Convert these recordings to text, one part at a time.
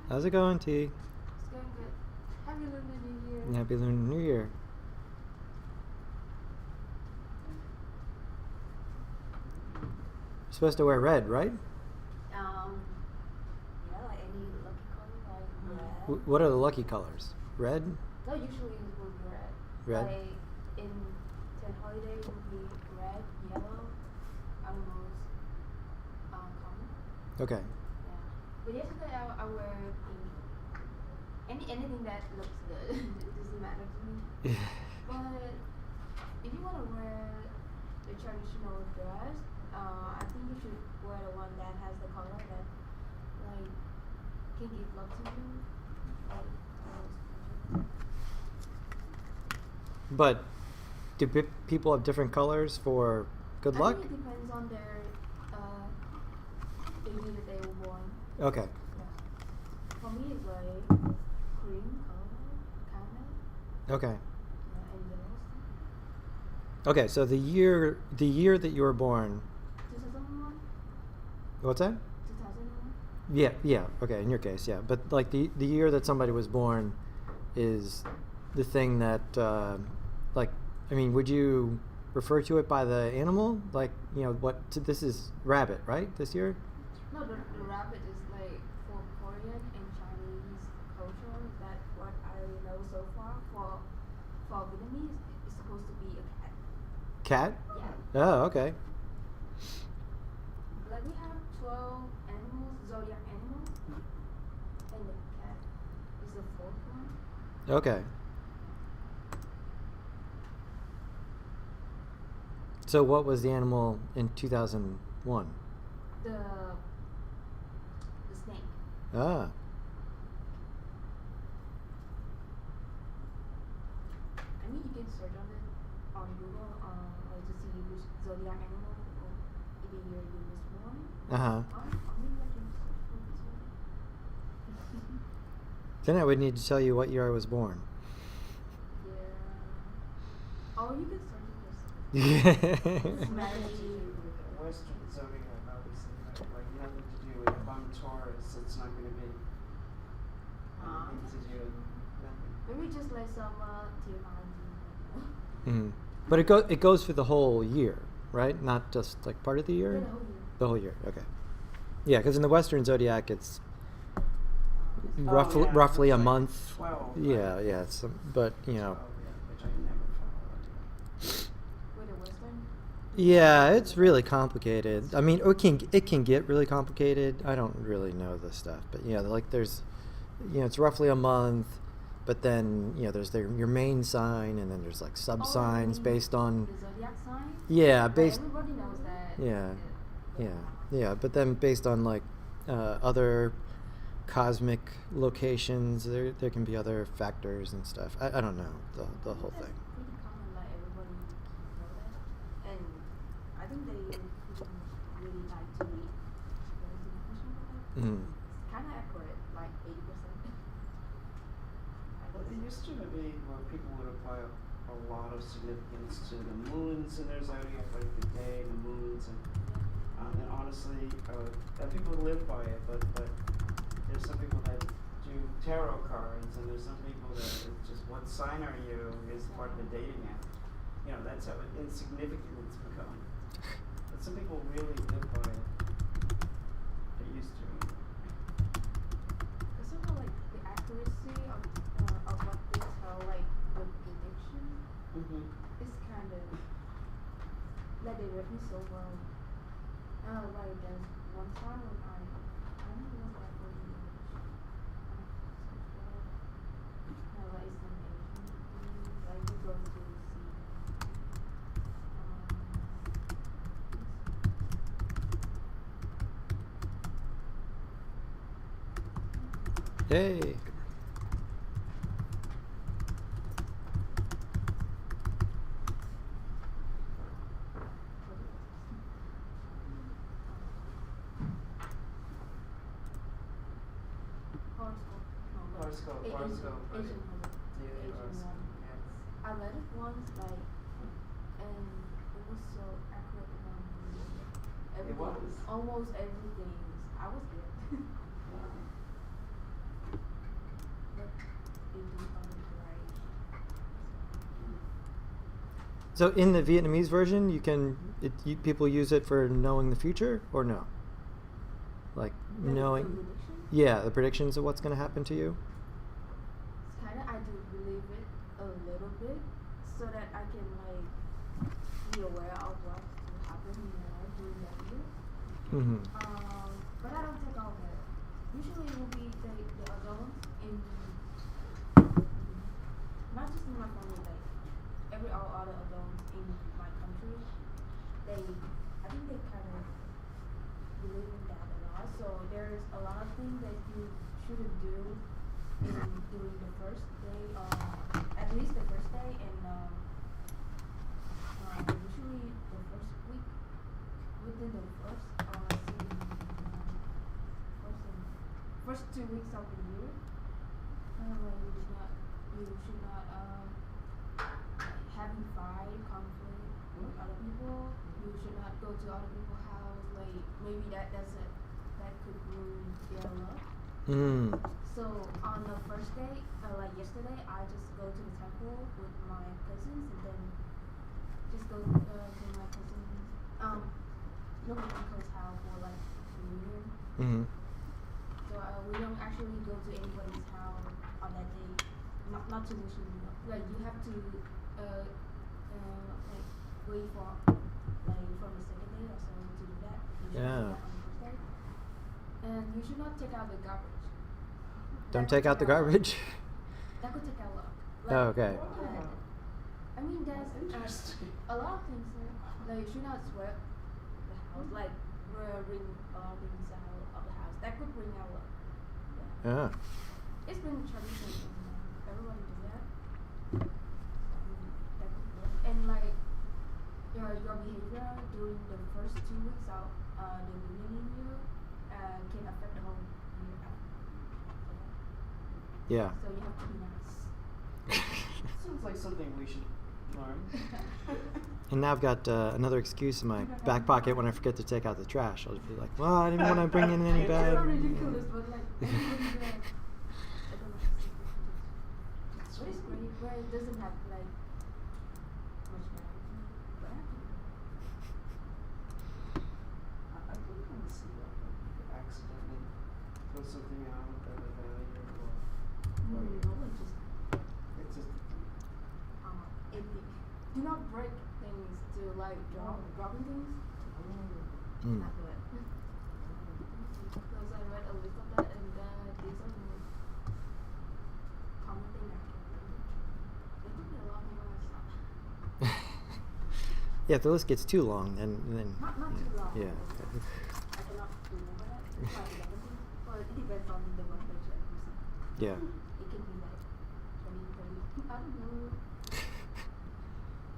How's it going, T? It's going good. Happy Lunar New Year. Happy Lunar New Year. You're supposed to wear red, right? Yeah, like any lucky color, like red. What are the lucky colors? Red? No, usually it will be red. Red? Like in 10 holiday, it will be red, yellow, almost common. Okay. Yeah. But yesterday I wear pink. Anything that looks good. It doesn't matter to me. But if you want to wear the traditional dress, I think you should wear the one that has the color that like can give love to you. But do people have different colors for good luck? I think it depends on their the year that they were born. Okay. Yeah. For me, it's like cream color, caramel. Okay. Yeah, and yellow. Okay, so the year that you were born. 2001. What's that? 2001. Yeah. Okay, in your case, yeah. But like the year that somebody was born is the thing that like, I mean, would you refer to it by the animal? Like, you know, this is rabbit, right? This year? No, the rabbit is like for Korean and Chinese culture. That's what I know so far. For Vietnamese, it's supposed to be a cat. Cat? Yeah. Oh, okay. Like we have 12 animals, zodiac animals, and the cat is the fourth one. Okay. So what was the animal in 2001? The snake. Ah. I mean, you can search on it on Google, like to see which zodiac animal or the year you was born. Uh-huh. Maybe I can search for this one. Then I would need to tell you what year I was born. Yeah. Oh, you can search it yourself. Yeah. Western zodiac, obviously, like nothing to do with if I'm Taurus, it's not going to be anything to do with nothing. Maybe just like some theology. Mm. But it goes for the whole year, right? Not just like part of the year? Yeah, the whole year. The whole year, okay. Yeah, because in the Western zodiac, it's roughly a like month. 12. Yeah, right? yeah. But, you know. 12, yeah, which I never followed. With the Western? Yeah, it's really complicated. I mean, it can get really complicated. I don't really know this stuff, but yeah, like there's, you know, it's roughly a month, but then, you know, there's your main sign, and then there's like sub signs based on. The zodiac sign? Yeah, Like, based. everybody knows that. Yeah, but then based on like other cosmic locations, there can be other factors and stuff. I don't know the whole thing. That's pretty common, like everybody know that. And I think they really like to read the information about it. Mm. It's kind of accurate, like 80%. Well, it used to be where people would apply a lot of significance to the moons in their zodiac, like the day, the moons, and honestly, people live by it, but there's some people that do tarot cards, and there's some people that it's just what sign are you is part of the dating app. You know, that's how insignificant it's become. But some people really live by it. They used to. Because somehow, like, the accuracy of what they tell, like, the prediction is kind of, like, they read me so well. Like, there's one time when I don't know what that was in English. Like, it's an Asian thing. Like, you go to see. Hey. Horoscope. Asian one. I read it once, like, and it was so accurate about everything. It was. Almost everything. I was good. So in the Vietnamese version, people use it for knowing the future, or no? Like The knowing, prediction? yeah, the predictions of what's going to happen to you. It's kinda, I do believe it a little bit, so that I can like be aware of what will happen in my life during that year. Mm-hmm. But I don't take all of it. Usually it will be the adults in, not just in my family, like all other adults in my country. I think they kind of believe in that a lot. So there's a lot of things that you shouldn't do during the first day, at least the first day, and usually the first week, within the first 2 weeks of the year. Like you should not having fight, conflict with other people. You should not go to other people's house. Like maybe that could ruin their luck. Mm. So on the first day, like yesterday, I just go to the temple with my cousins, and then just go to my cousins, my uncle's house for like reunion. Mm-hmm. So we don't actually go to anybody's house on that day. Not to wish you luck. Like you have to like wait for like from the second day or so to do that. You should do Yeah. that on the first day. And you should not take out the garbage. Don't take out the garbage. That could take out luck. Oh, okay. I mean, there's Interesting. a lot of things. Like you should not sweep the house. Like ring a lot of things out of the house. That could bring out luck. Yeah. Yeah. It's been tradition. Everybody do that. That could work. And like your behavior during the first 2 weeks of the beginning year can affect the whole year after. Yeah. So you have to be nice. Sounds like something we should learn. And now I've got another excuse in my back pocket when I forget to take out the trash. I'll just be like, well, I didn't want to bring in any It's bad. so ridiculous, but like everybody's like, I don't know. But it's great, but it doesn't have like much value. But I have I can kind of see that. Like you could accidentally throw something out that a value or no one just it's just anything. Do not break things to like dropping things. Mm. Not good. Because I read a list of that, and these are the most common thing I can remember. There could be a lot more stuff. Yeah, if the list gets too long, then Not too long. yeah. I cannot remember that. It's like 11 things. Well, it depends on the web page that you see. Yeah. It can be like 20, 30. I don't know.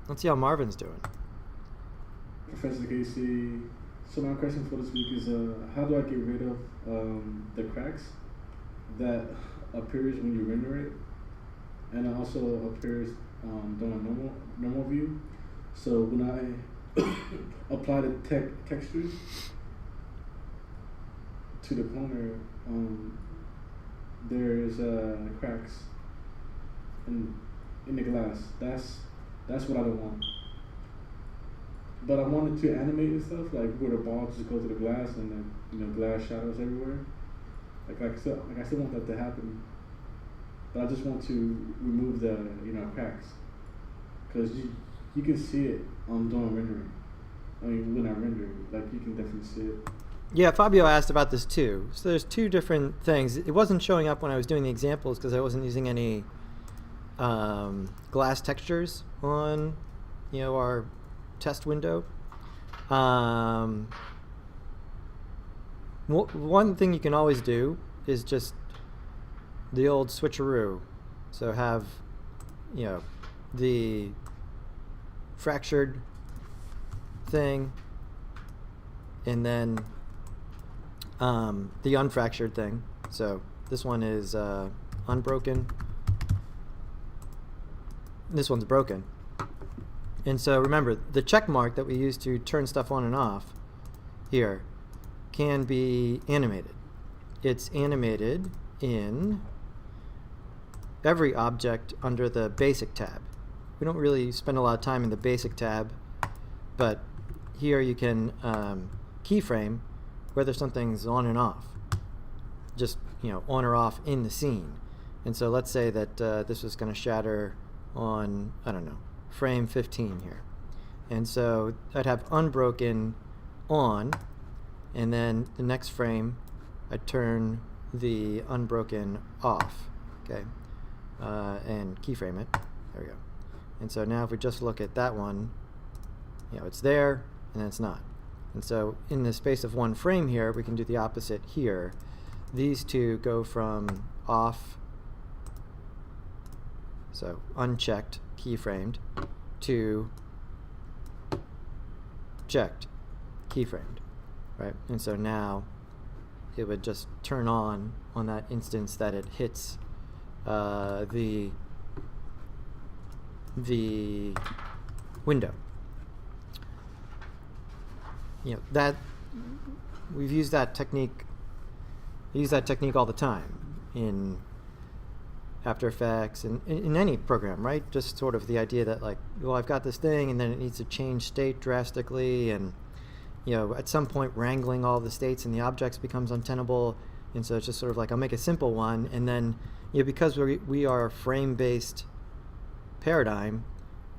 Let's see how Marvin's doing. Professor Casey, so my question for this week is how do I get rid of the cracks that appears when you render it, and it also appears during normal view. So when I apply the textures to the corner, there's cracks in the glass. That's what I don't want. But I wanted to animate and stuff, like where the ball just goes to the glass and then glass shadows everywhere. Like I still want that to happen. But I just want to remove the cracks, because you can see it during rendering. I mean, when I render, like you can definitely see it. Yeah, Fabio asked about this too. So there's two different things. It wasn't showing up when I was doing the examples because I wasn't using any glass textures on our test window. One thing you can always do is just the old switcheroo. So have the fractured thing and then the unfractured thing. So this one is unbroken. This one's broken. And so remember, the check mark that we use to turn stuff on and off here can be animated. It's animated in every object under the basic tab. we don't really spend a lot of time in the basic tab, but here you can keyframe whether something's on and off, just on or off in the scene. And so let's say that this was going to shatter on, I don't know, frame 15 here. And so I'd have unbroken on, and then the next frame I'd turn the unbroken off, okay, and keyframe it. There we go. And so now if we just look at that one, it's there and then it's not. And so in the space of one frame here, we can do the opposite here. These two go from off, so unchecked, keyframed, to checked, keyframed, right? And so now it would just turn on that instance that it hits the window. That we've used that technique. We use that technique all the time in After Effects and in any program, right? Just sort of the idea that I've got this thing and then it needs to change state drastically, and at some point wrangling all the states and the objects becomes untenable, and so it's just sort of I'll make a simple one, and then because we are a frame-based paradigm,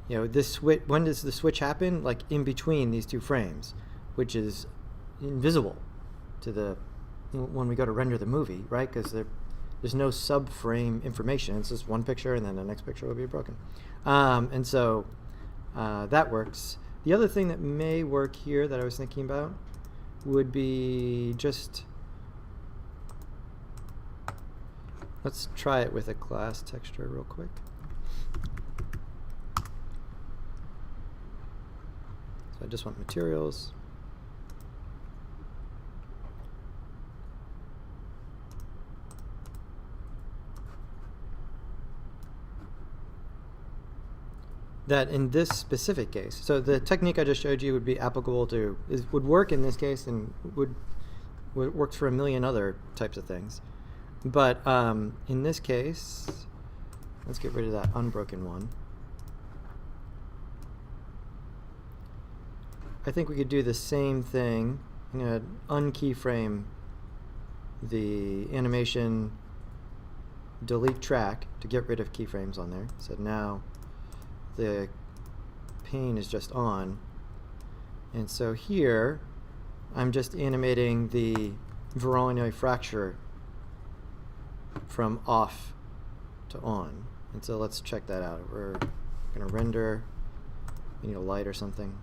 this switch, when does the switch happen? In between these two frames, which is invisible to the when we go to render the movie, right? Because there's no subframe information. It's just one picture, and then the next picture will be broken. And so that works. The other thing that may work here that I was thinking about would be just, let's try it with a glass texture real quick. So I just want materials. That in this specific case, so the technique I just showed you would be applicable to, would work in this case, and would works for a million other types of things. But in this case, let's get rid of that unbroken one. I think we could do the same thing. I'm going to unkeyframe the animation, delete track to get rid of keyframes on there. So now the pane is just on, and so here I'm just animating the voronoi fracture from off to on. And so let's check that out. We're going to render. We need a light or something.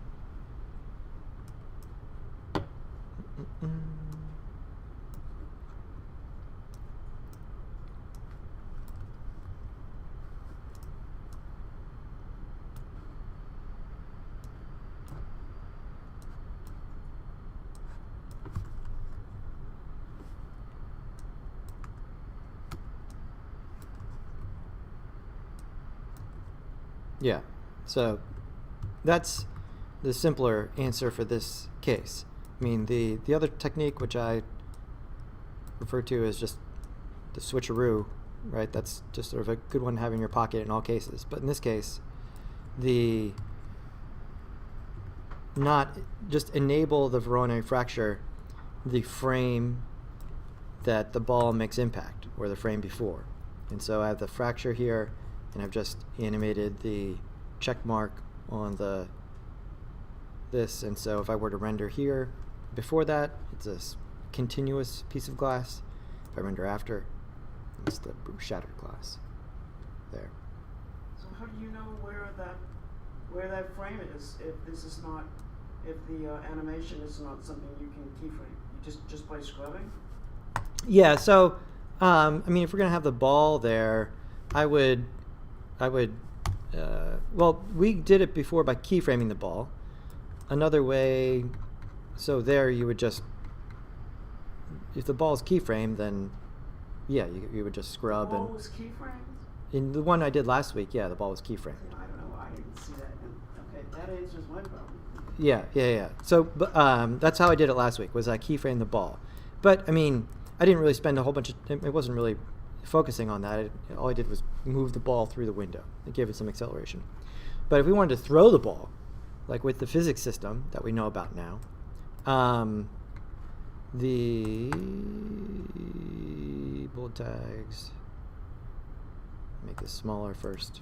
Yeah, so that's the simpler answer for this case. I mean, the other technique, which I refer to as just the switcheroo, right? That's just sort of a good one to have in your pocket in all cases. But in this case, not just enable the voronoi fracture the frame that the ball makes impact, or the frame before. And so I have the fracture here, and I've just animated the check mark on this, and so if I were to render here before that, it's a continuous piece of glass. If I render after, it's the shattered glass there. So how do you know where that frame is if the animation is not something you can keyframe? You just by scrubbing? Yeah, so I mean, if we're gonna have the ball there, I would well, we did it before by keyframing the ball. Another way, so there you would just, if the ball is keyframed, then yeah, you would just scrub. The ball was keyframed? In the one I did last week, yeah, the ball was keyframed. I don't know, I didn't see that. Okay, that answers my problem. Yeah. So that's how I did it last week, was I keyframed the ball. But I mean, I didn't really spend a whole bunch of, it wasn't really focusing on that. All I did was move the ball through the window. It gave it some acceleration. But if we wanted to throw the ball, like with the physics system that we know about now, the bold tags, make this smaller first.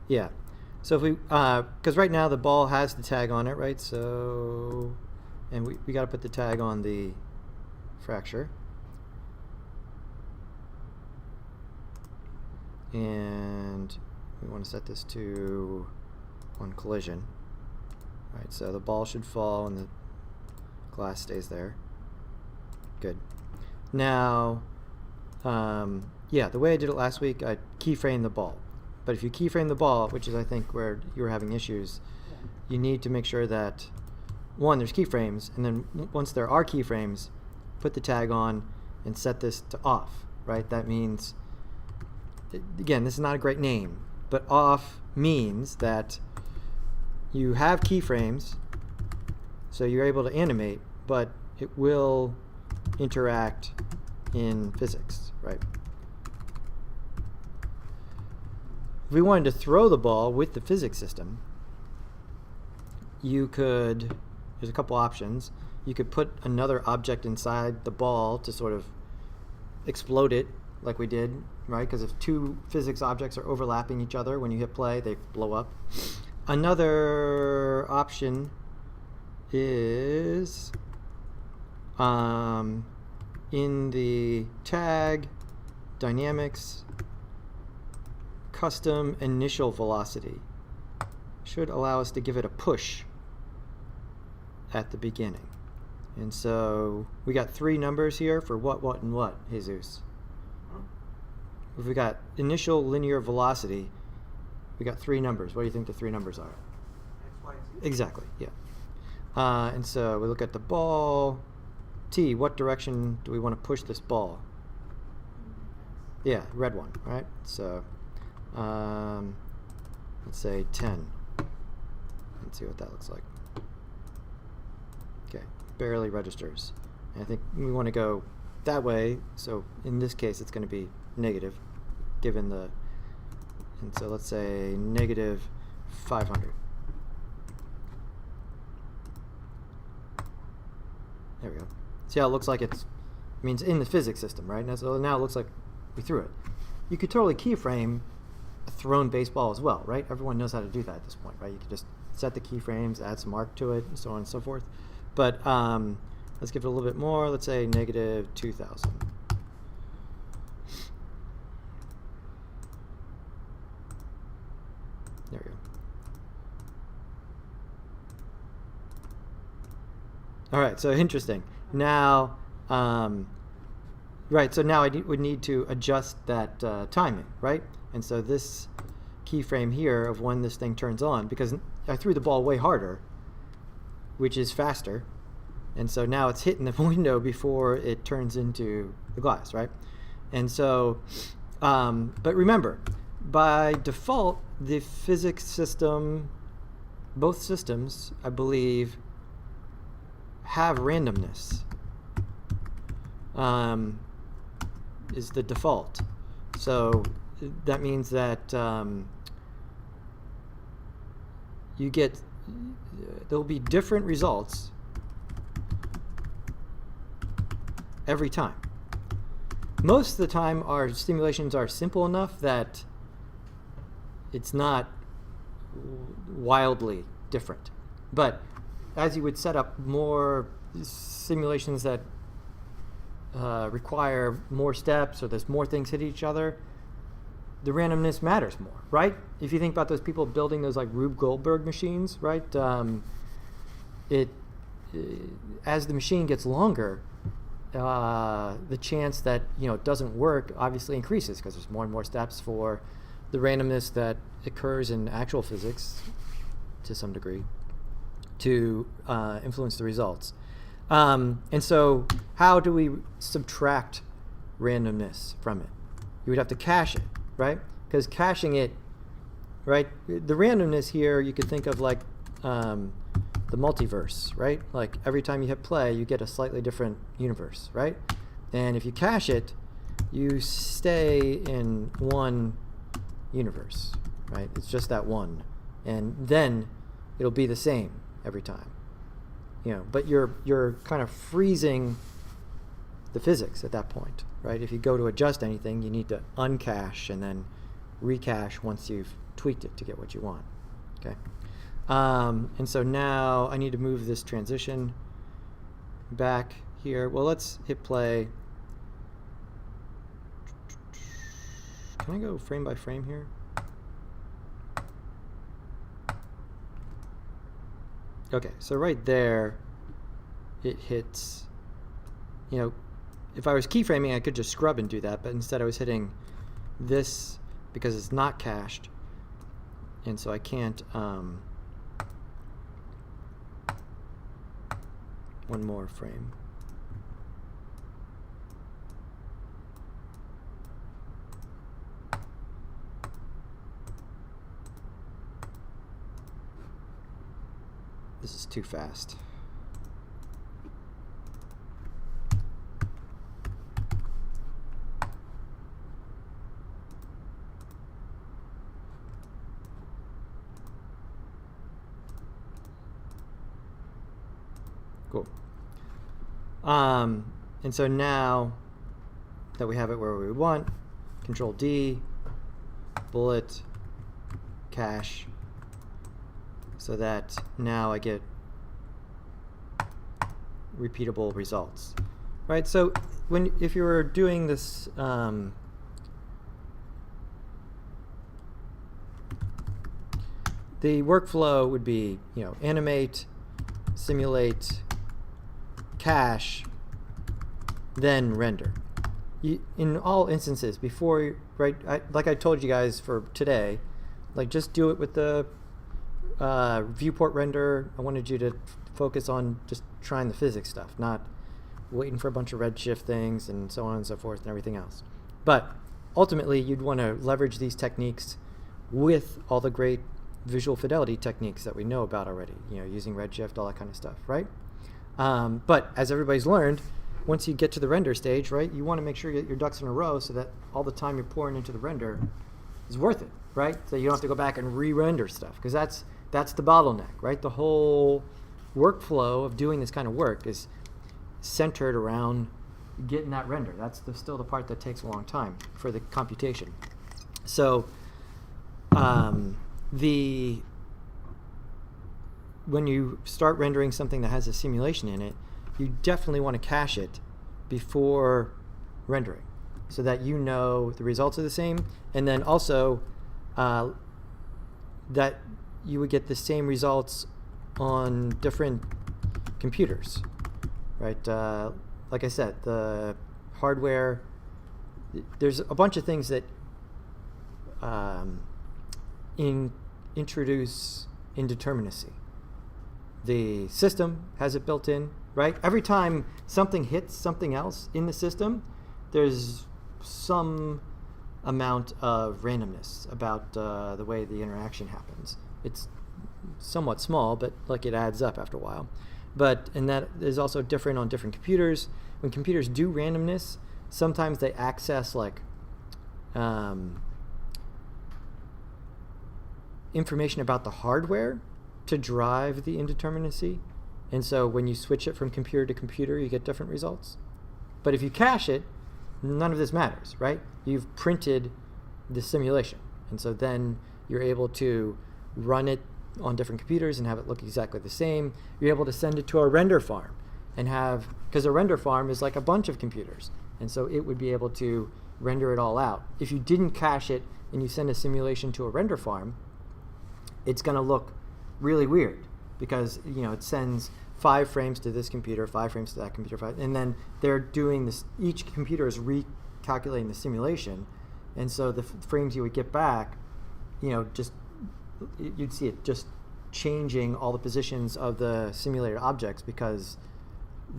Yeah, so if we, because right now the ball has the tag on it, right? So, and we got to put the tag on the fracture. And we want to set this to on collision. Right, so the ball should fall and the glass stays there. Good. Now, yeah, the way I did it last week, I keyframed the ball. But if you keyframe the ball, which is I think where you were having issues, you need to make sure that, one, there's keyframes, and then once there are keyframes, put the tag on and set this to off, right? That means, again, this is not a great name, but off means that you have keyframes, so you're able to animate, but it will interact in physics, right? If we wanted to throw the ball with the physics system, you could, there's a couple options. You could put another object inside the ball to sort of explode it like we did, right? Because if two physics objects are overlapping each other, when you hit play, they blow up. Another option is in the tag dynamics custom initial velocity should allow us to give it a push at the beginning. And so we got three numbers here for what, and what, Jesus. If we got initial linear velocity, we got three numbers. What do you think the three numbers are? X, Y, Z. Exactly, yeah. And so we look at the ball. T, what direction do we want to push this ball? Yeah, red one, right? So let's say 10. Let's see what that looks like. Okay, barely registers. And I think we want to go that way, so in this case it's going to be negative, given the, and so let's say negative 500. There we go. See how it looks like it's, means in the physics system, right? And so now it looks like we threw it. You could totally keyframe a thrown baseball as well, right? Everyone knows how to do that at this point, right? You could just set the keyframes, add some arc to it, and so on and so forth. But let's give it a little bit more. Let's say negative 2,000. There we go. All right, so interesting. Now, right, so now I would need to adjust that timing, right? And so this keyframe here of when this thing turns on, because I threw the ball way harder, which is faster, and so now it's hitting the window before it turns into the glass, right? And so, but remember, by default, the physics system, both systems, I believe, have randomness, is the default. So that means that you get, there'll be different results every time. Most of the time our simulations are simple enough that it's not wildly different. But as you would set up more simulations that require more steps, or there's more things hit each other, the randomness matters more, right? If you think about those people building those like Rube Goldberg machines, right? As the machine gets longer, the chance that it doesn't work obviously increases because there's more and more steps for the randomness that occurs in actual physics to some degree to influence the results. And so how do we subtract randomness from it? You would have to cache it, right? Because caching it, right? The randomness here you could think of like the multiverse, right? Like every time you hit play, you get a slightly different universe, right? And if you cache it, you stay in one universe, right? It's just that one. And then it'll be the same every time. You know, but you're kind of freezing the physics at that point, right? If you go to adjust anything, you need to uncache and then recache once you've tweaked it to get what you want, okay? And so now I need to move this transition back here. Well, let's hit play. Can I go frame by frame here? Okay, so right there, it hits, you know, if I was keyframing, I could just scrub and do that, but instead I was hitting this because it's not cached, and so I can't, one more frame. This is too fast. Cool. And so now that we have it where we want, Control D, bullet, cache, so that now I get repeatable results, right? So if you were doing this, the workflow would be, you know, animate, simulate, cache, then render. In all instances, before, right, like I told you guys for today, like just do it with the viewport render. I wanted you to focus on just trying the physics stuff, not waiting for a bunch of redshift things and so on and so forth and everything else. But ultimately, you'd want to leverage these techniques with all the great visual fidelity techniques that we know about already, you know, using redshift, all that kind of stuff, right? But as everybody's learned, once you get to the render stage, right, you want to make sure you get your ducks in a row so that all the time you're pouring into the render is worth it, right? So you don't have to go back and re-render stuff, because that's the bottleneck, right? The whole workflow of doing this kind of work is centered around getting that render. That's still the part that takes a long time for the computation. So when you start rendering something that has a simulation in it, you definitely want to cache it before rendering so that you know the results are the same, and then also that you would get the same results on different computers, right? Like I said, the hardware, there's a bunch of things that introduce indeterminacy. The system has it built in, right? Every time something hits something else in the system, there's some amount of randomness about the way the interaction happens. It's somewhat small, but like it adds up after a while. And that is also different on different computers. When computers do randomness, sometimes they access like information about the hardware to drive the indeterminacy. And so when you switch it from computer to computer, you get different results. But if you cache it, none of this matters, right? You've printed the simulation. And so then you're able to run it on different computers and have it look exactly the same. You're able to send it to a render farm and have, because a render farm is like a bunch of computers. And so it would be able to render it all out. If you didn't cache it and you send a simulation to a render farm, it's going to look really weird because, you know, it sends 5 frames to this computer, 5 frames to that computer, and then they're doing this, each computer is recalculating the simulation, and so the frames you would get back, you know, just, you'd see it just changing all the positions of the simulated objects because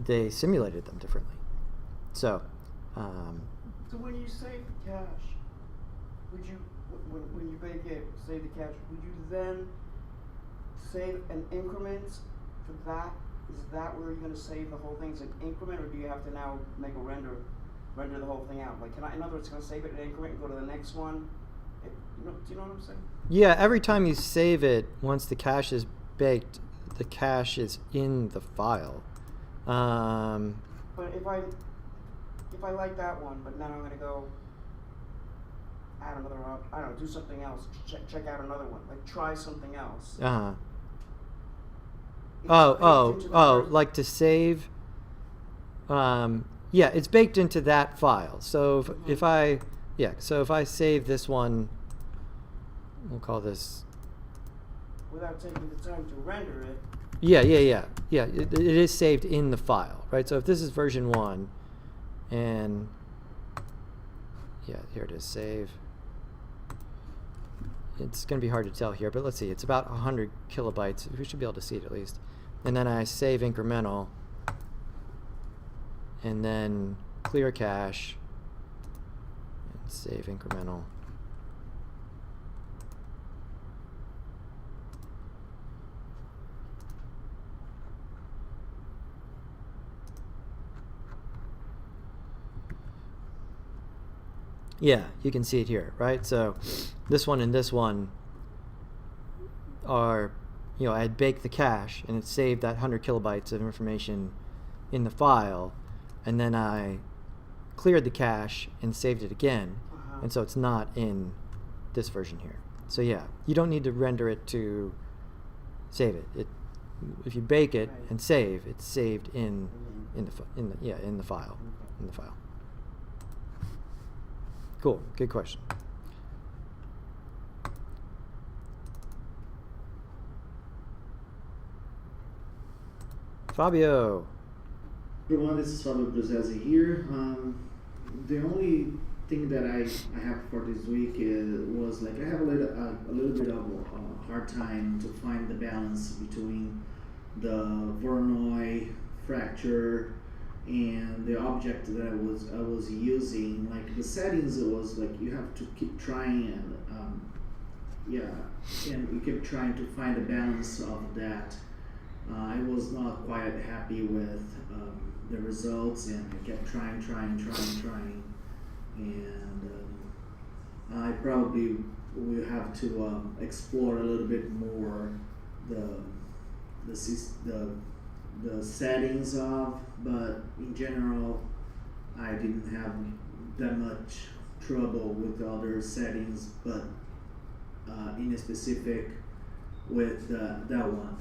they simulated them differently. So, So when you save the cache, would you, when you bake it, save the cache, would you then save an increment for that? Is that where you're going to save the whole thing as an increment, or do you have to now make a render the whole thing out? Like, in other words, can I save it in an increment and go to the next one? Do you know what I'm saying? yeah, every time you save it, once the cache is baked, the cache is in the file. But if I like that one, but now I'm going to go add another, I don't know, do something else, check out another one, like try something else. Uh-huh. It's baked into the first- Like to save. Yeah, it's baked into that file. So if I save this one, we'll call this. without taking the time to render it. Yeah. It is saved in the file, right? So if this is version 1, and yeah, here it is, save. It's going to be hard to tell here, but let's see. It's about 100 kilobytes. We should be able to see it at least. And then I save incremental, and then clear cache, and save incremental. Yeah, you can see it here, right? So this one and this one are, I had baked the cache and it saved that 100 kilobytes of information in the file, and then I cleared the cache and saved it again, and so it's not in this version here. So yeah, you don't need to render it to save it. If you bake it and save, it's saved in the file. Cool. Good question. Fabio. Everyone, this is Fabio Bruzese here. The only thing that I have for this week was like I have a little bit of a hard time to find the balance between the voronoi fracture and the object that I was using. Like the settings, it was like you have to keep trying and and we kept trying to find a balance of that. I was not quite happy with the results, and I kept trying, and I probably will have to explore a little bit more the settings of, but in general, I didn't have that much trouble with the other settings, but in a specific with that one.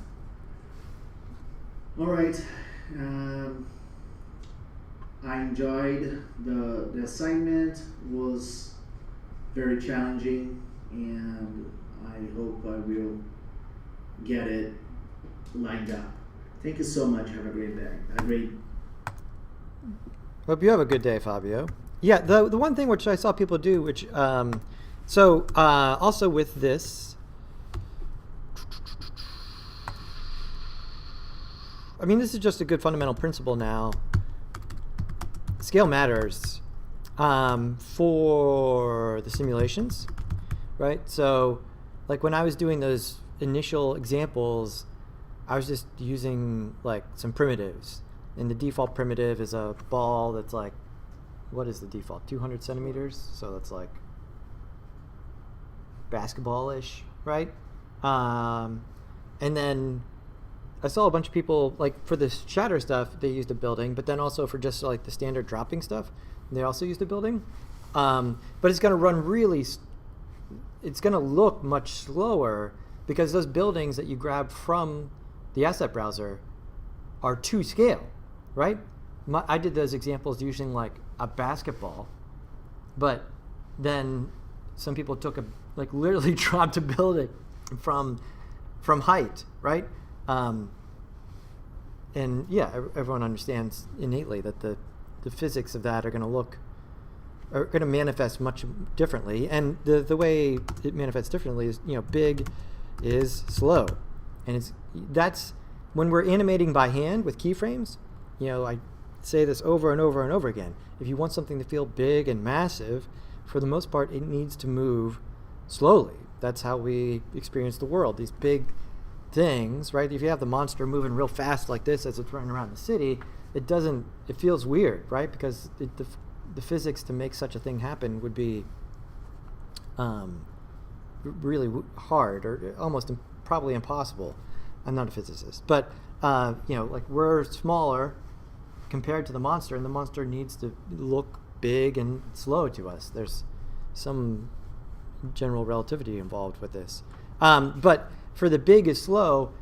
All right, I enjoyed the assignment. Was very challenging, and I hope I will get it lined up. Thank you so much. Have a great day. Hope you have a good day, Fabio. Yeah, the one thing which I saw people do, which also with this, I mean, this is just a good fundamental principle now. Scale matters for the simulations, right? So, like when I was doing those initial examples, I was just using like some primitives. And the default primitive is a ball that's like, what is the default? 200 centimeters? So that's like basketball-ish, right? And then I saw a bunch of people, like for the shatter stuff, they used a building, but then also for just like the standard dropping stuff, they also used a building. But it's going to run it's going to look much slower because those buildings that you grab from the asset browser are to scale, right? I did those examples using like a basketball, but then some people took literally dropped a building from height, right? And yeah, everyone understands innately that the physics of that are going to manifest much differently, and the way it manifests differently is, big is slow, and that's when we're animating by hand with keyframes. I say this over and over and over again. If you want something to feel big and massive, for the most part, it needs to move slowly. That's how we experience the world. These big things, right? If you have the monster moving real fast like this as it's running around the city, it feels weird, right? Because the physics to make such a thing happen would be really hard, or almost probably impossible. I'm not a physicist, but like we're smaller compared to the monster, and the monster needs to look big and slow to us. There's some general relativity involved with this. But for the big is slow,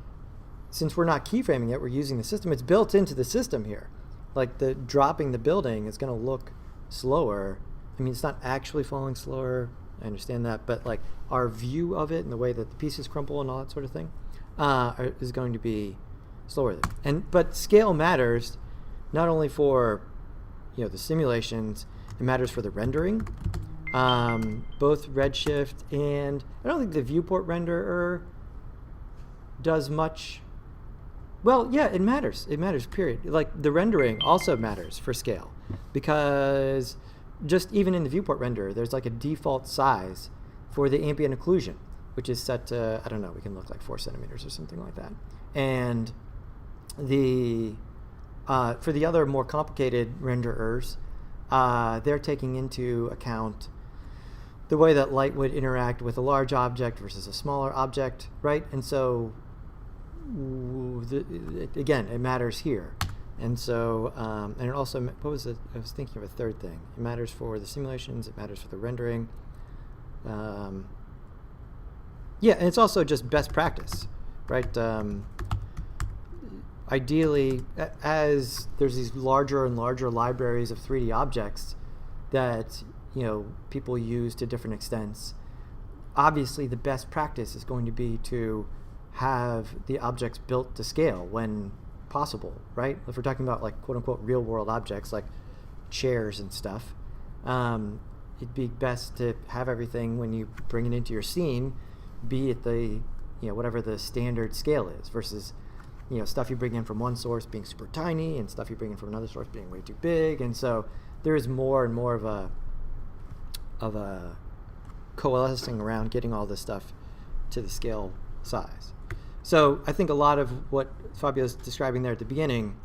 since we're not keyframing it, we're using the system. It's built into the system here. Like the dropping the building is going to look slower. I mean, it's not actually falling slower. I understand that, but like our view of it and the way that the pieces crumple and all that sort of thing is going to be slower. But scale matters not only for the simulations, it matters for the rendering. Both Redshift and I don't think the viewport renderer does much. Well, yeah, it matters. It matters, period. Like the rendering also matters for scale, because just even in the viewport renderer, there's like a default size for the ambient occlusion, which is set to, I don't know, we can look like 4 centimeters or something like that. And for the other more complicated renderers, they're taking into account the way that light would interact with a large object versus a smaller object, right? And so, again, it matters here. And so, and it also, what was it? I was thinking of a third thing. It matters for the simulations, it matters for the rendering. Yeah, and it's also just best practice, right? Ideally, as there's these larger and larger libraries of 3D objects that people use to different extents, obviously the best practice is going to be to have the objects built to scale when possible, right? If we're talking about like quote unquote real world objects like chairs and stuff, it'd be best to have everything when you bring it into your scene be at the whatever the standard scale is, versus stuff you bring in from one source being super tiny and stuff you bring in from another source being way too big. And so there is more and more of a coalescing around getting all this stuff to the scale size. So I think a lot of what Fabio's describing there at the beginning,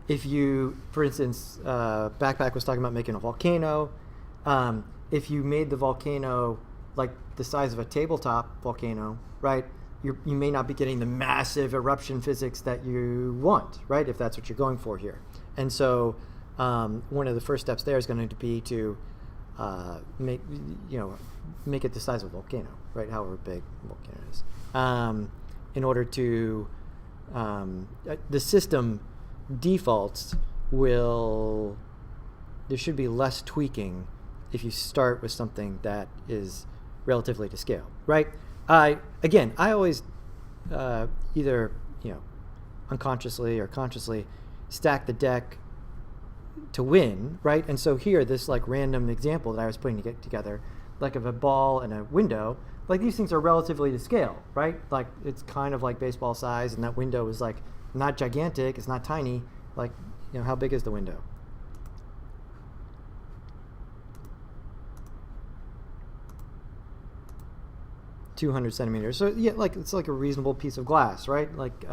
if you, for instance, Backpack was talking about making a volcano. If you made the volcano like the size of a tabletop volcano, right, you may not be getting the massive eruption physics that you want, right, if that's what you're going for here. And so one of the first steps there is going to be to make it the size of a volcano, right, however big a volcano is, in order to the system defaults will, there should be less tweaking if you start with something that is relatively to scale, right? I always either unconsciously or consciously stack the deck to win, right? And so here, this like random example that I was putting together, like of a ball and a window, like these things are relatively to scale, right? Like it's kind of like baseball size, and that window is like not gigantic, it's not tiny. Like, how big is the window? .200 centimeters. So yeah, like it's like a reasonable piece of glass, right? Like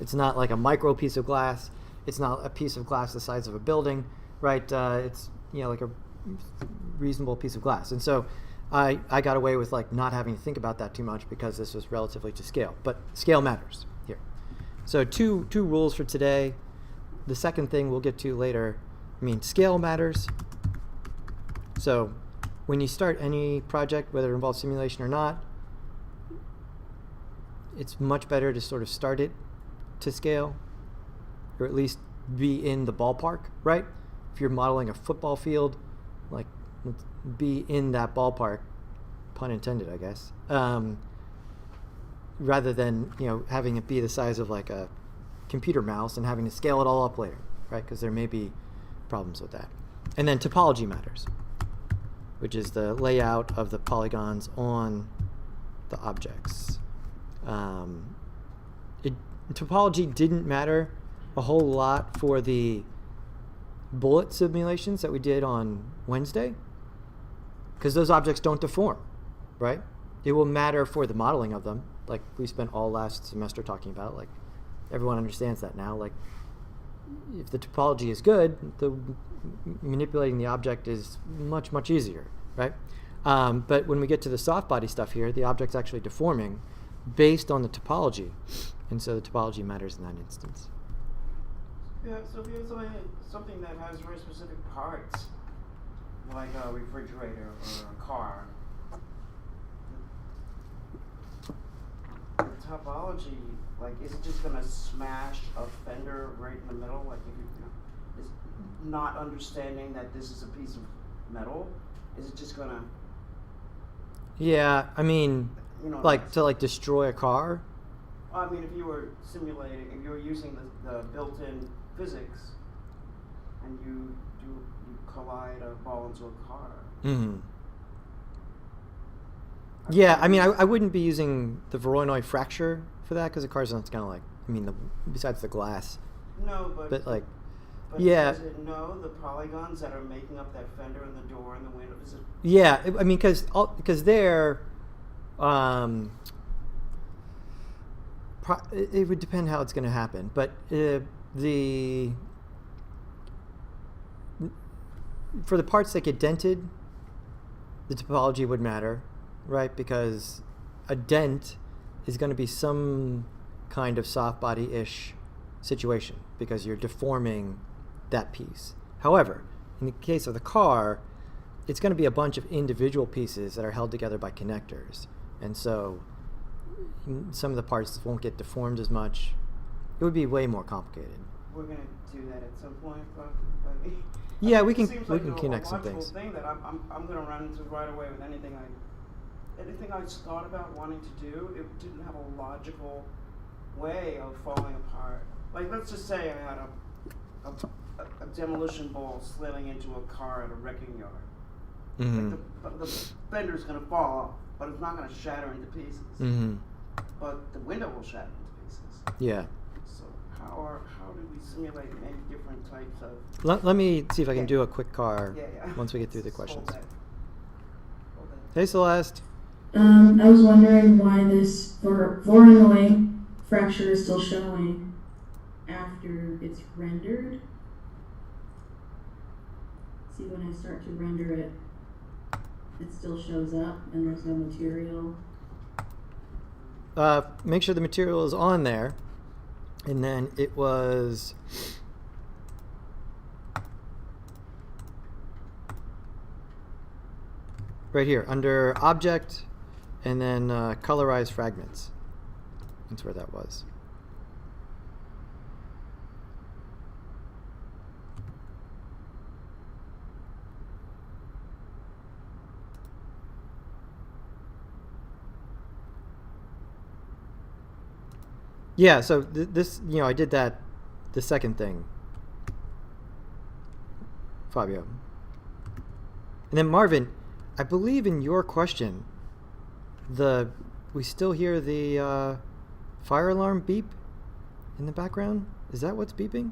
it's not like a micro piece of glass. It's not a piece of glass the size of a building, right? It's like a reasonable piece of glass. And so I got away with like not having to think about that too much because this was relatively to scale. But scale matters here. So two rules for today. The second thing we'll get to later. Scale matters. So when you start any project, whether it involves simulation or not, it's much better to sort of start it to scale, or at least be in the ballpark, right? If you're modeling a football field, like be in that ballpark, pun intended, I guess, rather than having it be the size of like a computer mouse and having to scale it all up later, right? Because there may be problems with that. And then topology matters, which is the layout of the polygons on the objects. Topology didn't matter a whole lot for the bullet simulations that we did on Wednesday, because those objects don't deform, right? It will matter for the modeling of them, like we spent all last semester talking about. Like everyone understands that now. Like if the topology is good, manipulating the object is much easier, right? But when we get to the soft body stuff here, the object's actually deforming based on the topology, and so the topology matters in that instance. Yeah, so if you have something that has very specific parts, like a refrigerator or a car, the topology, like, is it just going to smash a fender right in the middle? Like, if is not understanding that this is a piece of metal, is it just going to... Yeah, I mean, You know, like to like destroy a car. I mean, if you were simulating, if you were using the built-in physics, and you collide a ball into a car. Mm-hmm. Yeah, I mean, I wouldn't be using the voronoi fracture for that, because the car's not gonna, like, I mean, besides the glass. No, but like, but yeah. does it know the polygons that are making up that fender and the door and the window? Is it? Yeah, I mean, because they're, it would depend how it's going to happen, but for the parts that get dented, the topology would matter, right? Because a dent is going to be some kind of soft body-ish situation, because you're deforming that piece. However, in the case of the car, it's going to be a bunch of individual pieces that are held together by connectors, and so some of the parts won't get deformed as much. It would be way more complicated. We're gonna do that at some point, but yeah, it we can seems we like can a connect some logical things. thing that I'm gonna run into right away with anything I thought about wanting to do. It didn't have a logical way of falling apart. Like, let's just say I had a demolition ball slamming into a car at a wrecking yard. Mm-hmm. Like the fender's gonna fall off, but it's not gonna shatter into pieces. Mm-hmm. But the window will shatter into pieces. Yeah. So how do we simulate many different types of... Let me see if I can Yeah. do a quick car Yeah. once we get through the Just hold questions. that. Hold that. Hey, Celeste. I was wondering why this voronoi fracture is still showing after it's rendered. See, when I start to render it, it still shows up and there's no material. Make sure the material is on there, and then it was right here under object, and then colorize fragments. That's where that was. Yeah, so this, I did that, the second thing, Fabio. And then Marvin, I believe in your question, we still hear the fire alarm beep in the background. Is that what's beeping?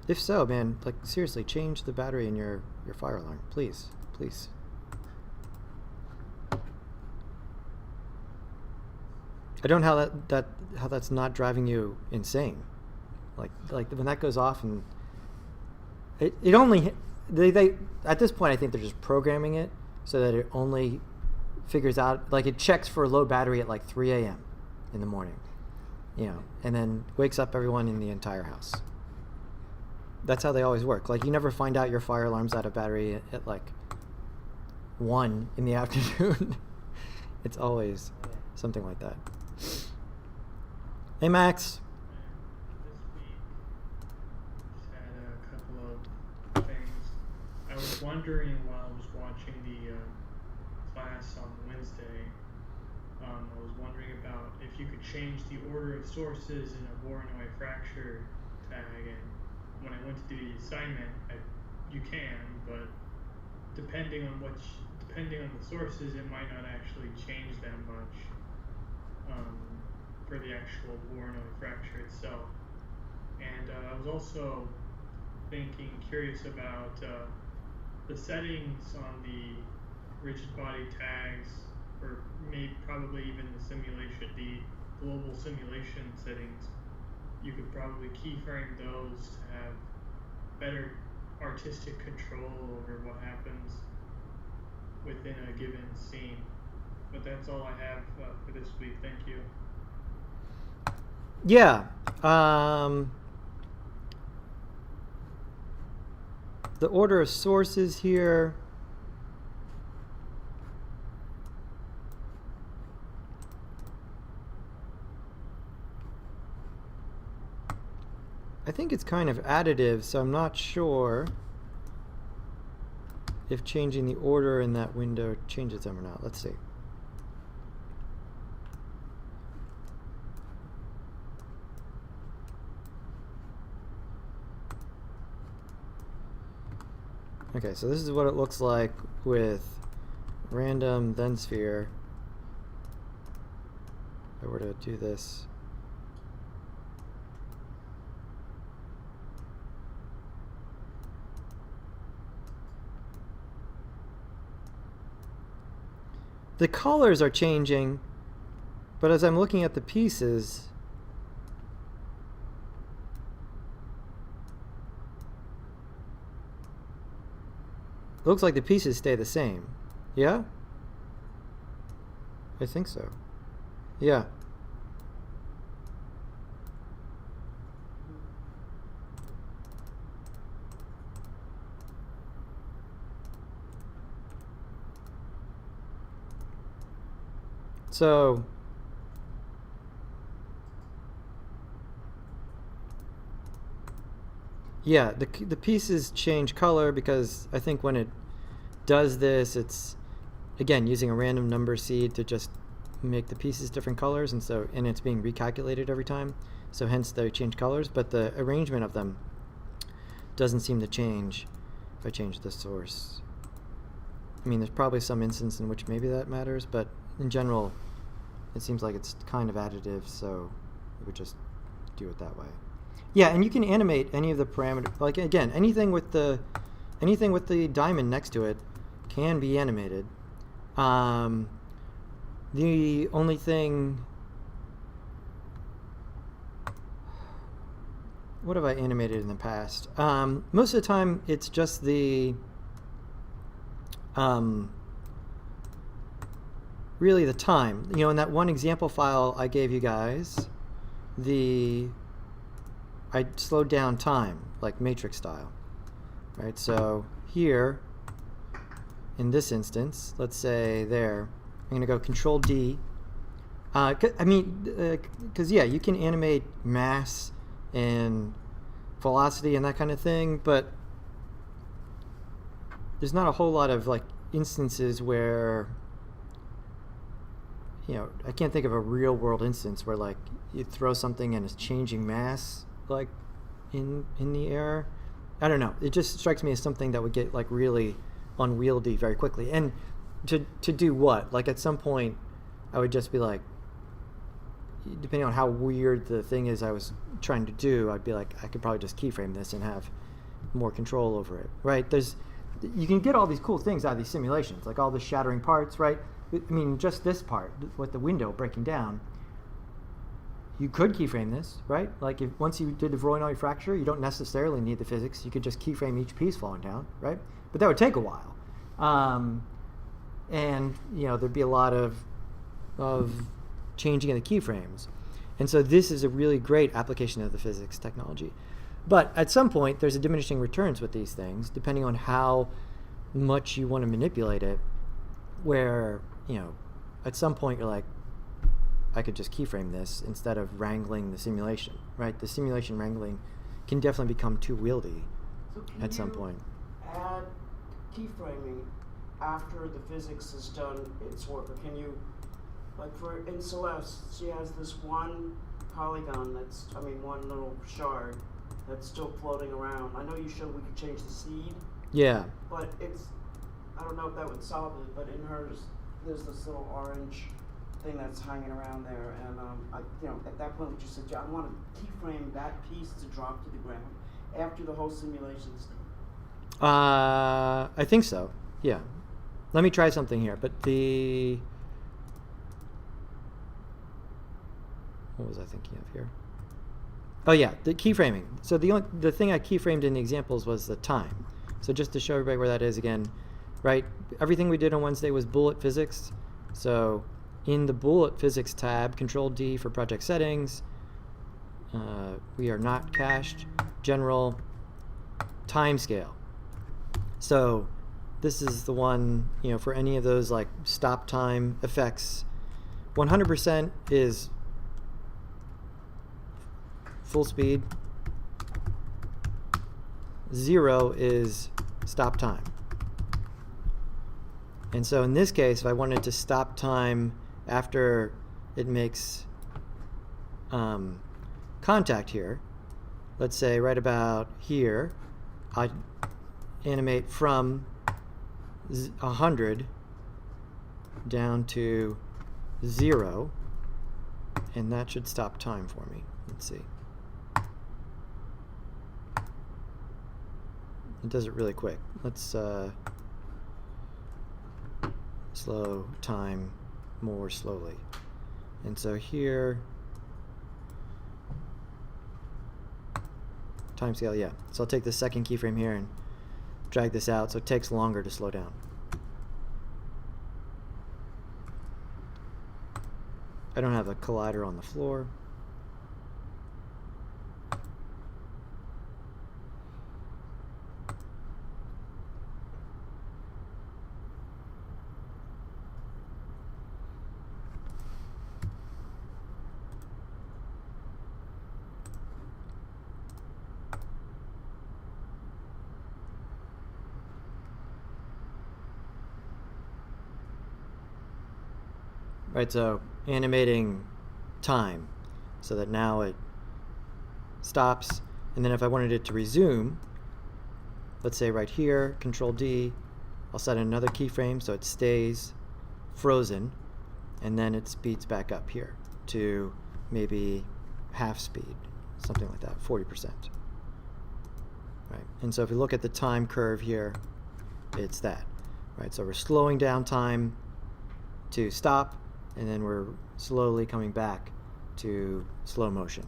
If so, man, like, seriously, change the battery in your fire alarm, please. I don't know how that's not driving you insane. Like when that goes off, and it only they at this point, I think they're just programming it so that it only figures out, like, it checks for low battery at like 3 a.m. in the morning, and then wakes up everyone in the entire house. That's how they always work. Like, you never find out your fire alarm's out of battery at like 1 in the afternoon. It's always something like that. Hey, Max. This week, just had a couple of things. I was wondering while I was watching the class on Wednesday, I was wondering about if you could change the order of sources in a voronoi fracture tag. And when I went to do the assignment, you can, but depending on the sources, it might not actually change that much. For the actual voronoi fracture itself. And I was also curious about the settings on the rigid body tags, or probably even the simulation, the global simulation settings. You could probably keyframe those to have better artistic control over what happens within a given scene. But that's all I have for this week. Thank you. Yeah. The order of sources here. I think it's kind of additive, so I'm not sure if changing the order in that window changes them or not. Let's see. Okay, so this is what it looks like with random then sphere. If I were to do this. The colors are changing, but as I'm looking at the pieces, it looks like the pieces stay the same. Yeah? I think so. Yeah. So yeah, the pieces change color because I think when it does this, it's again using a random number seed to just make the pieces different colors, and it's being recalculated every time. So hence they change colors, but the arrangement of them doesn't seem to change if I change the source. I mean, there's probably some instance in which maybe that matters, but in general, it seems like it's kind of additive, so we would just do it that way. Yeah, and you can animate any of the parameters. Like again, anything with the diamond next to it can be animated. The only thing, what have I animated in the past? Most of the time, it's just the really the time. You know, in that one example file I gave you guys, I slowed down time, like matrix style, right? So here, in this instance, let's say there, I'm going to go Control D. Because yeah, you can animate mass and velocity and that kind of thing, but there's not a whole lot of like instances where, you know, I can't think of a real world instance where like you throw something and it's changing mass like in the air. I don't know. It just strikes me as something that would get like really unwieldy very quickly. And to do what? Like at some point, I would just be like, depending on how weird the thing is I was trying to do, I'd be like, I could probably just keyframe this and have more control over it, right? You can get all these cool things out of these simulations, like all the shattering parts, right? I mean, just this part with the window breaking down, you could keyframe this, right? Like once you did the voronoi fracture, you don't necessarily need the physics. You could just keyframe each piece falling down, right? But that would take a while. And, you know, there'd be a lot of changing of the keyframes. And so this is a really great application of the physics technology. But at some point, there's a diminishing returns with these things, depending on how much you want to manipulate it, where, you know, at some point you're like, I could just keyframe this instead of wrangling the simulation, right? The simulation wrangling can definitely become too wieldy at some point. Add keyframing after the physics has done its work, or can you, like in Celeste, she has this one polygon one little shard that's still floating around. I know you showed we could change the seed. Yeah. But I don't know if that would solve it, but in hers, there's this little orange thing that's hanging around there, and at that point, we just said, I want to keyframe that piece to drop to the ground after the whole simulation's done. I think so. Yeah. Let me try something here. But what was I thinking of here? Oh yeah, the keyframing. So the thing I keyframed in the examples was the time. So just to show everybody where that is again, right? Everything we did on Wednesday was bullet physics. So in the bullet physics tab, Control D for project settings. We are not cached. General timescale. So this is the one, for any of those like stop time effects. 100% is full speed. 0 is stop time. And so in this case, if I wanted to stop time after it makes contact here, let's say right about here, I animate from 100 down to 0, and that should stop time for me. Let's see. It does it really quick. Let's slow time more slowly. And so here, timescale, yeah. So I'll take the second keyframe here and drag this out so it takes longer to slow down. I don't have a collider on the floor. Right, so animating time so that now it stops, and then if I wanted it to resume, let's say right here, Control D, I'll set another keyframe so it stays frozen, and then it speeds back up here to maybe half speed, something like that, 40%. Right, and so if we look at the time curve here, it's that. Right, so we're slowing down time to stop, and then we're slowly coming back to slow motion.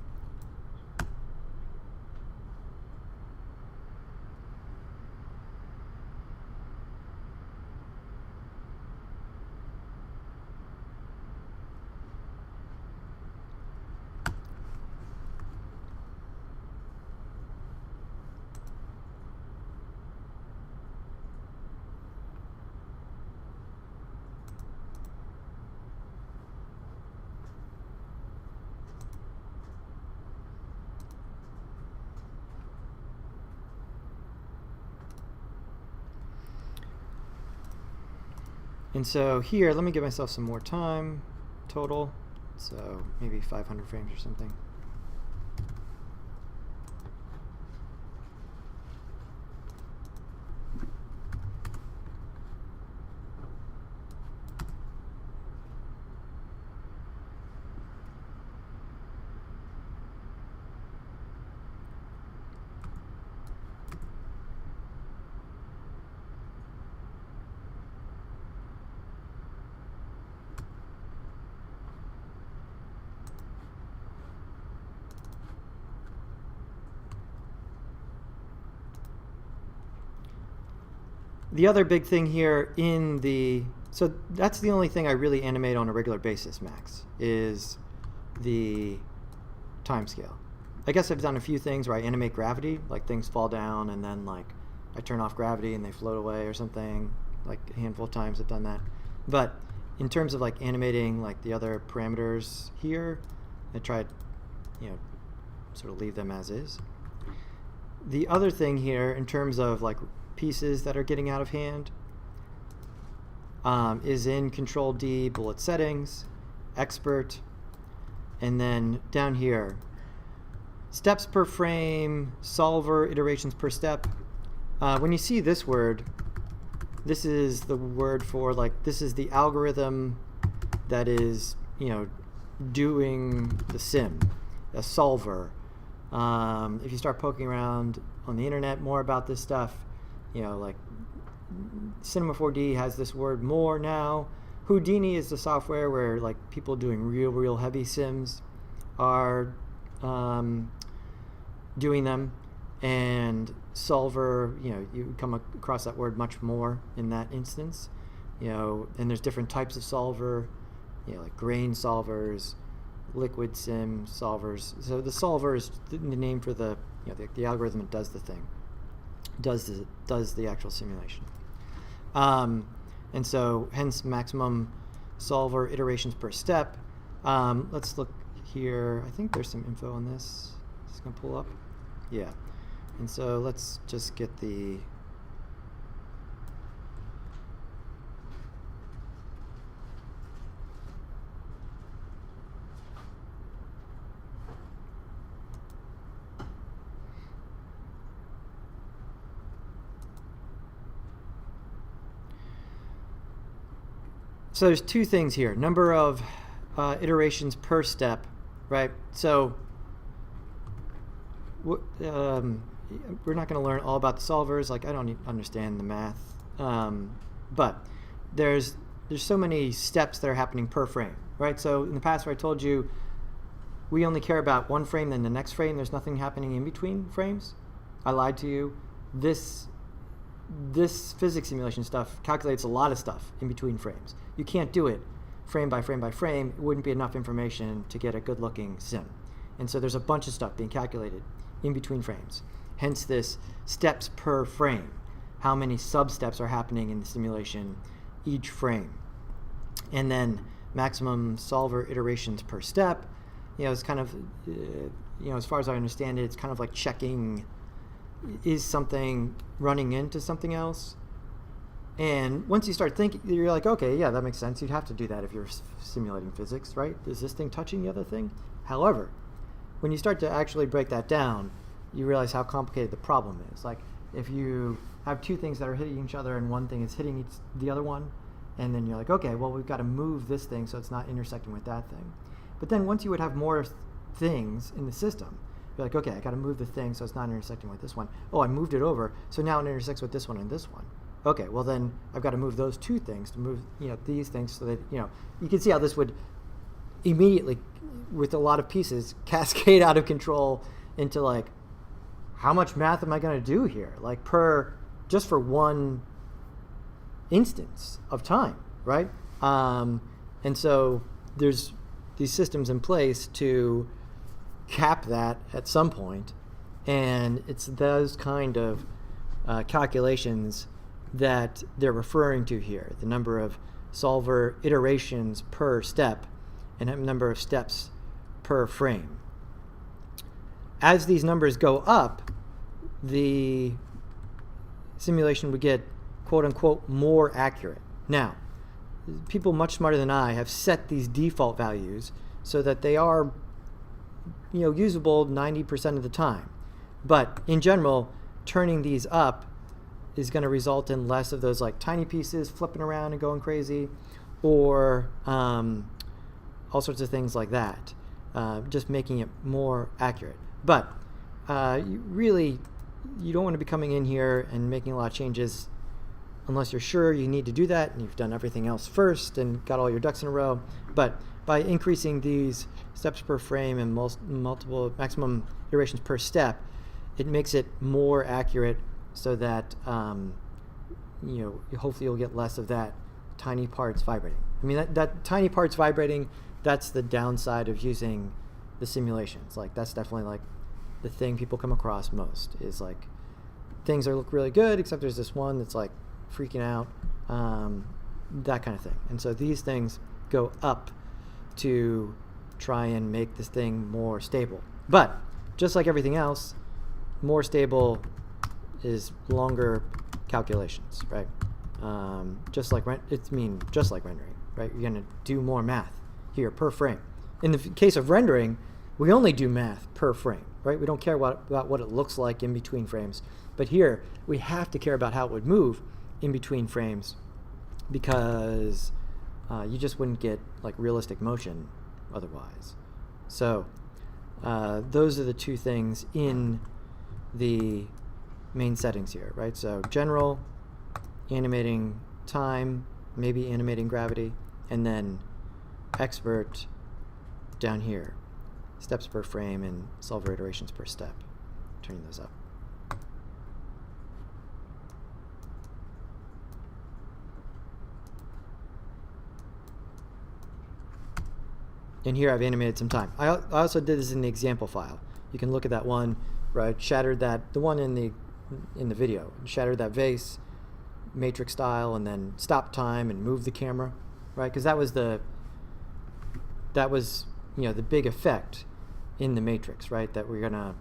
And so here, let me give myself some more time total. So maybe 500 frames or something. The other big thing here so that's the only thing I really animate on a regular basis, Max, is the timescale. I guess I've done a few things where I animate gravity, like things fall down and then like I turn off gravity and they float away or something, like a handful of times I've done that. But in terms of like animating like the other parameters here, I try to, sort of leave them as is. The other thing here in terms of like pieces that are getting out of hand is in Control D, bullet settings, expert, and then down here, steps per frame, solver, iterations per step. When you see this word, this is the word for this is the algorithm that is doing the sim, a solver. If you start poking around on the internet more about this stuff, like Cinema 4D has this word more now. Houdini is the software where like people doing real heavy sims are doing them, and solver, you come across that word much more in that instance, and there's different types of solver, like grain solvers, liquid sim solvers. So the solver is the name for the algorithm that does the thing, does the actual simulation. And so hence maximum solver iterations per step. Let's look here. I think there's some info on this. Just gonna pull up. Yeah. And so let's just get the So there's two things here. Number of iterations per step, right? So we're not going to learn all about the solvers. Like, I don't understand the math. But there's so many steps that are happening per frame, right? So in the past where I told you we only care about one frame, then the next frame, there's nothing happening in between frames. I lied to you. This physics simulation stuff calculates a lot of stuff in between frames. You can't do it frame by frame by frame. It wouldn't be enough information to get a good looking sim. And so there's a bunch of stuff being calculated in between frames. Hence this steps per frame. How many sub-steps are happening in the simulation each frame. And then maximum solver iterations per step. It's kind of, as far as I understand it, it's kind of like checking, is something running into something else? And once you start thinking, you're like, okay, yeah, that makes sense. You'd have to do that if you're simulating physics, right? Is this thing touching the other thing? However, when you start to actually break that down, you realize how complicated the problem is. Like, if you have two things that are hitting each other and one thing is hitting the other one, and then you're like, okay, well, we've got to move this thing so it's not intersecting with that thing. But then once you would have more things in the system, you're like, okay, I got to move the thing so it's not intersecting with this one. Oh, I moved it over, so now it intersects with this one and this one. Okay, well then I've got to move those two things to move, these things so that, you can see how this would immediately, with a lot of pieces, cascade out of control into like, how much math am I going to do here? Like just for one instance of time, right? And so there's these systems in place to cap that at some point, and it's those kind of calculations that they're referring to here, the number of solver iterations per step and a number of steps per frame. As these numbers go up, the simulation would get quote-unquote more accurate. Now, people much smarter than I have set these default values so that they are usable 90% of the time. But in general, turning these up is going to result in less of those like tiny pieces flipping around and going crazy, or all sorts of things like that, just making it more accurate. But you don't want to be coming in here and making a lot of changes unless you're sure you need to do that and you've done everything else first and got all your ducks in a row. But by increasing these steps per frame and multiple maximum iterations per step, it makes it more accurate so that hopefully you'll get less of that tiny parts vibrating. I mean, that tiny parts vibrating, that's the downside of using the simulations. Like, that's definitely like the thing people come across most, is like things look really good except there's this one that's like freaking out, that kind of thing. And so these things go up to try and make this thing more stable. But just like everything else, more stable is longer calculations, right? Just like rendering, right? You're gonna do more math here per frame. In the case of rendering, we only do math per frame, right? We don't care about what it looks like in between frames. But here, we have to care about how it would move in between frames, because You just wouldn't get like realistic motion otherwise. So those are the two things in the main settings here, right? So general, animating time, maybe animating gravity, and then expert down here, steps per frame and solver iterations per step. Turning those up. And here I've animated some time. I also did this in the example file. You can look at that one where I shattered that, the one in the video, shattered that vase, matrix style, and then stopped time and moved the camera, right? Because that was the big effect in the matrix, right? That we're gonna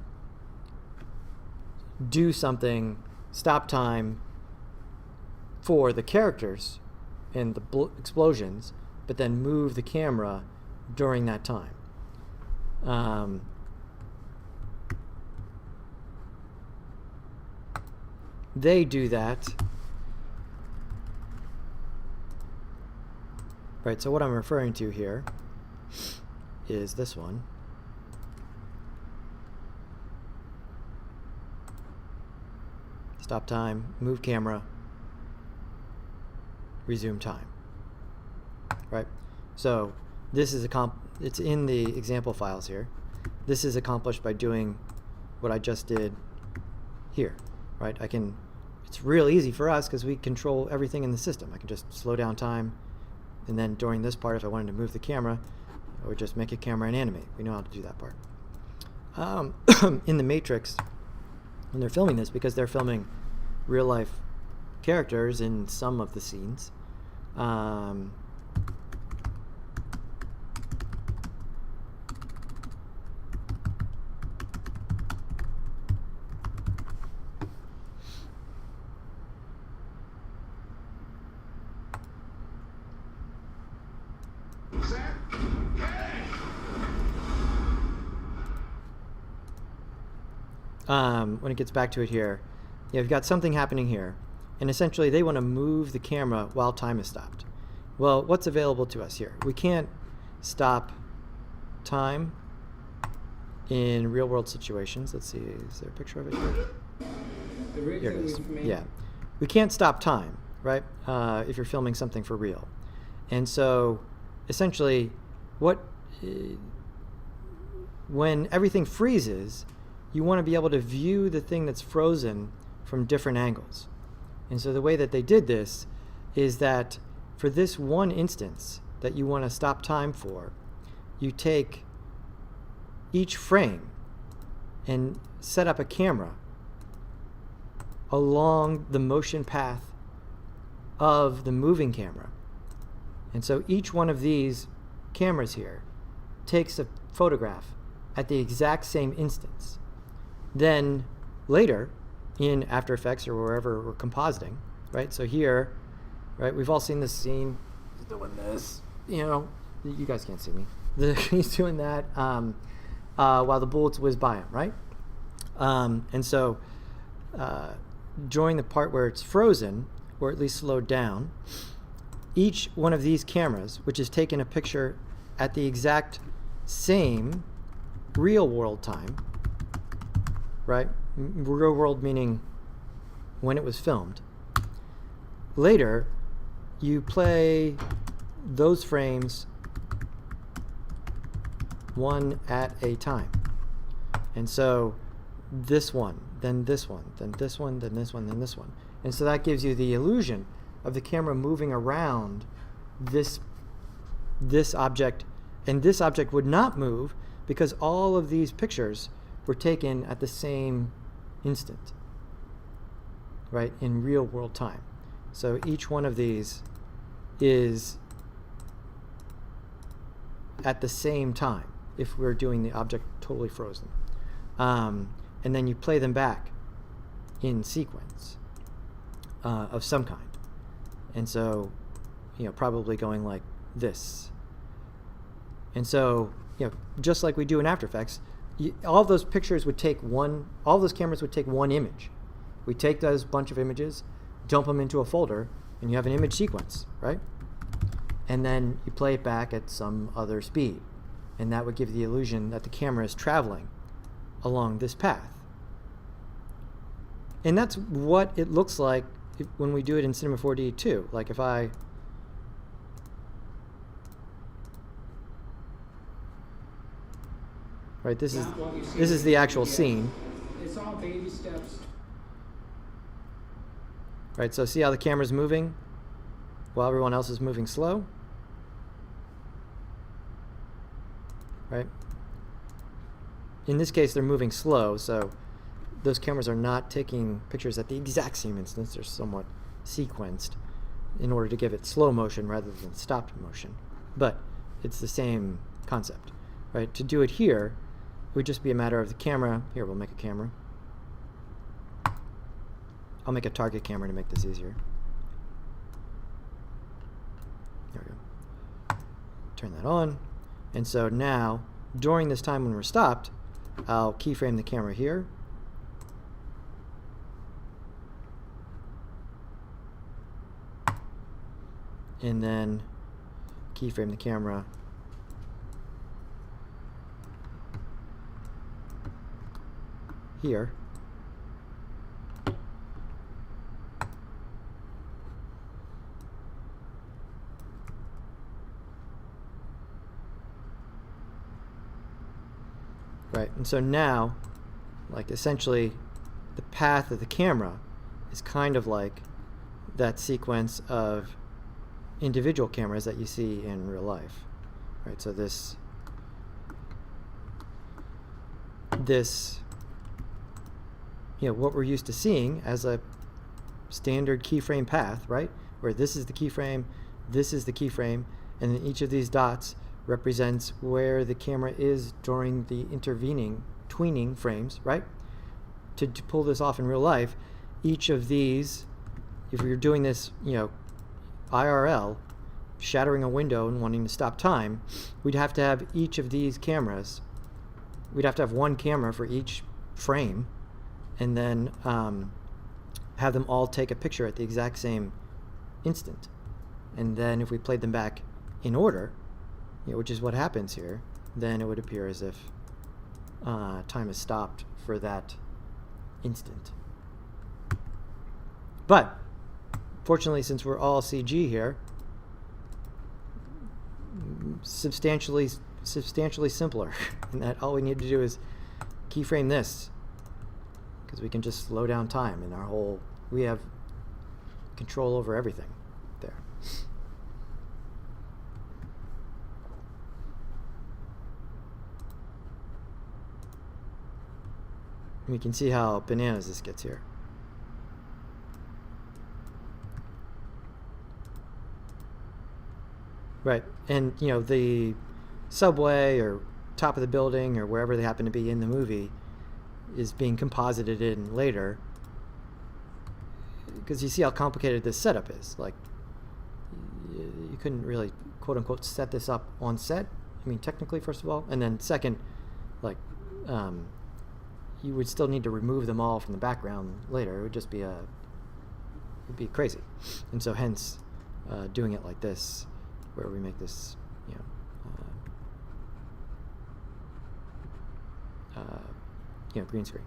do something, stop time for the characters and the explosions, but then move the camera during that time. They do that. Right, so what I'm referring to here is this one. Stop time, move camera, resume time. Right? So this is it's in the example files here. This is accomplished by doing what I just did here. Right? It's real easy for us because we control everything in the system. I can just slow down time, and then during this part, if I wanted to move the camera, I would just make a camera and animate. We know how to do that part. In the Matrix, when they're filming this, because they're filming real life characters in some of the scenes, when it gets back to it here, you've got something happening here, and essentially they want to move the camera while time is stopped. Well, what's available to us here? We can't stop time in real world situations. Let's see, is there a picture of it here? Here it is. Yeah. We can't stop time, right? If you're filming something for real. And so essentially when everything freezes, you want to be able to view the thing that's frozen from different angles. And so the way that they did this is that for this one instance that you want to stop time for, you take each frame and set up a camera along the motion path of the moving camera. And so each one of these cameras here takes a photograph at the exact same instance. Then later in After Effects or wherever we're compositing, right? So here, right, we've all seen this scene. He's doing this, you guys can't see me. He's doing that while the bullets whiz by him, right? And so during the part where it's frozen, or at least slowed down, each one of these cameras, which is taking a picture at the exact same real world time, right? Real world meaning when it was filmed. Later, you play those frames one at a time. And so this one, then this one, then this one, then this one, then this one. And so that gives you the illusion of the camera moving around this object, and this object would not move because all of these pictures were taken at the same instant, right, in real world time. So each one of these is at the same time if we're doing the object totally frozen. And then you play them back in sequence of some kind. And so, probably going like this. And so, just like we do in After Effects, all those pictures would take all those cameras would take one image. We take those bunch of images, dump them into a folder, and you have an image sequence, right? and then you play it back at some other speed. And that would give the illusion that the camera is traveling along this path. And that's what it looks like when we do it in Cinema 4D too. Like if I... Right, this is the actual scene. It's all baby steps. Right, so see how the camera's moving while everyone else is moving slow? Right? In this case, they're moving slow, so those cameras are not taking pictures at the exact same instance. They're somewhat sequenced in order to give it slow motion rather than stopped motion. But it's the same concept, right? To do it here, it would just be a matter of the camera. Here, we'll make a camera. I'll make a target camera to make this easier. There we go. Turn that on. And so now, during this time when we're stopped, I'll keyframe the camera here. And then keyframe the camera here. Right, and so now, like essentially, the path of the camera is kind of like that sequence of individual cameras that you see in real life. Right, so this what we're used to seeing as a standard keyframe path, right? Where this is the keyframe, this is the keyframe, and then each of these dots represents where the camera is during the intervening tweening frames, right? To pull this off in real life, each of these, if you're doing this, IRL, shattering a window and wanting to stop time, we'd have to have each of these cameras, we'd have to have one camera for each frame, and then have them all take a picture at the exact same instant. And then if we played them back in order, which is what happens here, then it would appear as if time is stopped for that instant. But fortunately, since we're all CG here, substantially simpler, and that all we need to do is keyframe this, because we can just slow down time, and we have control over everything there. And we can see how bananas this gets here. Right, and the subway or top of the building or wherever they happen to be in the movie is being composited in later, because you see how complicated this setup is. Like, you couldn't really quote unquote set this up on set. I mean, technically, first of all, and then second, like you would still need to remove them all from the background later. It would just be it'd be crazy. And so hence doing it like this, where we make this green screen.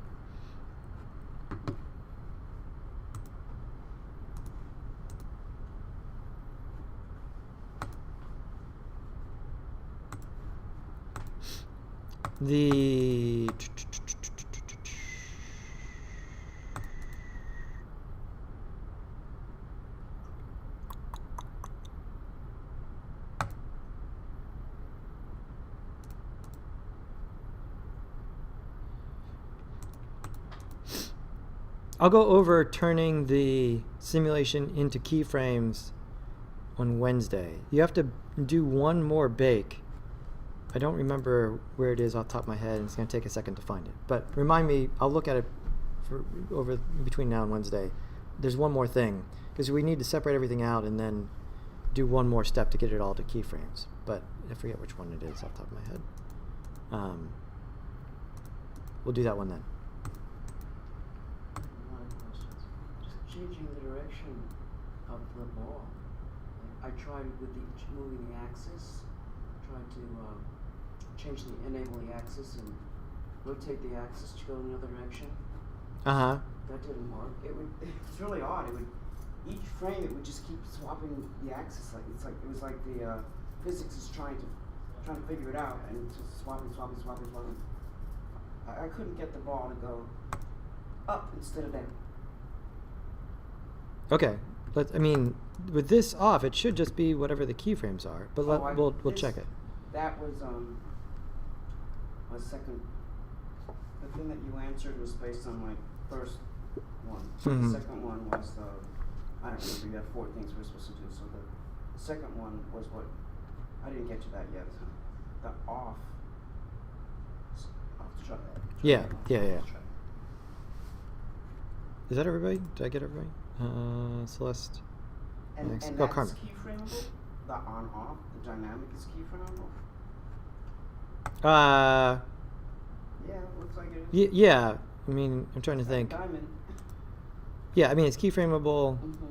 I'll go over turning the simulation into keyframes on Wednesday. You have to do one more bake. I don't remember where it is off the top of my head, and it's going to take a second to find it. But remind me, I'll look at it over between now and Wednesday. There's one more thing, because we need to separate everything out and then do one more step to get it all to keyframes. But I forget which one it is off the top of my head. We'll do that one then. Changing the direction of the ball. Like I tried with moving the axis, tried to change enable the axis and rotate the axis to go in another direction. That didn't work. It's really odd. Each frame it would just keep swapping the axis. It was like the physics is trying to figure it out, and it's just swapping. I couldn't get the ball to go up instead of down. Okay, I mean, with this off, it should just be whatever the keyframes are. But we'll check it. That was my second. The thing that you answered was based on my first one. Mm-hmm. The second one was I don't remember. You had 4 things we were supposed to do. So the second one was what I didn't get to that yet. The off. I'll have to try that. Yeah. Is that everybody? Did I get everybody? Celeste. And Next. that's Carmen. keyframeable. The on-off, the dynamic is keyframeable. Yeah, looks like it is. Yeah. I mean, I'm trying to think. Diamond. Yeah, I mean, it's keyframeable. Mm-hmm.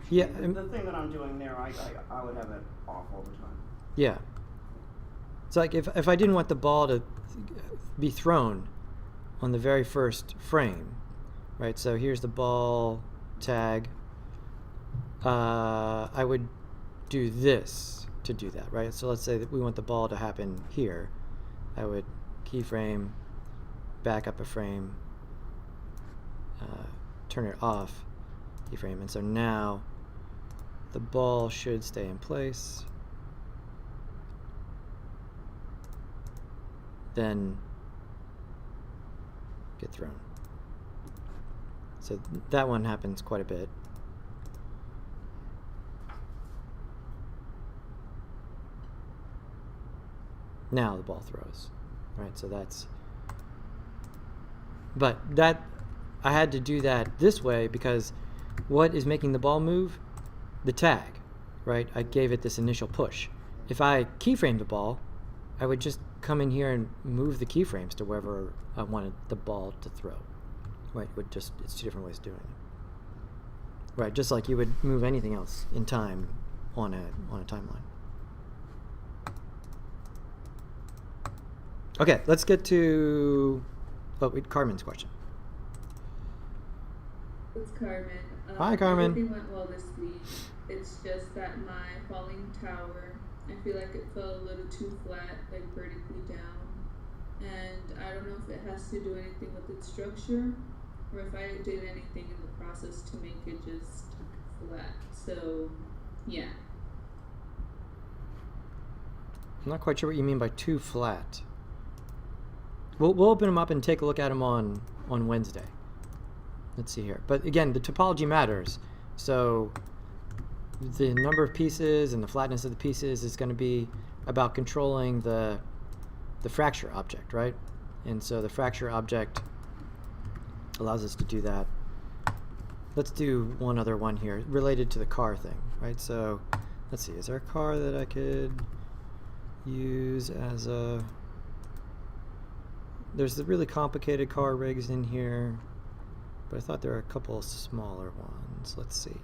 Yeah. The thing that I'm doing there, I would have it off all the time. Yeah. It's like if I didn't want the ball to be thrown on the very first frame, right? So here's the ball tag. I would do this to do that, right? So let's say that we want the ball to happen here. I would keyframe, back up a frame, turn it off, keyframe, and so now the ball should stay in place. Then get thrown. So that one happens quite a bit. Now the ball throws, right? So that's, but that, I had to do that this way because what is making the ball move? The tag, right? I gave it this initial push. If I keyframed the ball, I would just come in here and move the keyframes to wherever I wanted the ball to throw. Right? It's 2 different ways of doing it. Right, just like you would move anything else in time on a timeline. Okay, let's get to Carmen's question. It's Carmen. Hi, Carmen. Everything went well this week. It's just that my falling tower, I feel like it fell a little too flat, like vertically down. And I don't know if it has to do anything with its structure, or if I did anything in the process to make it just flat. So, yeah. I'm not quite sure what you mean by too flat. We'll open them up and take a look at them on Wednesday. Let's see here. But again, the topology matters. So the number of pieces and the flatness of the pieces is going to be about controlling the fracture object, right? And so the fracture object allows us to do that. Let's do one other one here related to the car thing, right? So let's see, is there a car that I could use as a... There's the really complicated car rigs in here, but I thought there were a couple smaller ones. Let's see.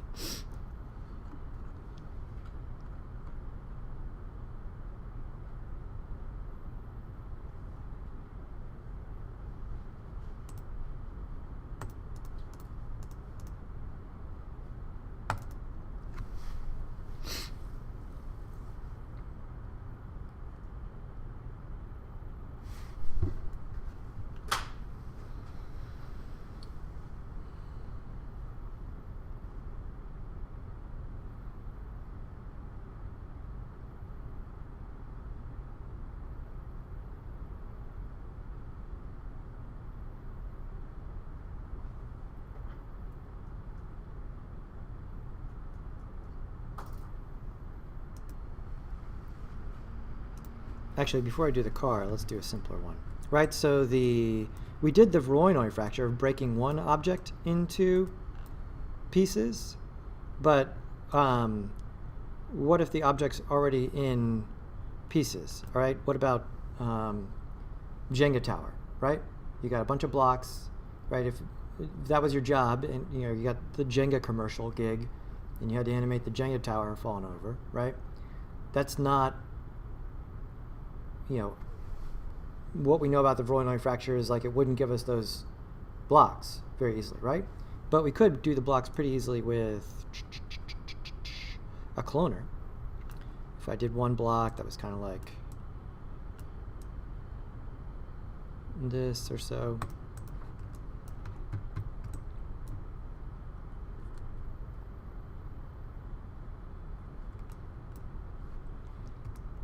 Actually, before I do the car, let's do a simpler one. Right, so we did the voronoi fracture of breaking one object into pieces, but what if the object's already in pieces, all right? What about Jenga tower, right? you got a bunch of blocks, right? If that was your job, and you got the Jenga commercial gig, and you had to animate the Jenga tower falling over, right? That's not, what we know about the voronoi fracture is like it wouldn't give us those blocks very easily, right? But we could do the blocks pretty easily with a cloner. If I did one block that was kind of like this or so.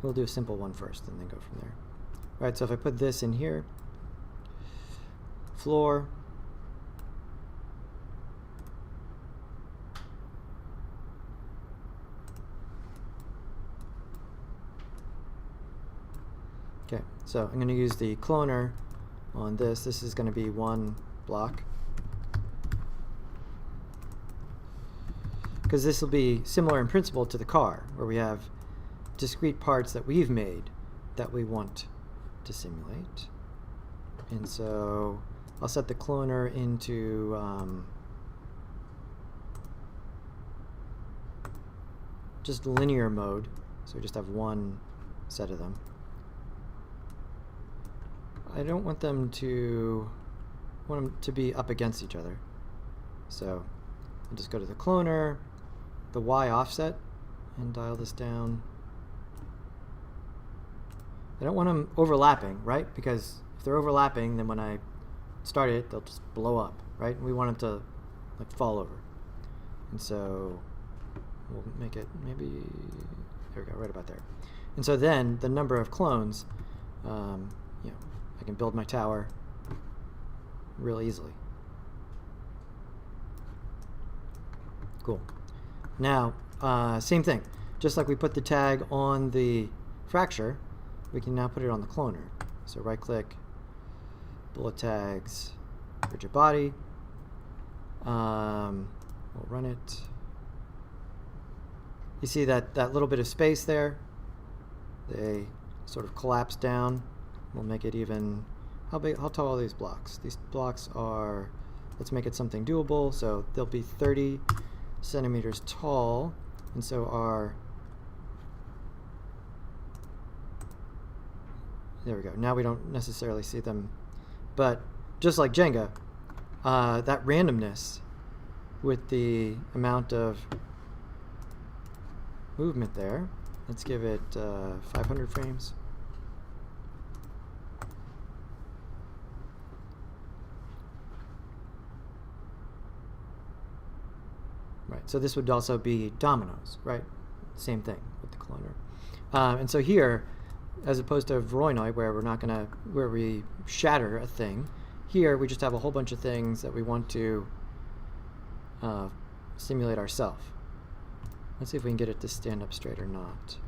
We'll do a simple one first and then go from there. All right, so if I put this in here, floor, okay, so I'm going to use the cloner on this. This is going to be one block, because this will be similar in principle to the car, where we have discrete parts that we've made that we want to simulate. And so I'll set the cloner into just linear mode, so we just have one set of them. I don't want them to be up against each other, so I'll just go to the cloner, the Y offset, and dial this down. I don't want them overlapping, right? Because if they're overlapping, then when I start it, they'll just blow up, right? We want them to like fall over. And so we'll make it maybe, there we go, right about there. And so then the number of clones, I can build my tower real easily. Cool. Now, same thing. Just like we put the tag on the fracture, we can now put it on the cloner. So right click, bullet tags, rigid body. We'll run it. You see that little bit of space there? They sort of collapse down. We'll make it even, how tall are these blocks? These blocks are, let's make it something doable. So they'll be 30 centimeters tall. And so our, there we go. Now we don't necessarily see them. But just like Jenga, that randomness with the amount of movement there, let's give it 500 frames. Right, so this would also be dominoes, right? Same thing with the cloner. And so here, as opposed to voronoi, where we're not gonna, where we shatter a thing, here we just have a whole bunch of things that we want to simulate ourselves. Let's see if we can get it to stand up straight or not.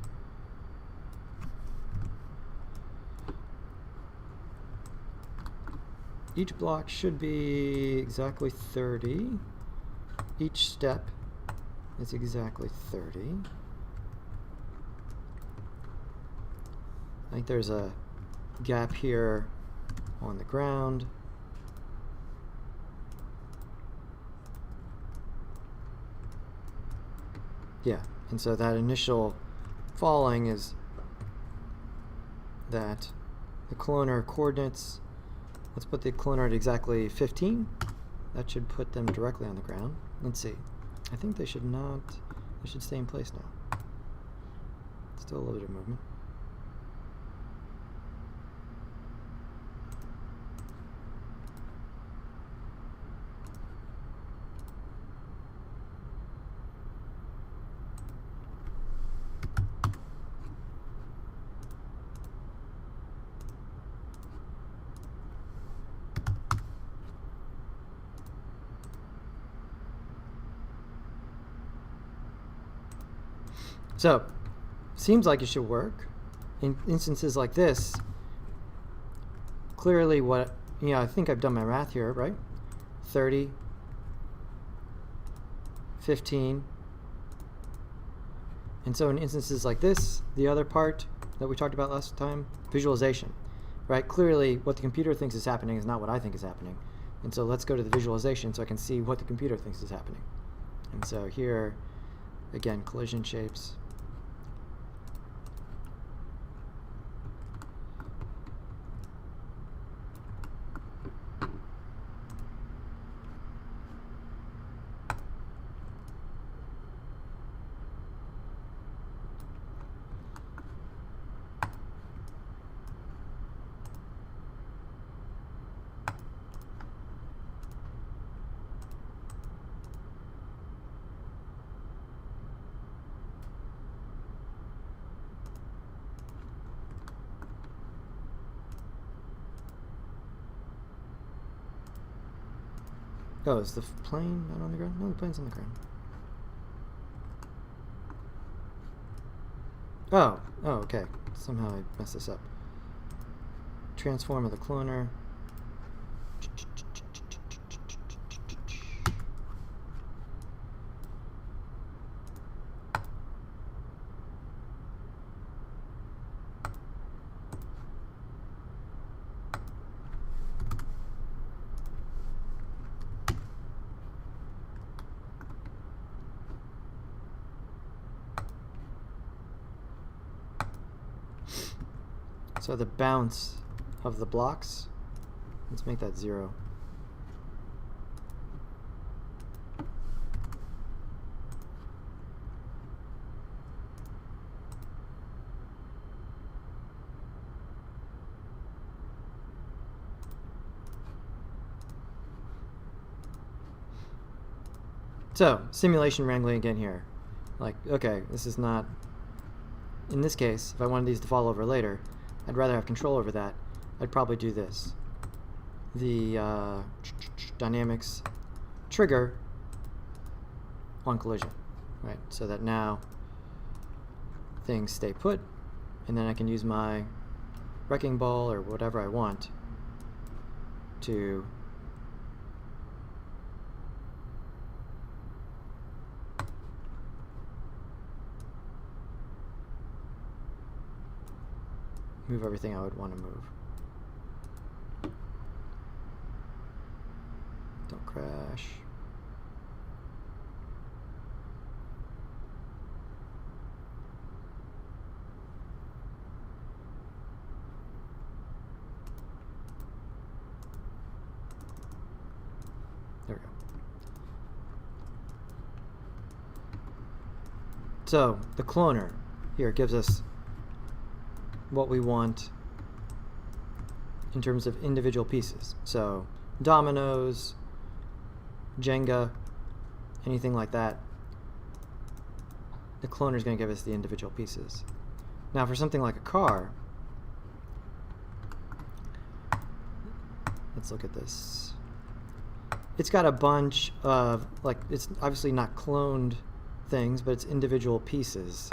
Each block should be exactly 30. Each step is exactly 30. I think there's a gap here on the ground. Yeah, and so that initial falling is that the cloner coordinates. Let's put the cloner at exactly 15. That should put them directly on the ground. Let's see. I think they should not, they should stay in place now. Still a little bit of movement. So, seems like it should work. In instances like this, clearly what, I think I've done my math here, right? 30, 15. And so in instances like this, the other part that we talked about last time, visualization. right? Clearly, what the computer thinks is happening is not what I think is happening. And so let's go to the visualization so I can see what the computer thinks is happening. And so here, again, collision shapes. Oh, is the plane not on the ground? No, the plane's on the ground. Oh, okay. Somehow I messed this up. Transform of the cloner. So the bounce of the blocks, let's make that 0. So, simulation wrangling again here. Like, okay, this is not, in this case, if I wanted these to fall over later, I'd rather have control over that. I'd probably do this. The dynamics trigger on collision, right? So that now things stay put, and then I can use my wrecking ball or whatever I want to move everything I would want to move. Don't crash. There we go. So the cloner here gives us what we want in terms of individual pieces. So dominoes, Jenga, anything like that, the cloner is going to give us the individual pieces. Now for something like a car, let's look at this. It's got a bunch of, like, it's obviously not cloned things, but it's individual pieces,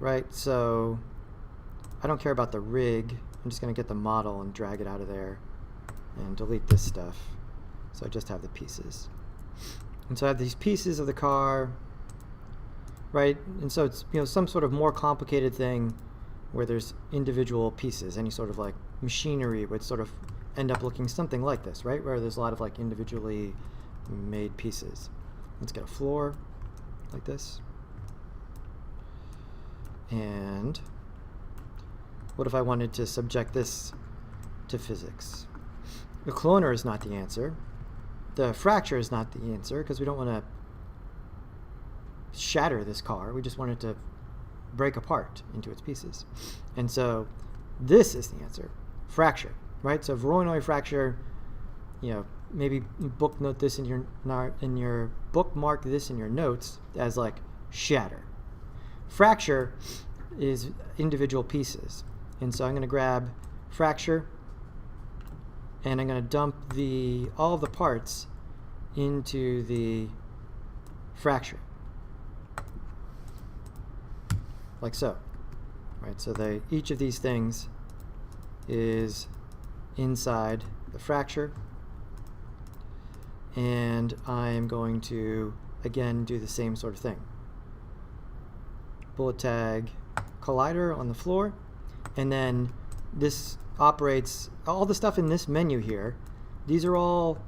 right? So I don't care about the rig. I'm just going to get the model and drag it out of there and delete this stuff. So I just have the pieces. And so I have these pieces of the car, right? And so it's, you know, some sort of more complicated thing where there's individual pieces. Any sort of like machinery would sort of end up looking something like this, right? Where there's a lot of like individually made pieces. Let's get a floor like this. And what if I wanted to subject this to physics? The cloner is not the answer. The fracture is not the answer because we don't want to shatter this car. We just want it to break apart into its pieces. And so this is the answer, fracture, right? So voronoi fracture, you know, maybe bookmark this in your bookmark this in your notes as like shatter. Fracture is individual pieces. And so I'm going to grab fracture, and I'm going to dump all of the parts into the fracture, like so. Right? So each of these things is inside the fracture, and I'm going to again do the same sort of thing. Bullet tag collider on the floor. And then this operates, all the stuff in this menu here, these are all,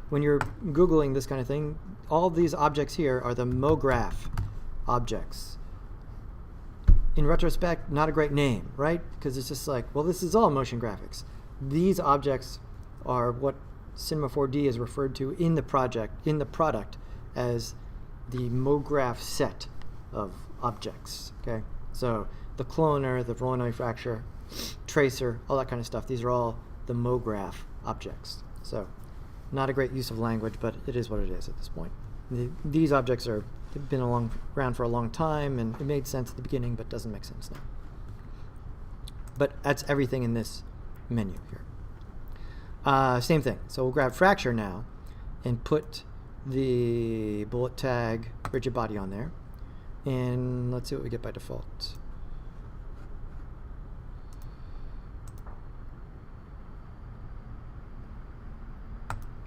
when you're Googling this kind of thing, all these objects here are the MoGraph objects. In retrospect, not a great name, right? Because it's just like, well, this is all motion graphics. These objects are what Cinema 4D is referred to in the product as the MoGraph set of objects. Okay, so the cloner, the voronoi fracture, tracer, all that kind of stuff. These are all the MoGraph objects. So, not a great use of language, but it is what it is at this point. These objects have been around for a long time, and it made sense at the beginning, but doesn't make sense now. But that's everything in this menu here. Same thing. So we'll grab fracture now and put the bullet tag rigid body on there. And let's see what we get by default.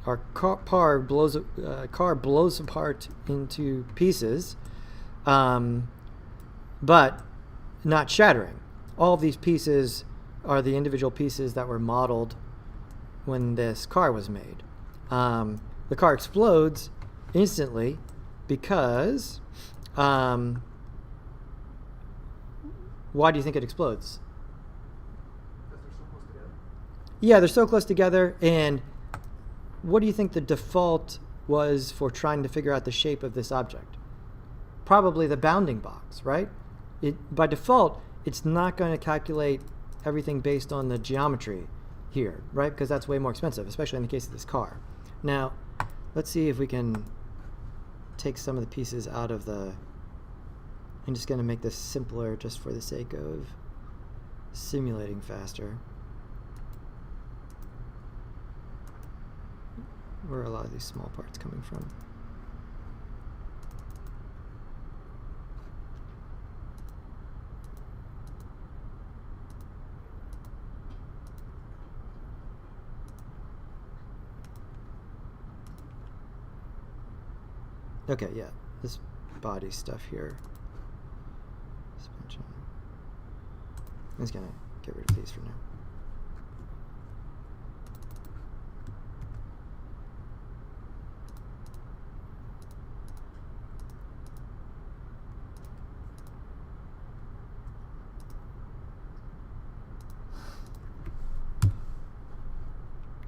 Our car blows apart into pieces, but not shattering. All of these pieces are the individual pieces that were modeled when this car was made. The car explodes instantly because why do you think it explodes? Because they're so close together? Yeah, they're so close together. And what do you think the default was for trying to figure out the shape of this object? Probably the bounding box, right? By default, it's not going to calculate everything based on the geometry here, right? Because that's way more expensive, especially in the case of this car. Now, let's see if we can take some of the pieces out of the... I'm just going to make this simpler just for the sake of simulating faster. Where are a lot of these small parts coming from? Okay, yeah, this body stuff here. Suspension. I'm just gonna get rid of these for now.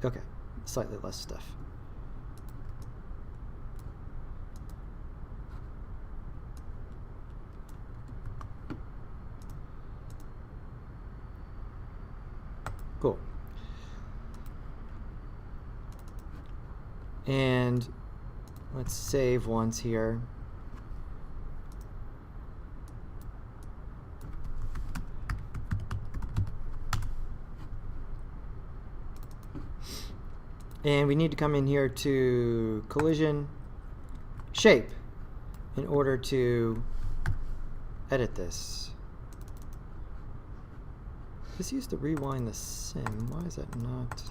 Okay, slightly less stuff. Cool. And let's save once here. And we need to come in here to collision shape in order to edit this. This used to rewind the sim. Why is that not?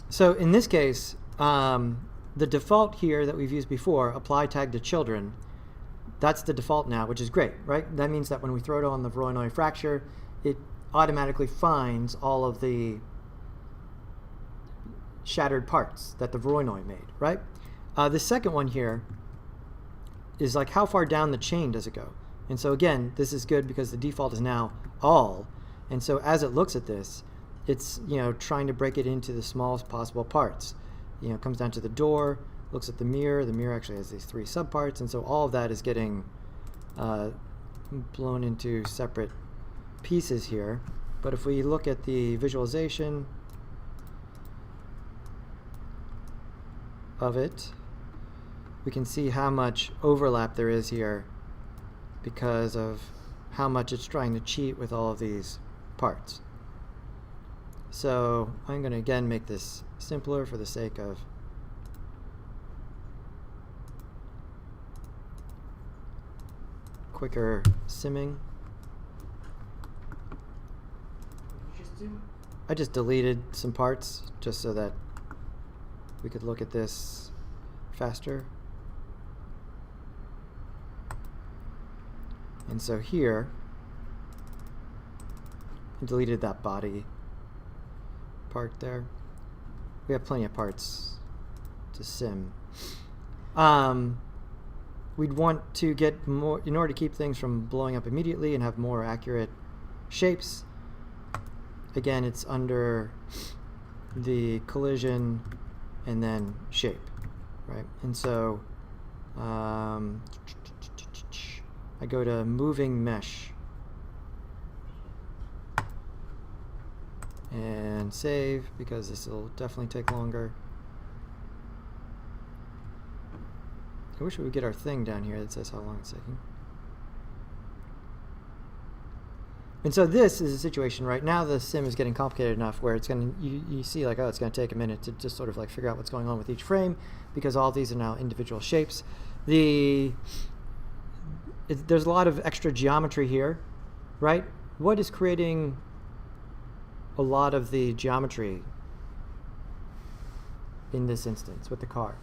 So in this case, the default here that we've used before, apply tag to children, that's the default now, which is great, right? That means that when we throw it on the voronoi fracture, it automatically finds all of the shattered parts that the voronoi made, right? The second one here is like how far down the chain does it go? And so again, this is good because the default is now all. And so as it looks at this, it's, you know, trying to break it into the smallest possible parts. You know, it comes down to the door, looks at the mirror. The mirror actually has these 3 subparts, and so all of that is getting blown into separate pieces here. But if we look at the visualization of it, we can see how much overlap there is here because of how much it's trying to cheat with all of these parts. So I'm going to again make this simpler for the sake of quicker simming. What did you just do? I just deleted some parts just so that we could look at this faster. And so here, I deleted that body part there. We have plenty of parts to sim. We'd want to get more, in order to keep things from blowing up immediately and have more accurate shapes. Again, it's under the collision and then shape, right? And so I go to moving mesh and save, because this will definitely take longer. I wish we would get our thing down here that says how long it's taking. And so this is a situation right now. The sim is getting complicated enough where it's going to, you see like, oh, it's going to take a minute to just sort of like figure out what's going on with each frame, because all these are now individual shapes. There's a lot of extra geometry here, right? What is creating a lot of the geometry in this instance with the car?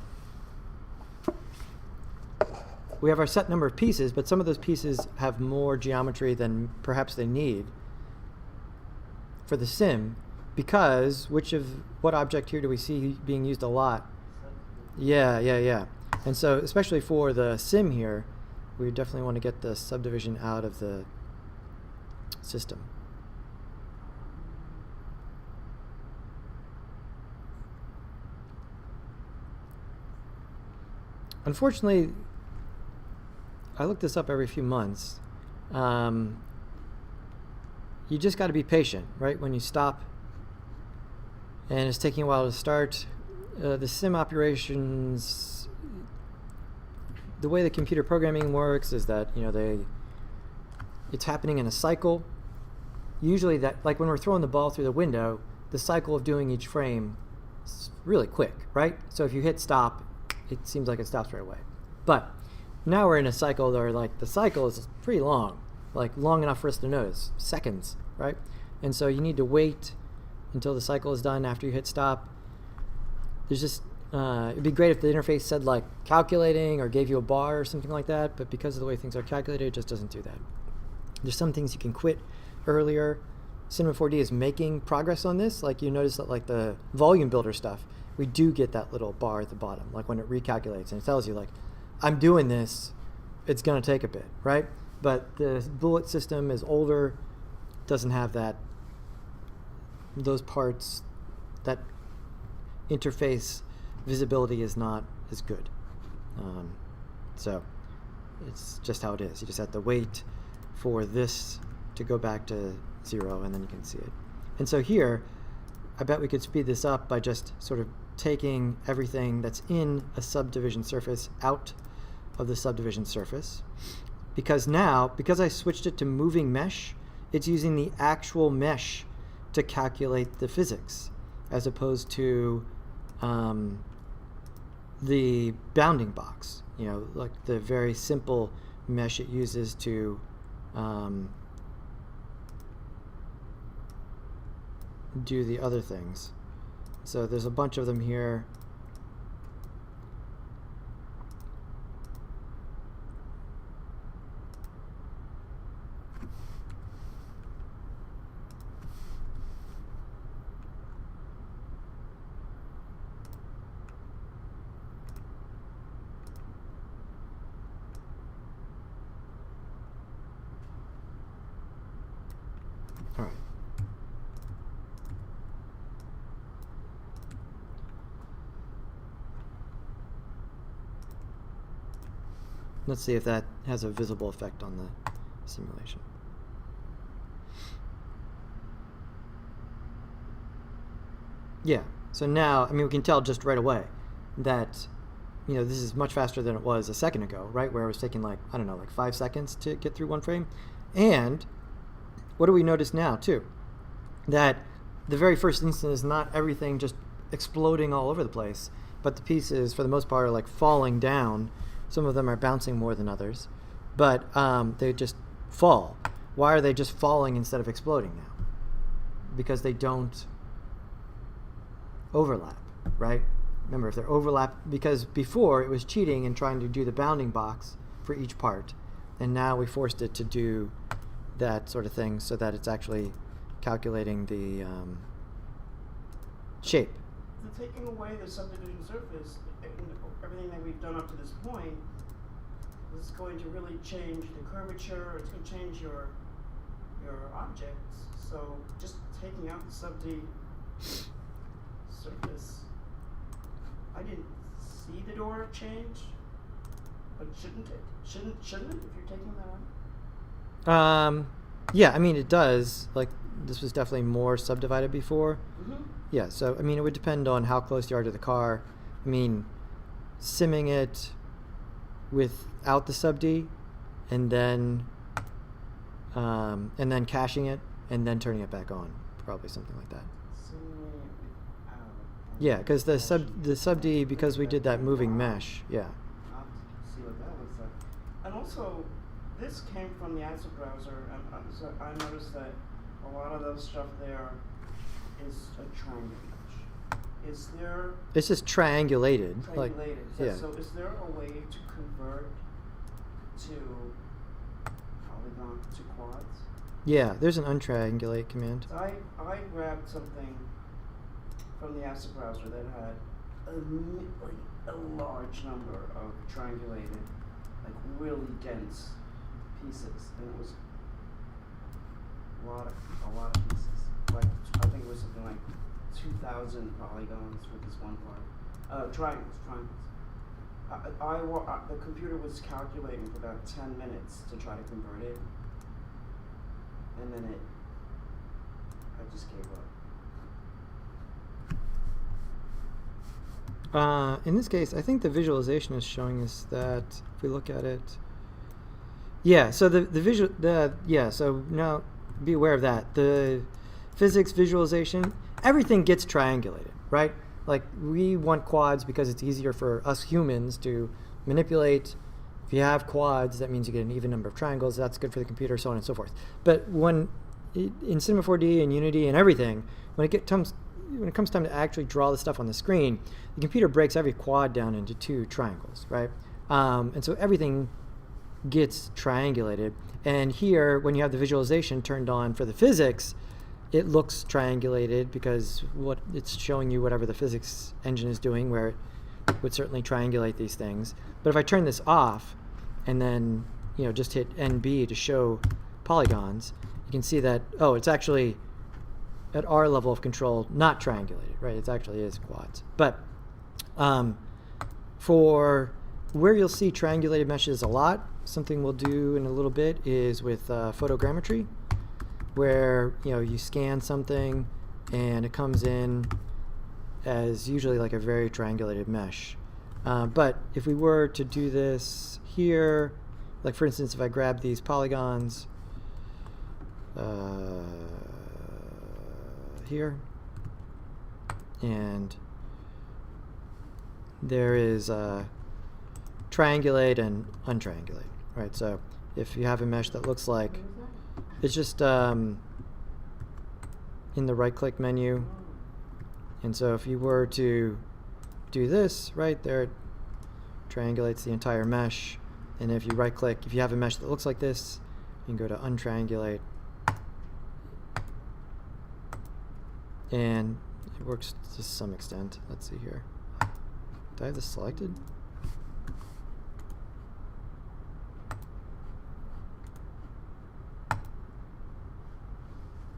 We have our set number of pieces, but some of those pieces have more geometry than perhaps they need for the sim, because what object here do we see being used a lot? Yeah. And so especially for the sim here, we definitely want to get the subdivision out of the system. Unfortunately, I look this up every few months. You just got to be patient, right? When you stop and it's taking a while to start, the sim operations, the way the computer programming works is that, it's happening in a cycle. Usually that, like when we're throwing the ball through the window, the cycle of doing each frame is really quick, right? So if you hit stop, it seems like it stops right away. But now we're in a cycle where the cycle is pretty long, long enough for us to notice, seconds, right? And so you need to wait until the cycle is done after you hit stop. There's just, it'd be great if the interface said calculating or gave you a bar or something like that, but because of the way things are calculated, it just doesn't do that. There's some things you can quit earlier. Cinema 4D is making progress on this. You notice that the volume builder stuff, we do get that little bar at the bottom, when it recalculates and it tells you I'm doing this, it's going to take a bit, right? But the bullet system is older, doesn't have those parts, that interface visibility is not as good. So it's just how it is. You just have to wait for this to go back to 0 and then you can see it. And so here, I bet we could speed this up by just sort of taking everything that's in a subdivision surface out of the subdivision surface, because I switched it to moving mesh, it's using the actual mesh to calculate the physics as opposed to the bounding box, the very simple mesh it uses to do the other things. So there's a bunch of them here. All right. Let's see if that has a visible effect on the simulation. Yeah, so now, we can tell just right away that, this is much faster than it was a second ago, right? Where it was taking 5 seconds to get through one frame. And what do we notice now, too? That the very first instant is not everything just exploding all over the place, but the pieces, for the most part, are like falling down. Some of them are bouncing more than others, but they just fall. Why are they just falling instead of exploding now? Because they don't overlap, right? Remember, if they're overlap, because before it was cheating and trying to do the bounding box for each part, and now we forced it to do that sort of thing so that it's actually calculating the shape. The taking away the subdivision surface, everything that we've done up to this point, is going to really change the curvature. It's going to change your objects. So just taking out the sub-D surface, I didn't see the door change, but shouldn't it? Shouldn't it if you're taking that out? Yeah, I mean it does. Like this was definitely more subdivided before. Mm-hmm. Yeah, so I mean it would depend on how close you are to the car. I mean, simming it without the sub-D, and then caching it, and then turning it back on, probably something like that. Yeah, because the sub-D, because we did that moving mesh. Yeah. I'll see what that looks like. And also, this came from the ASP browser, and so I noticed that a lot of the stuff there is a triangle mesh. Is there It's just triangulated. Like, yeah. So is there a way to convert to polygon to quads? Yeah, there's an untriangulate command. I grabbed something from the ASP browser that had a large number of triangulated, like really dense pieces, and it was a lot of pieces. Like I think it was something like 2,000 polygons with this one part. Triangles. The computer was calculating for about 10 minutes to try to convert it, and then I just gave up. In this case, I think the visualization is showing us that if we look at it, yeah. So So now be aware of that. The physics visualization, everything gets triangulated, right? Like we want quads because it's easier for us humans to manipulate. If you have quads, that means you get an even number of triangles. That's good for the computer, so on and so forth. But in Cinema 4D and Unity and everything, when it comes time to actually draw the stuff on the screen, the computer breaks every quad down into 2 triangles, right? And so everything gets triangulated. And here, when you have the visualization turned on for the physics, it looks triangulated because it's showing you whatever the physics engine is doing, where it would certainly triangulate these things. But if I turn this off and then just hit NB to show polygons, you can see that, it's actually at our level of control not triangulated, right? It actually is quads. But for where you'll see triangulated meshes a lot, something we'll do in a little bit is with photogrammetry, where you scan something and it comes in as usually like a very triangulated mesh. But if we were to do this here, like for instance, if I grab these polygons here, and there is triangulate and untriangulate, right? So if you have a mesh that looks like it's just in the right-click menu, and so if you were to do this right there, it triangulates the entire mesh. And if you right-click, if you have a mesh that looks like this, you can go to untriangulate, and it works to some extent. Let's see here. Do I have this selected?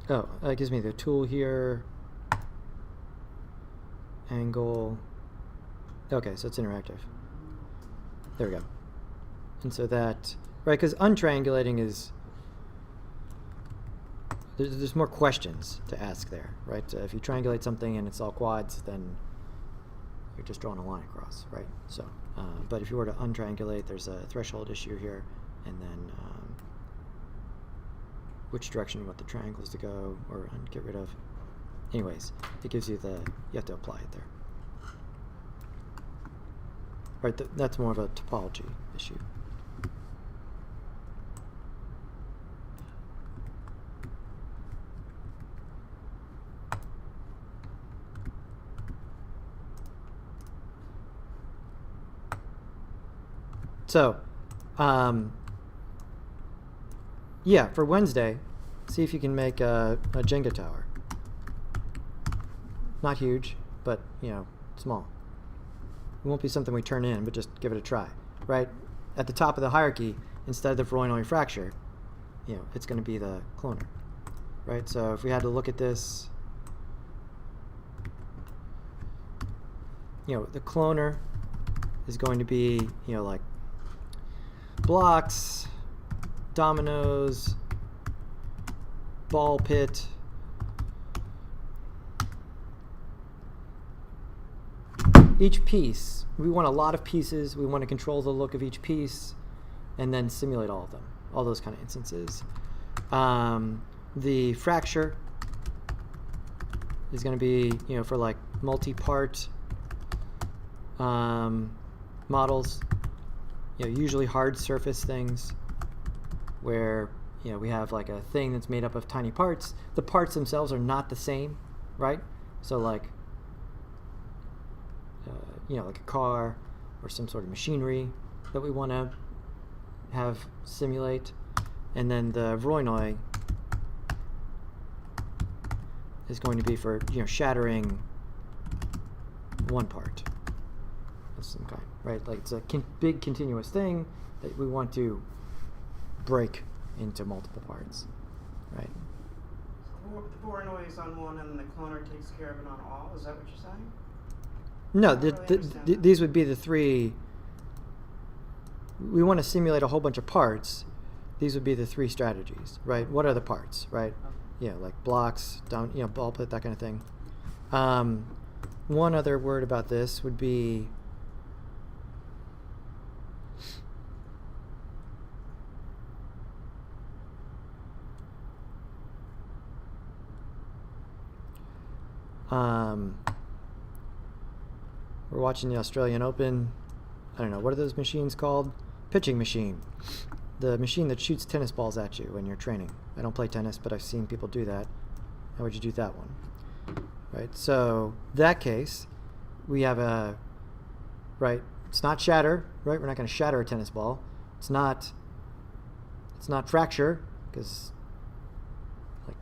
Oh, it gives me the tool here, angle. Okay, so it's interactive. There we go. And so that, right, because untriangulating is, there's more questions to ask there, right? If you triangulate something and it's all quads, then you're just drawing a line across, right? So, but if you were to untriangulate, there's a threshold issue here, and then which direction you want the triangles to go or get rid of. anyways, it gives you the, you have to apply it there. Right, that's more of a topology issue. So, yeah, for Wednesday, see if you can make a Jenga tower. Not huge, but, you know, small. It won't be something we turn in, but just give it a try, right? At the top of the hierarchy, instead of the voronoi fracture, you know, it's going to be the cloner, right? So if we had to look at this, you know, the cloner is going to be, you know, like blocks, dominoes, ball pit, each piece, we want a lot of pieces, we want to control the look of each piece, and then simulate all of them, all those kind of instances. The fracture is going to be, you know, for like multi-part models, you know, usually hard surface things where, you know, we have like a thing that's made up of tiny parts. The parts themselves are not the same, right? So like, you know, like a car or some sort of machinery that we want to have simulate. And then the voronoi is going to be for, you know, shattering one part of some kind, right? Like it's a big continuous thing that we want to break into multiple parts, right? So the voronoi is on one and the cloner takes care of it on all? Is that what you're saying? No, Really these would be the three. We want to simulate a whole bunch of parts. These would be the three strategies, right? What are the parts, right? Yeah, like blocks, down, you know, ball pit, that kind of thing. One other word about this would be we're watching the Australian Open. I don't know, what are those machines called? Pitching machine. The machine that shoots tennis balls at you when you're training. I don't play tennis, but I've seen people do that. How would you do that one? Right, so that case, we have a, right, it's not shatter, right? We're not going to shatter a tennis ball. It's not fracture, because like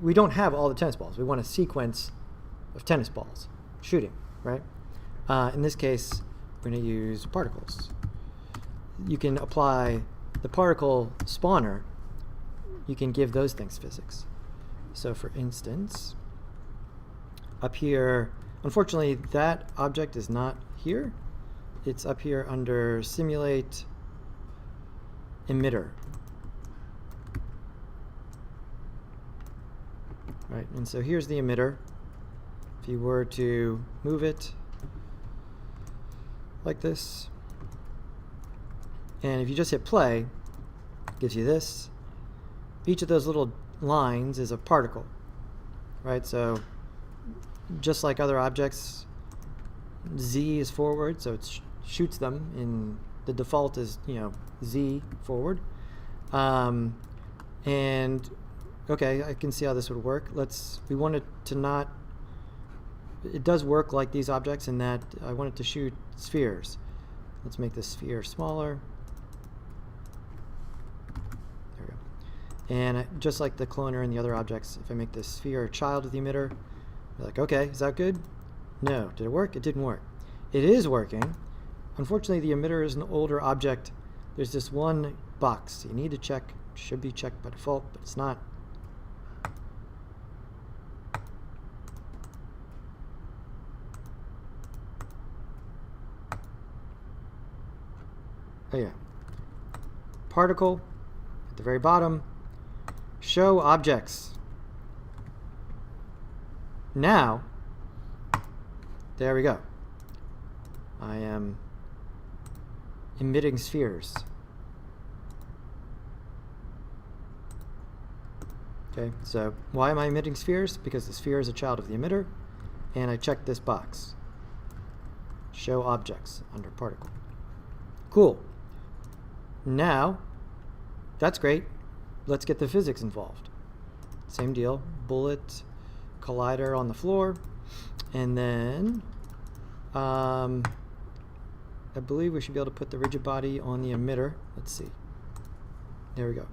we don't have all the tennis balls. We want a sequence of tennis balls shooting, right? In this case, we're going to use particles. You can apply the particle spawner. You can give those things physics. So for instance, up here, unfortunately, that object is not here. It's up here under simulate emitter. Right, and so here's the emitter. If you were to move it like this, and if you just hit play, it gives you this. Each of those little lines is a particle, right? So just like other objects, Z is forward, so it shoots them, and the default is, you know, Z forward. And okay, I can see how this would work. We want it to not, it does work like these objects in that I want it to shoot spheres. Let's make this sphere smaller. There we go. And just like the cloner and the other objects, if I make this sphere a child of the emitter, you're like, okay, is that good? No. Did it work? It didn't work. It is working. Unfortunately, the emitter is an older object. There's this one box you need to check. Should be checked by default, but it's not. Oh yeah. Particle at the very bottom. Show objects. Now, there we go. I am emitting spheres. Okay, so why am I emitting spheres? Because the sphere is a child of the emitter, and I checked this box. Show objects under particle. Cool. Now, that's great. Let's get the physics involved. Same deal. Bullet, collider on the floor, and then I believe we should be able to put the rigid body on the emitter. Let's see. There we go.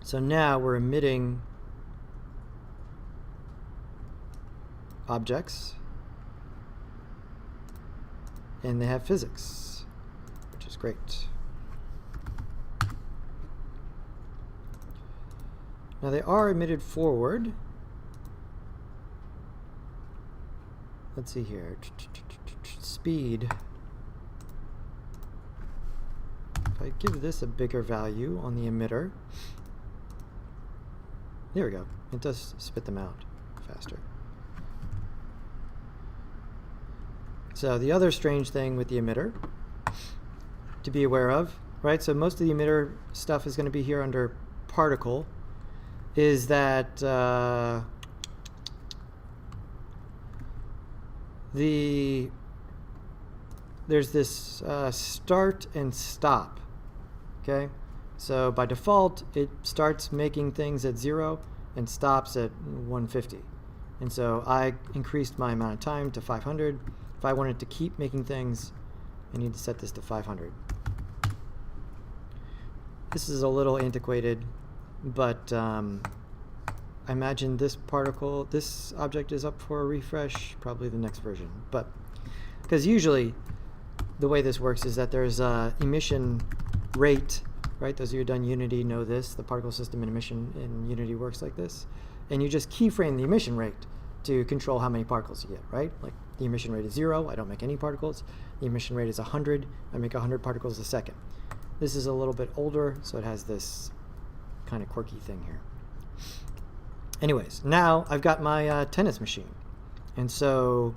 So now we're emitting objects, and they have physics, which is great. Now they are emitted forward. Let's see here. Speed. If I give this a bigger value on the emitter, there we go. It does spit them out faster. So the other strange thing with the emitter to be aware of, right? So most of the emitter stuff is going to be here under particle, is that there's this start and stop, okay? So by default, it starts making things at 0 and stops at 150. And so I increased my amount of time to 500. If I wanted to keep making things, I need to set this to 500. This is a little antiquated, but I imagine this object is up for a refresh, probably the next version. But because usually the way this works is that there's a emission rate, right? Those of you who've done Unity know this. The particle system in emission in Unity works like this. And you just keyframe the emission rate to control how many particles you get, right? Like the emission rate is 0, I don't make any particles. The emission rate is 100, I make 100 particles a second. This is a little bit older, so it has this kind of quirky thing here. Anyways, now I've got my tennis machine. And so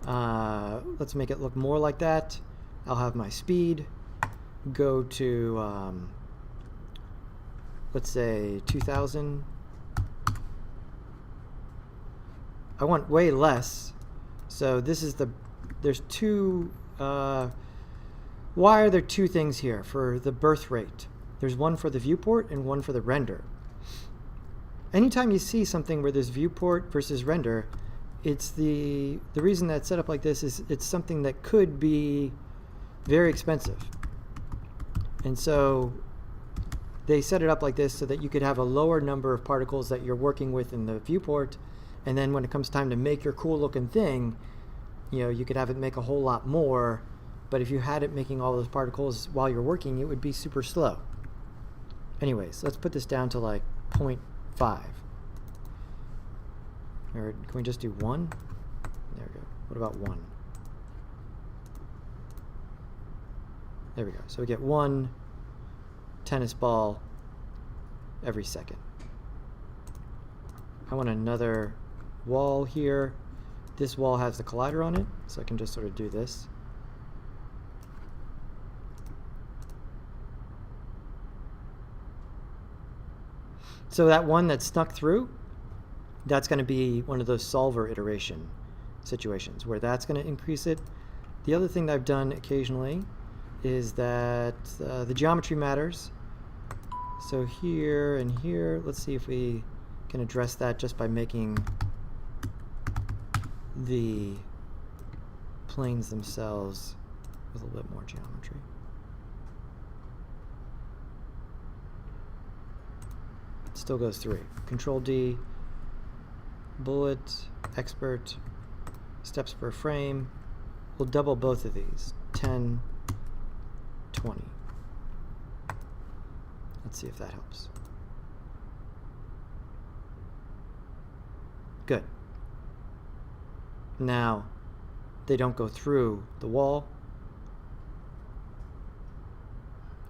let's make it look more like that. I'll have my speed go to, let's say 2000. I want way less. So this is there's two, why are there two things here for the birth rate? There's one for the viewport and one for the render. Anytime you see something where there's viewport versus render, it's the reason that's set up like this is it's something that could be very expensive. And so they set it up like this so that you could have a lower number of particles that you're working with in the viewport, and then when it comes time to make your cool looking thing, you could have it make a whole lot more, but if you had it making all those particles while you're working, it would be super slow. Anyways, let's put this down to like 0.5. Or can we just do 1? There we go. What about 1? There we go. So we get 1 tennis ball every second. I want another wall here. This wall has the collider on it, so I can just sort of do this. So that one that snuck through, that's going to be one of those solver iteration situations where that's going to increase it. The other thing that I've done occasionally is that the geometry matters. So here and here, let's see if we can address that just by making the planes themselves with a little bit more geometry. It still goes through. Control D, bullet, expert, steps per frame. We'll double both of these, 10, 20. Let's see if that helps. Good. Now, they don't go through the wall.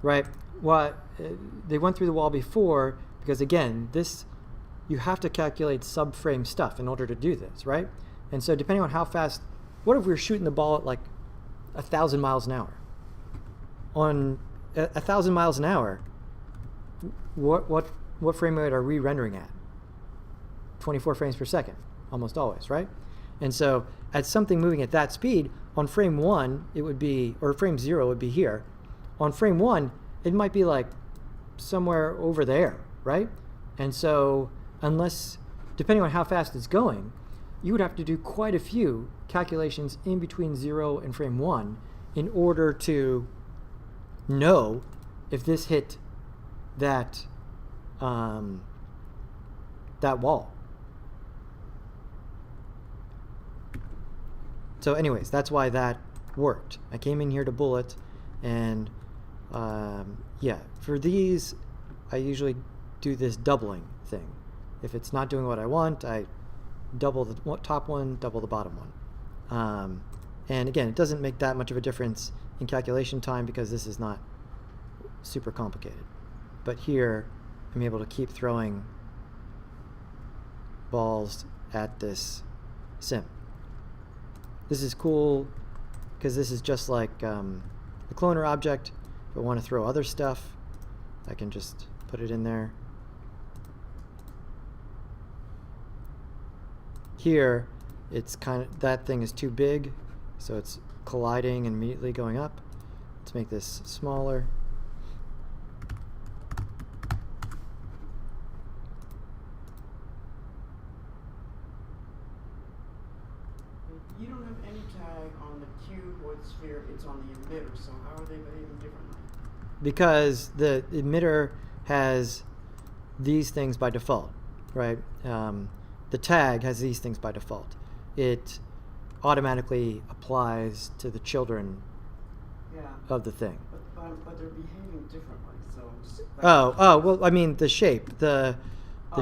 Right? Well, they went through the wall before because, again, you have to calculate subframe stuff in order to do this, right? And so depending on how fast, what if we were shooting the ball at like 1,000 miles an hour? On 1,000 miles an hour, what frame rate are we rendering at? 24 frames per second, almost always, right? And so at something moving at that speed, on frame 1, it would be, or frame 0 would be here. On frame 1, it might be like somewhere over there, right? And so unless, depending on how fast it's going, you would have to do quite a few calculations in between 0 and frame 1 in order to know if this hit that that wall. So anyways, that's why that worked. I came in here to bullet, and yeah, for these, I usually do this doubling thing. If it's not doing what I want, I double the top one, double the bottom one. And again, it doesn't make that much of a difference in calculation time because this is not super complicated. But here, I'm able to keep throwing balls at this sim. This is cool because this is just like the cloner object. If I want to throw other stuff, I can just put it in there. Here, it's kind of, that thing is too big, so it's colliding and immediately going up. Let's make this smaller. You don't have any tag on the cube or the sphere, it's on the emitter, so how are they behaving differently? Because the emitter has these things by default, right? The tag has these things by default. It automatically applies to the children of the thing. But they're behaving differently, so... Well, I mean, the shape. The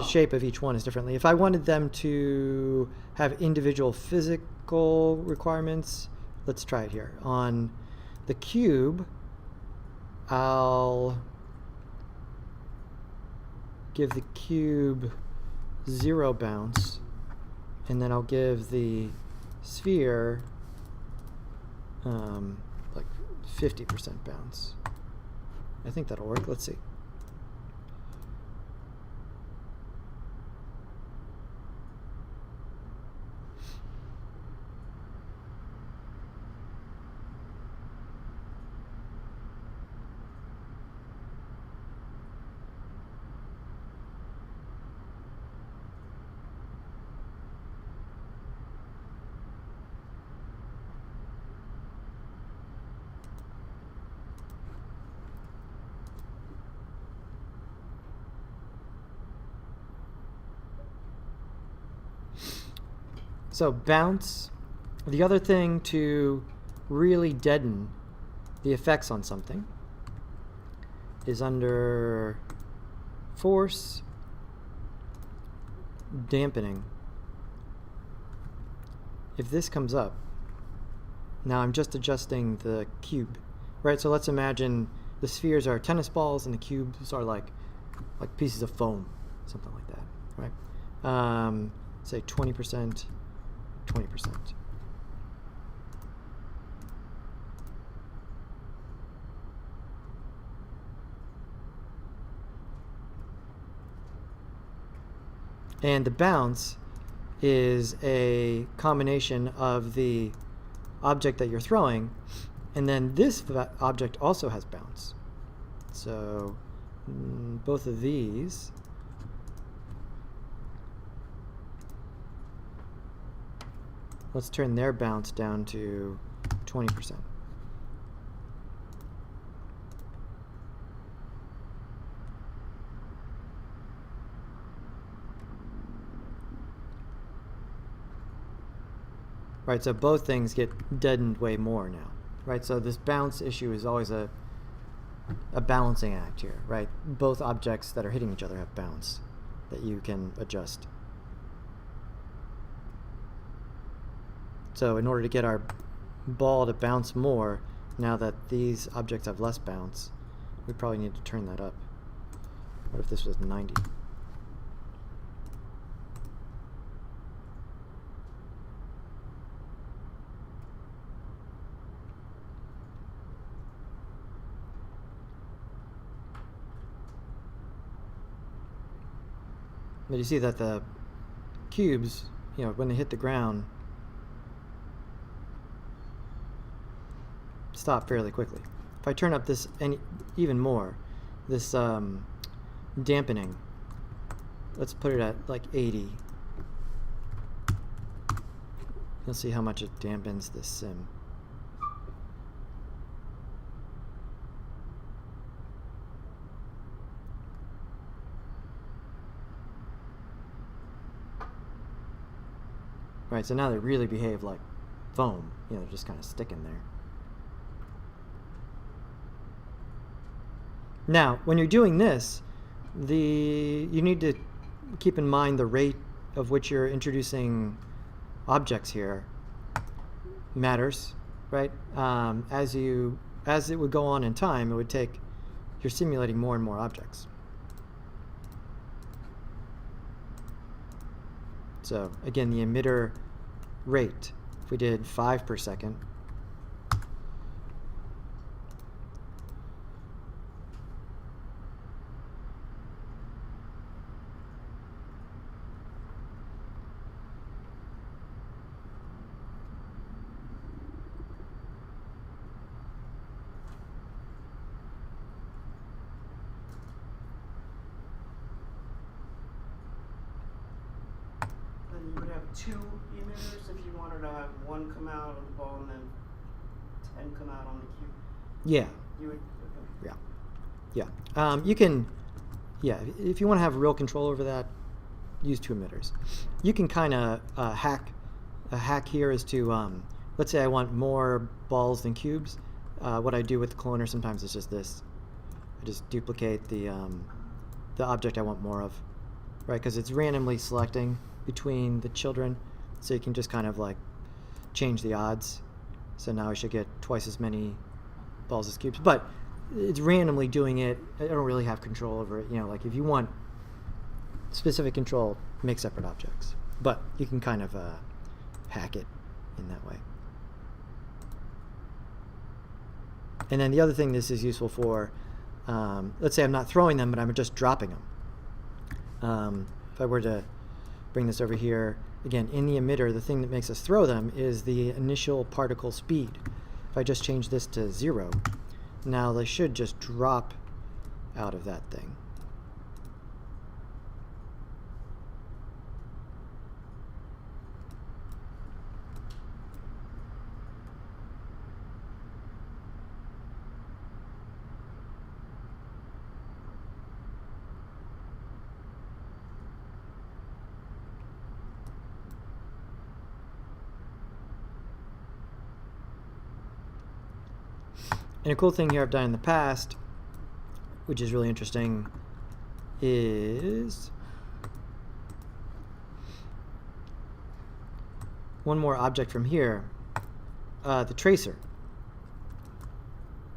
shape of each one is differently. If I wanted them to have individual physical requirements, let's try it here. On the cube, I'll give the cube 0 bounce, and then I'll give the sphere like 50% bounce. I think that'll work. Let's see. So bounce, the other thing to really deaden the effects on something is under force, dampening. If this comes up, now I'm just adjusting the cube, right? So let's imagine the spheres are tennis balls and the cubes are like pieces of foam, something like that, right? Say 20%. 20%. And the bounce is a combination of the object that you're throwing, and then this object also has bounce. So both of these let's turn their bounce down to 20%. Right, so both things get deadened way more now. Right, so this bounce issue is always a balancing act here, right? Both objects that are hitting each other have bounce that you can adjust. So in order to get our ball to bounce more, now that these objects have less bounce, we probably need to turn that up. What if this was 90? But you see that the cubes, when they hit the ground, stop fairly quickly. If I turn up this even more, this dampening, let's put it at like 80. You'll see how much it dampens this sim. Right, so now they really behave like foam. They're just kind of sticking there. Now, when you're doing this, you need to keep in mind the rate of which you're introducing objects here matters, right? As it would go on in time, you're simulating more and more objects. So again, the emitter rate, if we did 5 per second, Then you would have 2 emitters if you wanted to have 1 come out of the ball and then 10 come out on the cube. yeah. You would. Okay. Yeah. You can, if you want to have real control over that, use 2 emitters. You can kind of hack. A hack here is to, let's say I want more balls than cubes. What I do with the cloner sometimes is just this. I just duplicate the object I want more of, right? Because it's randomly selecting between the children, so you can just kind of like change the odds. So now I should get twice as many balls as cubes, but it's randomly doing it. I don't really have control over it. Like if you want specific control, make separate objects, but you can kind of hack it in that way. And then the other thing this is useful for, let's say I'm not throwing them, but I'm just dropping them. If I were to bring this over here, again, in the emitter, the thing that makes us throw them is the initial particle speed. If I just change this to 0, now they should just drop out of that thing. And a cool thing here I've done in the past, which is really interesting, is one more object from here. The tracer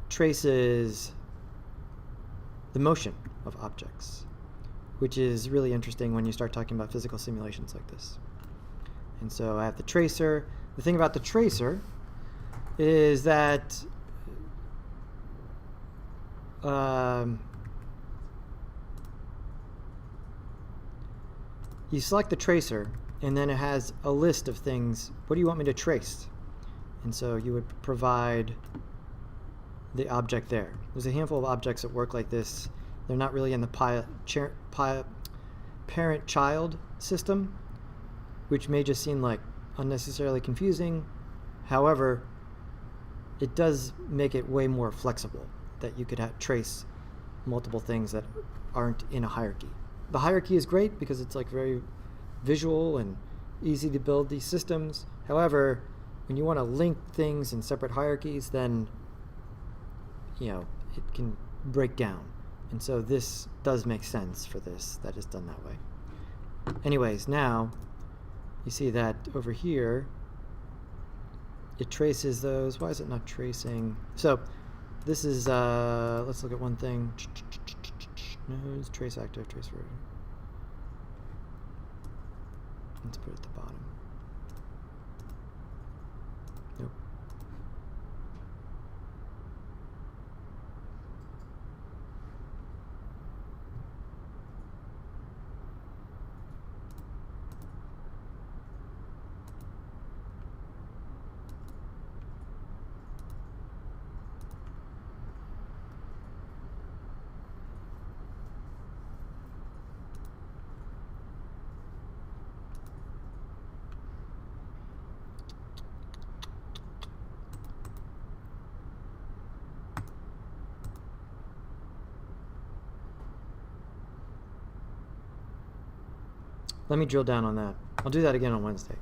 traces the motion of objects, which is really interesting when you start talking about physical simulations like this. And so I have the tracer. The thing about the tracer is that you select the tracer, and then it has a list of things. What do you want me to trace? And so you would provide the object there. There's a handful of objects that work like this. They're not really in the parent-child system, which may just seem like unnecessarily confusing. However, it does make it way more flexible, that you could trace multiple things that aren't in a hierarchy. The hierarchy is great because it's like very visual and easy to build these systems. However, when you want to link things in separate hierarchies, then it can break down. And so this does make sense for this, that is done that way. Anyways, now you see that over here it traces those. Why is it not tracing? So this is, let's look at one thing. Nodes, trace active, trace version. Let's put it at the bottom. Nope. Let me drill down on that. I'll do that again on Wednesday.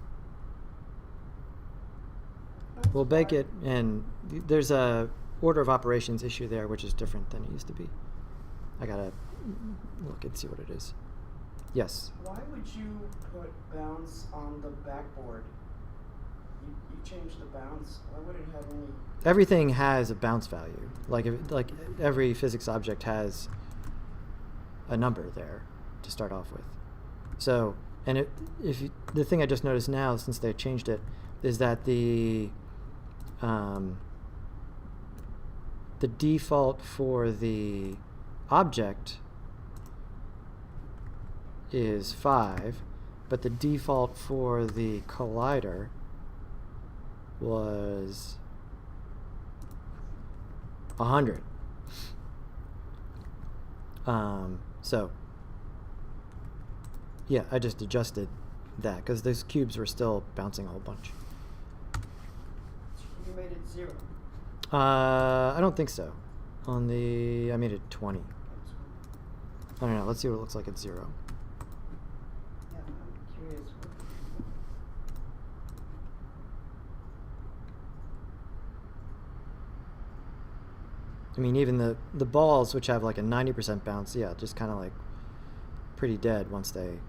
We'll bake it, and there's a order of operations issue there, which is different than it used to be. I gotta look and see what it is. Yes. Why would you put bounds on the backboard? You changed the bounds. Why would it have any? Everything has a bounce value. Like every physics object has a number there to start off with. So, and the thing I just noticed now, since they changed it, is that the default for the object is 5, but the default for the collider was 100. So yeah, I just adjusted that because those cubes were still bouncing a whole bunch. You made it 0. I don't think so. I made it 20. I don't know. Let's see what it looks like at 0. Yeah, I'm curious. I mean, even the balls, which have like a 90% bounce, yeah, just kind of like pretty dead once they.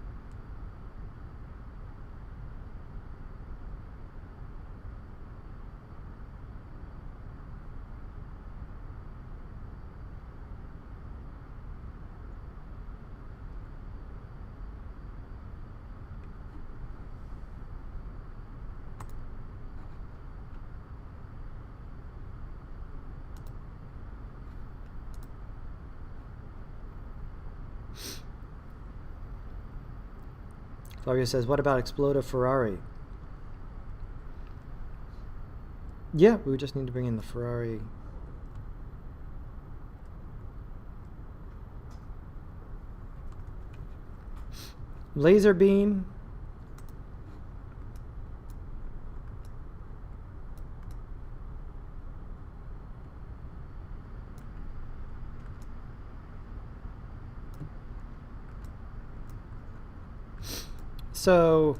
Flavio says, what about explode a Ferrari? Yeah, we would just need to bring in the Ferrari. Laser beam. So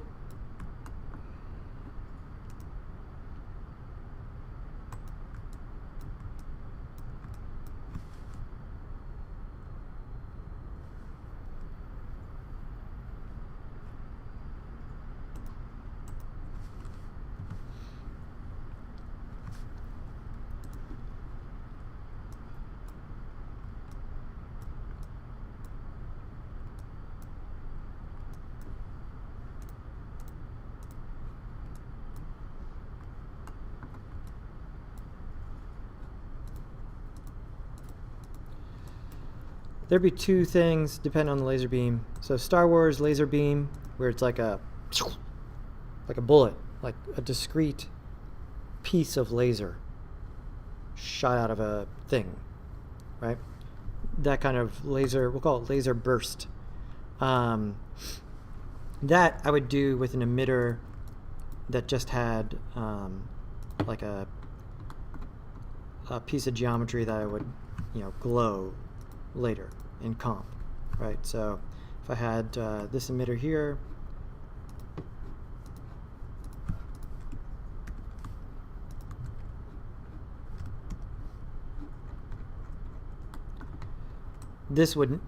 there'd be two things depending on the laser beam. So Star Wars laser beam, where it's like a bullet, like a discrete piece of laser shot out of a thing, right? That kind of laser, we'll call it laser burst. That I would do with an emitter that just had like a piece of geometry that I would, glow later in comp, right? So if I had this emitter here,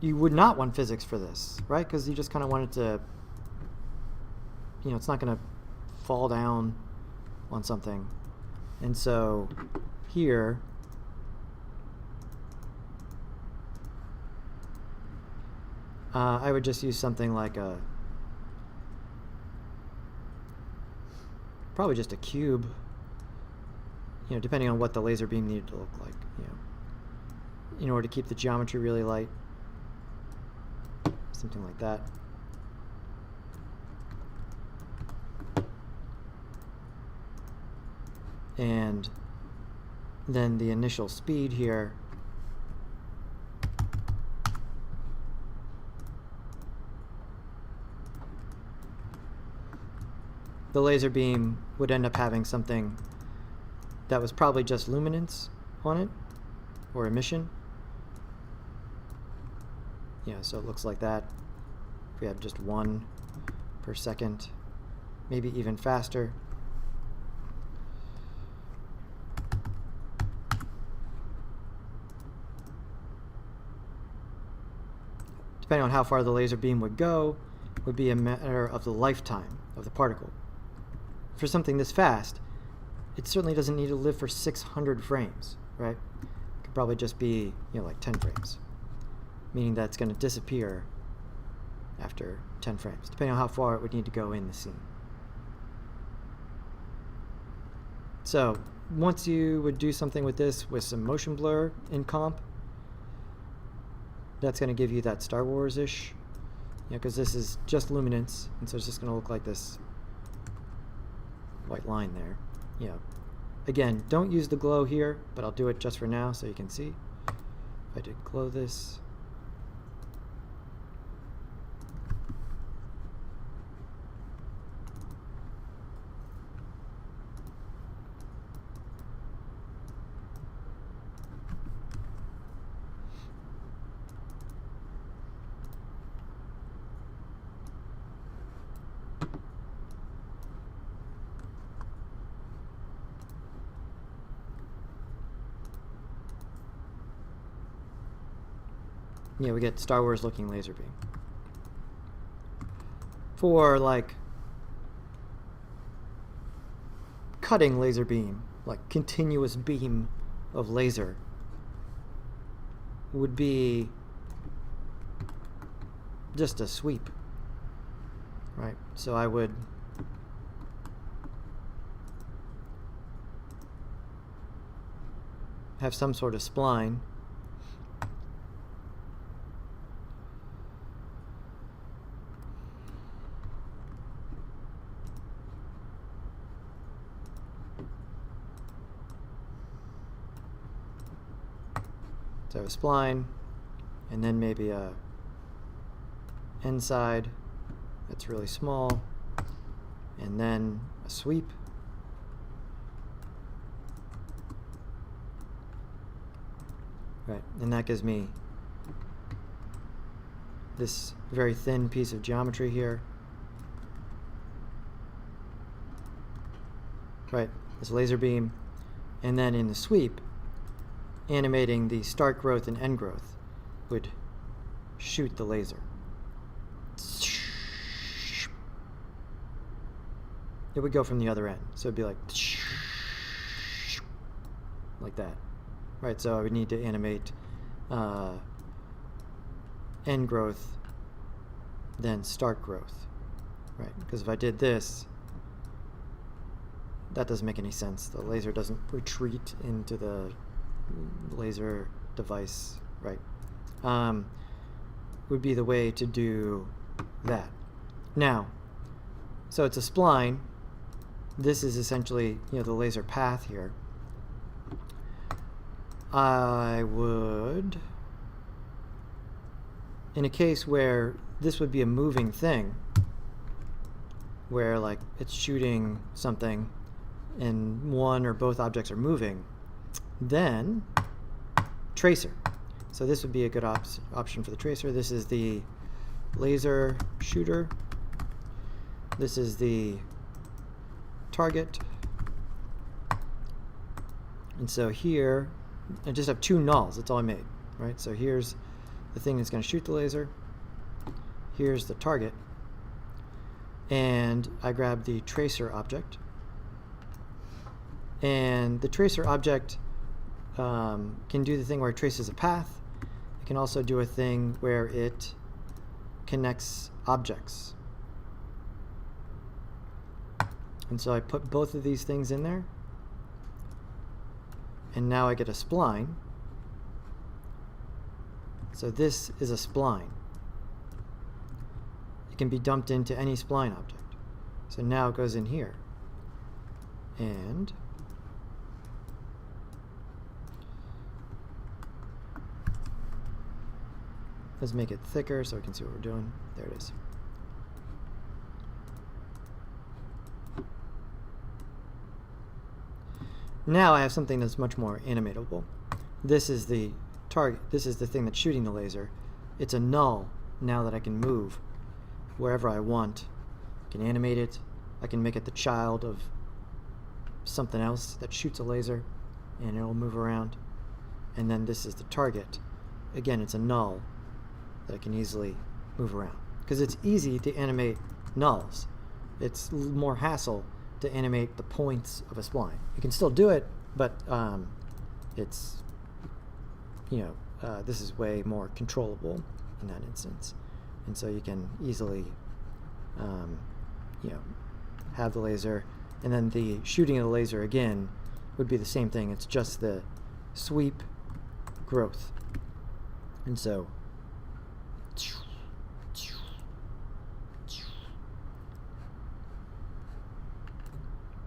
you would not want physics for this, right? Because you just kind of want it to, it's not going to fall down on something. And so here, I would just use something like probably just a cube, depending on what the laser beam needed to look like, in order to keep the geometry really light, something like that. And then the initial speed here, the laser beam would end up having something that was probably just luminance on it, or emission. So it looks like that. If we have just one per second, maybe even faster. Depending on how far the laser beam would go, would be a matter of the lifetime of the particle. For something this fast, it certainly doesn't need to live for 600 frames, right? It could probably just be, like 10 frames, meaning that it's going to disappear after 10 frames, depending on how far it would need to go in the scene. So once you would do something with this with some motion blur in comp, that's going to give you that Star Wars-ish, because this is just luminance, and so it's just going to look like this white line there. Again, don't use the glow here, but I'll do it just for now so you can see. If I did glow this, we get Star Wars looking laser beam. For like cutting laser beam, like continuous beam of laser, would be just a sweep, right? So I would have some sort of spline. So a spline, and then maybe a end side that's really small, and then a sweep. Right, and that gives me this very thin piece of geometry here. Right, this laser beam, and then in the sweep, animating the start growth and end growth would shoot the laser. It would go from the other end, so it'd be like that, right? So I would need to animate end growth, then start growth, right? Because if I did this, that doesn't make any sense. The laser doesn't retreat into the laser device, right? Would be the way to do that. Now, so it's a spline. This is essentially, the laser path here. I would, in a case where this would be a moving thing, where like it's shooting something and one or both objects are moving, then tracer. So this would be a good option for the tracer. This is the laser shooter. This is the target. And so here, I just have two nulls. That's all I made, right? So here's the thing that's going to shoot the laser. Here's the target. And I grab the tracer object. And the tracer object can do the thing where it traces a path. It can also do a thing where it connects objects. And so I put both of these things in there. And now I get a spline. So this is a spline. It can be dumped into any spline object. So now it goes in here. And let's make it thicker so we can see what we're doing. There it is. Now I have something that's much more animatable. This is the target. This is the thing that's shooting the laser. It's a null now that I can move wherever I want can animate it. I can make it the child of something else that shoots a laser, and it'll move around. And then this is the target. Again, it's a null that I can easily move around. Because it's easy to animate nulls. It's more hassle to animate the points of a spline. You can still do it, but it's, this is way more controllable in that instance. And so you can easily, have the laser, and then the shooting of the laser again would be the same thing. It's just the sweep growth. And so,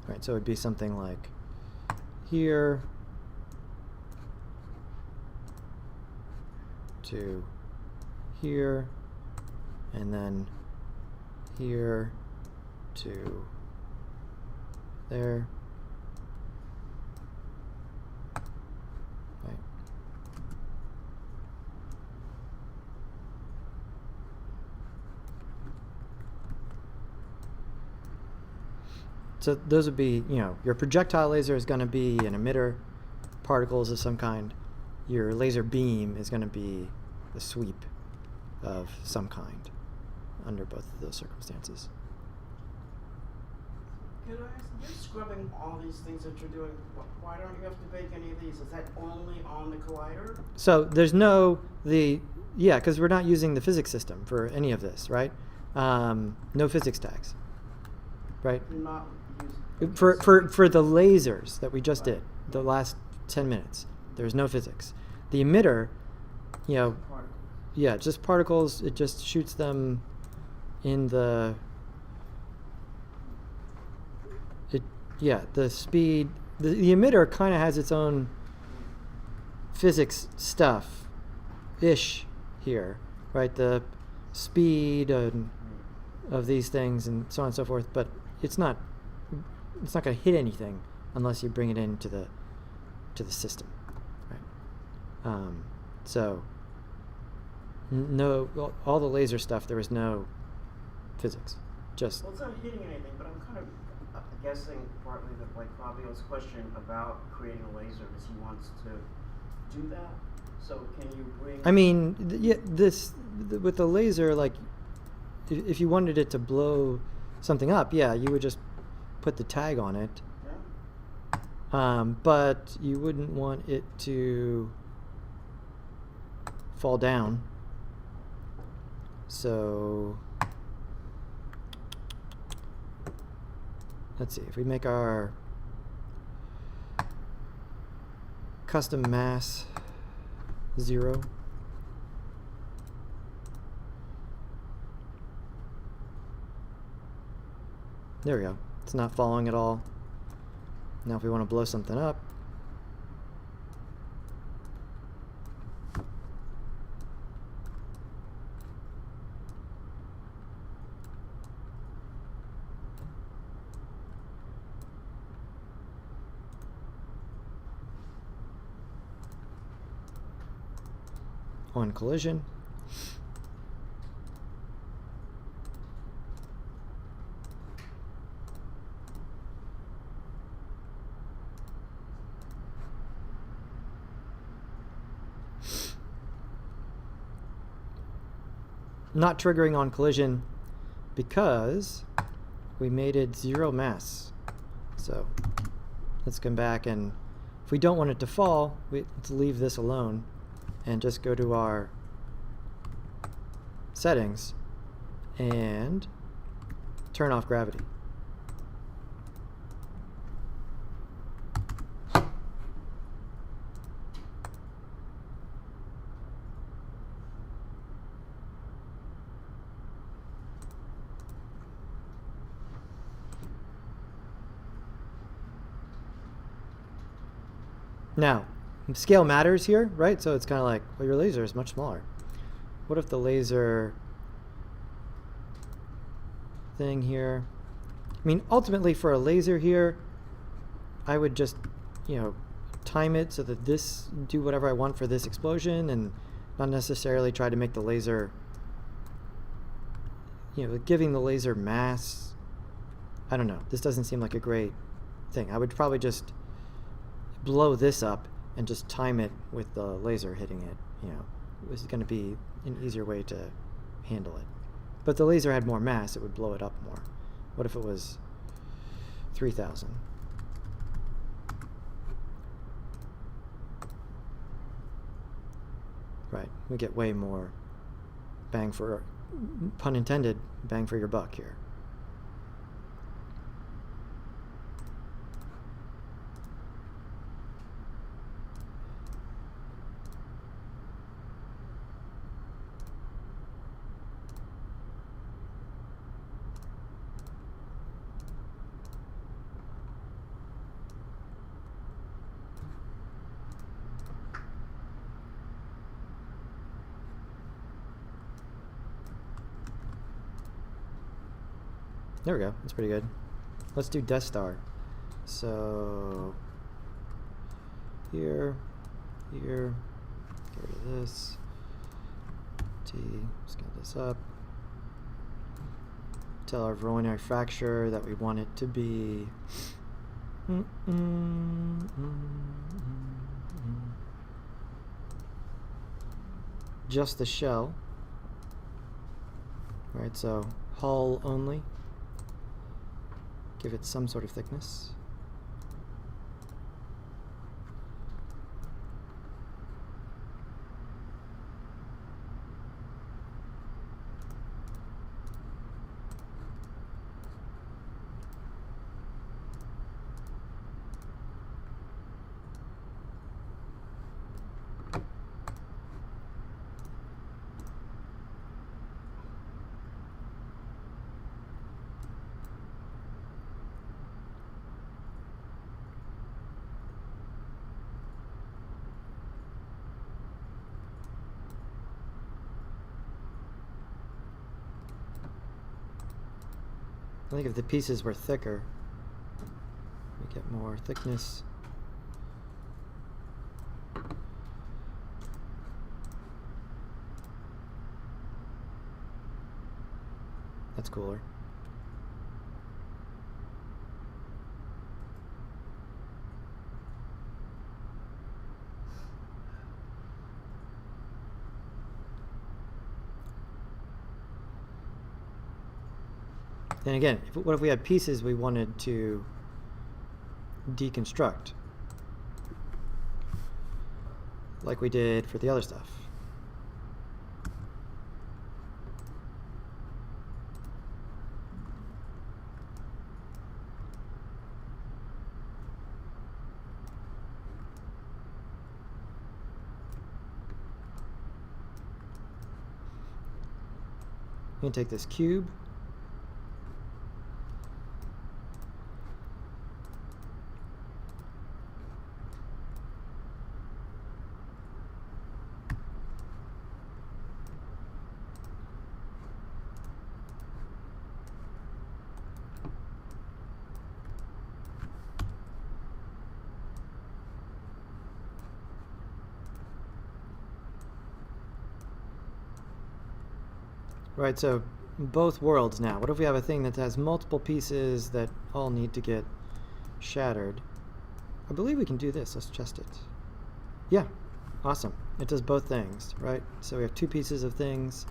right, so it would be something like here to here, and then here to there. Right. So those would be, your projectile laser is going to be an emitter, particles of some kind. Your laser beam is going to be a sweep of some kind under both of those circumstances. Can I ask, you're scrubbing all these things that you're doing. Why don't you have to bake any of these? Is that only on the collider? So there's because we're not using the physics system for any of this, right? No physics tags, right? You're not using For the lasers that we just did, the last 10 minutes, there's no physics. The emitter, particles. Just particles. It just shoots them in the the speed. The emitter kind of has its own physics stuff ish here, right? The speed of these things and so on and so forth, but it's not going to hit anything unless you bring it into the system, right? So no, all the laser stuff, there was no physics. Just Well, it's not hitting anything, but I'm kind of guessing partly that, like Fabio's question about creating a laser is he wants to do that. So can you bring? I mean, with the laser, like, if you wanted it to blow something up, you would just put the tag on it. Yeah. But you wouldn't want it to fall down. So let's see, if we make our custom mass 0, there we go. It's not falling at all. Now if we want to blow something up, on collision, not triggering on collision because we made it 0 mass. So let's come back, and if we don't want it to fall, let's leave this alone and just go to our settings and turn off gravity. Now, scale matters here, right? So it's kind of like, well, your laser is much smaller. What if the laser thing here, I mean, ultimately for a laser here, I would just, time it so that this do whatever I want for this explosion, and not necessarily try to make the laser, giving the laser mass I don't know. This doesn't seem like a great thing. I would probably just blow this up and just time it with the laser hitting it. You know, this is going to be an easier way to handle it. But if the laser had more mass, it would blow it up more. What if it was 3,000? Right, we get way more bang for, pun intended, bang for your buck here. There we go. That's pretty good. Let's do Death Star. So here, get rid of this. Scale this up. Tell our voronoi fracture that we want it to be just the shell. Right, so hull only. Give it some sort of thickness. I think if the pieces were thicker, we get more thickness. That's cooler. Then again, what if we had pieces we wanted to deconstruct, like we did for the other stuff? I'm going to take this cube. Right, so both worlds now. What if we have a thing that has multiple pieces that all need to get shattered? I believe we can do this. Let's test it. Yeah, awesome. It does both things, right? So we have two pieces of things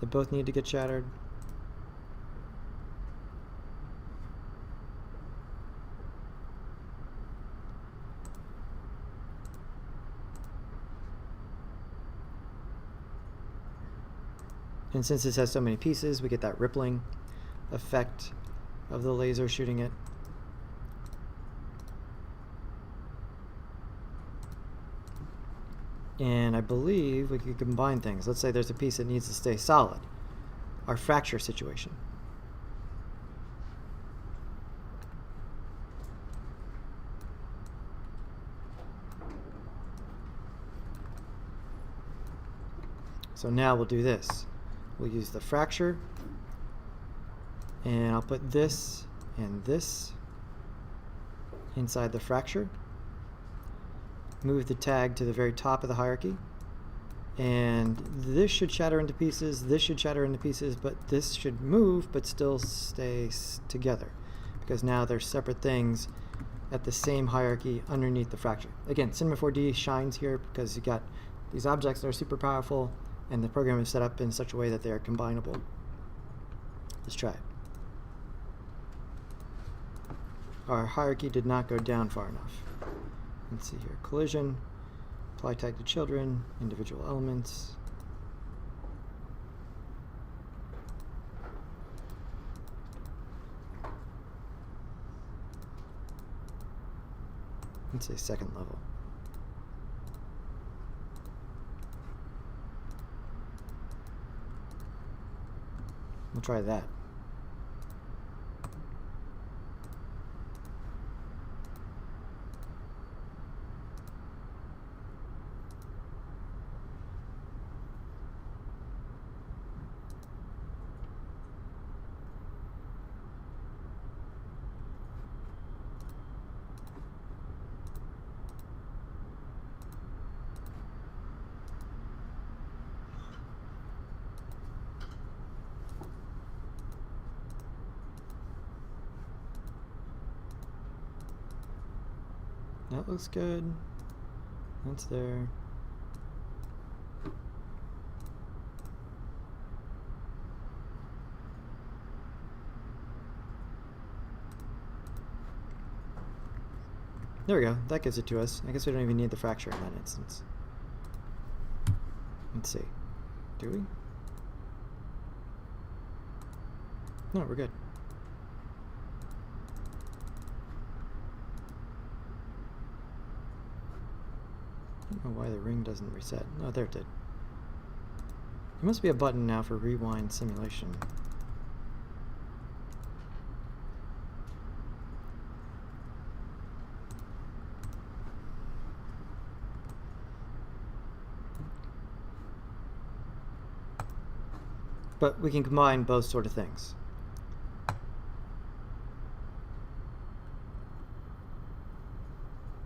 that both need to get shattered. And since this has so many pieces, we get that rippling effect of the laser shooting it. And I believe we could combine things. Let's say there's a piece that needs to stay solid. Our fracture situation. So now we'll do this. We'll use the fracture, and I'll put this and this inside the fracture. Move the tag to the very top of the hierarchy, and this should shatter into pieces, this should shatter into pieces, but this should move but still stay together because now they're separate things at the same hierarchy underneath the fracture. Again, Cinema 4D shines here because you got these objects that are super powerful, and the program is set up in such a way that they are combinable. Let's try it. Our hierarchy did not go down far enough. Let's see here. Collision, apply tag to children, individual elements. Let's say second level. We'll try that. That looks good. That's there. There we go. That gives it to us. I guess we don't even need the fracture in that instance. Let's see. Do we? No, we're good. I don't know why the ring doesn't reset. No, there it did. There must be a button now for rewind simulation. But we can combine both sort of things.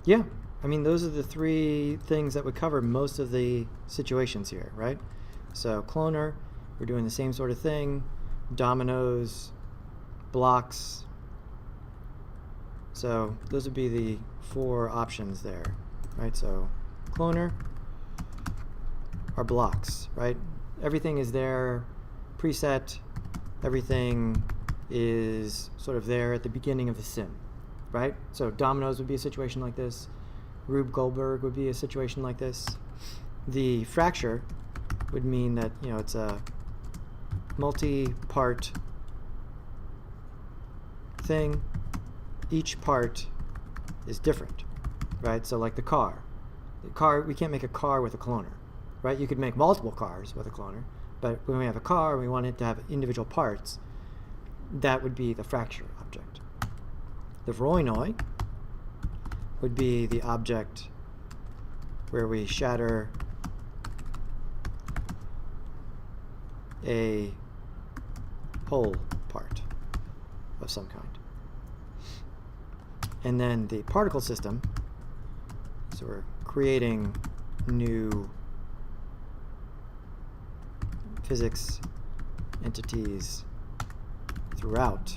Yeah. I mean, those are the three things that would cover most of the situations here, right? So cloner, we're doing the same sort of thing. Dominoes, blocks. So those would be the four options there, right? So cloner are blocks, right? Everything is there, preset. Everything is sort of there at the beginning of the sim, right? So dominoes would be a situation like this. Rube Goldberg would be a situation like this. The fracture would mean that, you know, it's a multi-part thing. Each part is different, right? So like the car. The car, we can't make a car with a cloner, right? You could make multiple cars with a cloner, but when we have a car and we want it to have individual parts, that would be the fracture object. The voronoi would be the object where we shatter a whole part of some kind. And then the particle system, so we're creating new physics entities throughout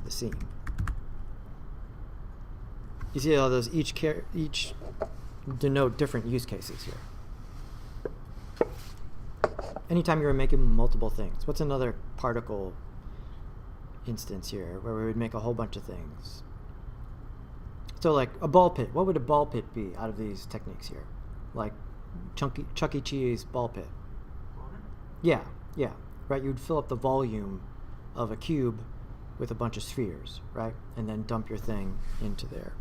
the scene. You see how those each denote different use cases here. Anytime you're making multiple things. What's another particle instance here where we would make a whole bunch of things? So like a ball pit. What would a ball pit be out of these techniques here? Like Chuck E. Cheese ball pit. Yeah, yeah, right? You'd fill up the volume of a cube with a bunch of spheres, right? And then dump your thing into there.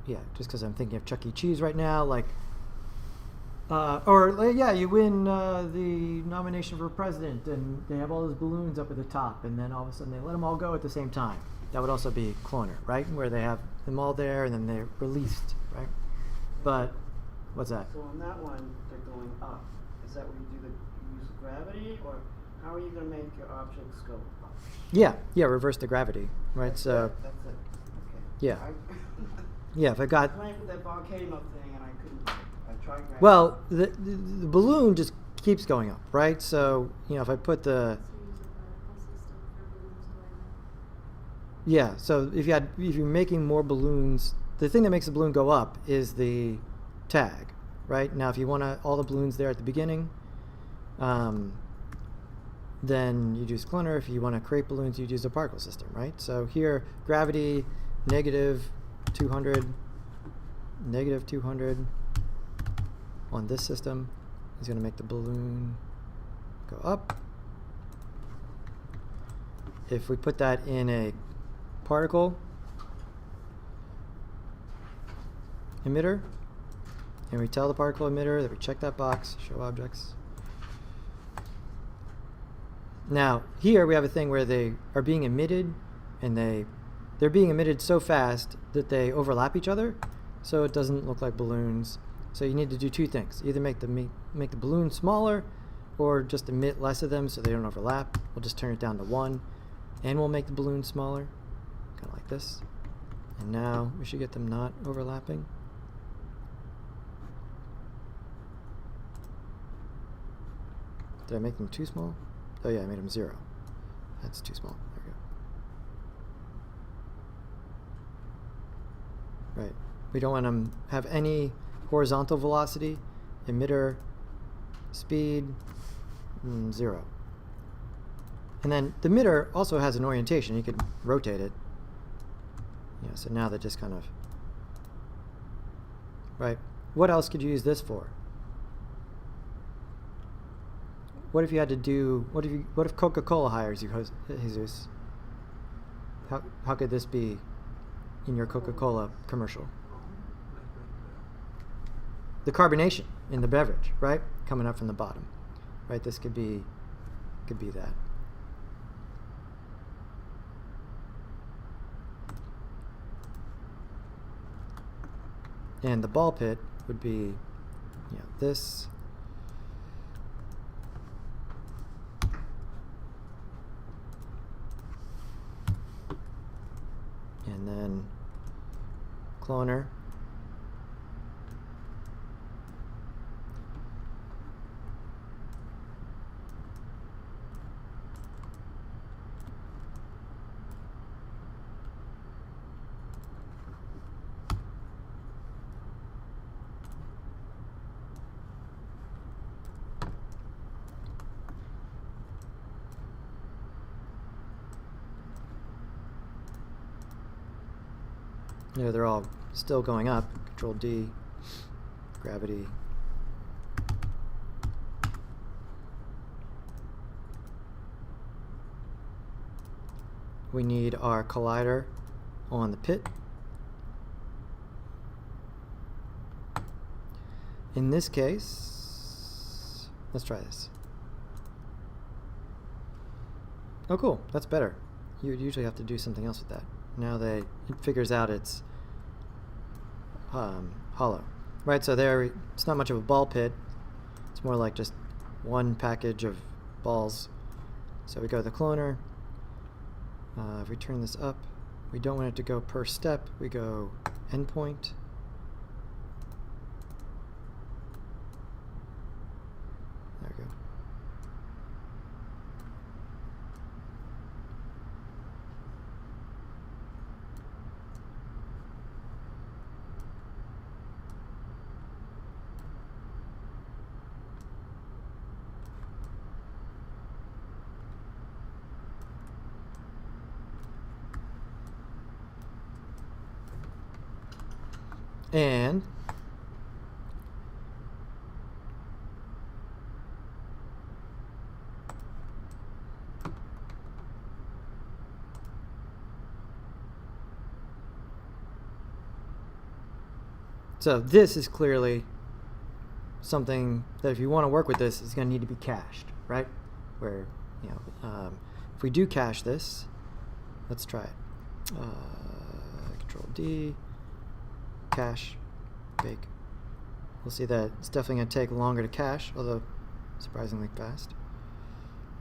Yeah, just because I'm thinking of Chuck E. Cheese right now, like, yeah, you win the nomination for president, and they have all those balloons up at the top, and then all of a sudden they let them all go at the same time. That would also be cloner, right? Where they have them all there, and then they're released, right? But what's that? So on that one, they're going up. Is that where you use gravity, or how are you going to make your objects go up? Yeah, reverse the gravity, right? That's so it. That's it. Okay. Yeah. Yeah, if I got playing with that volcano thing and I couldn't. I Try gravity. Well, the balloon just keeps going up, right? So, you know, if I put the, yeah, so if you're making more balloons, the thing that makes the balloon go up is the tag, right? Now, if you want all the balloons there at the beginning, then you'd use cloner. If you want to create balloons, you'd use a particle system, right? So here, gravity, negative 200 on this system is going to make the balloon go up. If we put that in a particle emitter, and we tell the particle emitter that we check that box, show objects. Now, here we have a thing where they are being emitted, and they're being emitted so fast that they overlap each other, so it doesn't look like balloons. So you need to do two things. Either make the balloon smaller, or just emit less of them so they don't overlap. We'll just turn it down to 1, and we'll make the balloon smaller, kind of like this. And now we should get them not overlapping. Did I make them too small? Oh yeah, I made them 0. That's too small. There we go. Right. We don't want them have any horizontal velocity. Emitter speed 0. And then the emitter also has an orientation. You could rotate it. Yeah, so now they just kind of, right. What else could you use this for? What if you had to do, what if Coca-Cola hires you, Jesus? How could this be in your Coca-Cola commercial? The carbonation in the beverage, right? Coming up from the bottom, right? This could be that. And the ball pit would be, this. And then cloner. Yeah, they're all still going up. Control D, gravity. We need our collider on the pit. In this case, let's try this. Oh cool, that's better. You would usually have to do something else with that. Now it figures out it's hollow, right? So there, it's not much of a ball pit. It's more like just one package of balls. So we go to the cloner. If we turn this up, we don't want it to go per step. We go endpoint. There we go. And so this is clearly something that if you want to work with this, is going to need to be cached, right? Where, if we do cache this, let's try it. Control D. Cache, bake. We'll see that it's definitely going to take longer to cache, although surprisingly fast.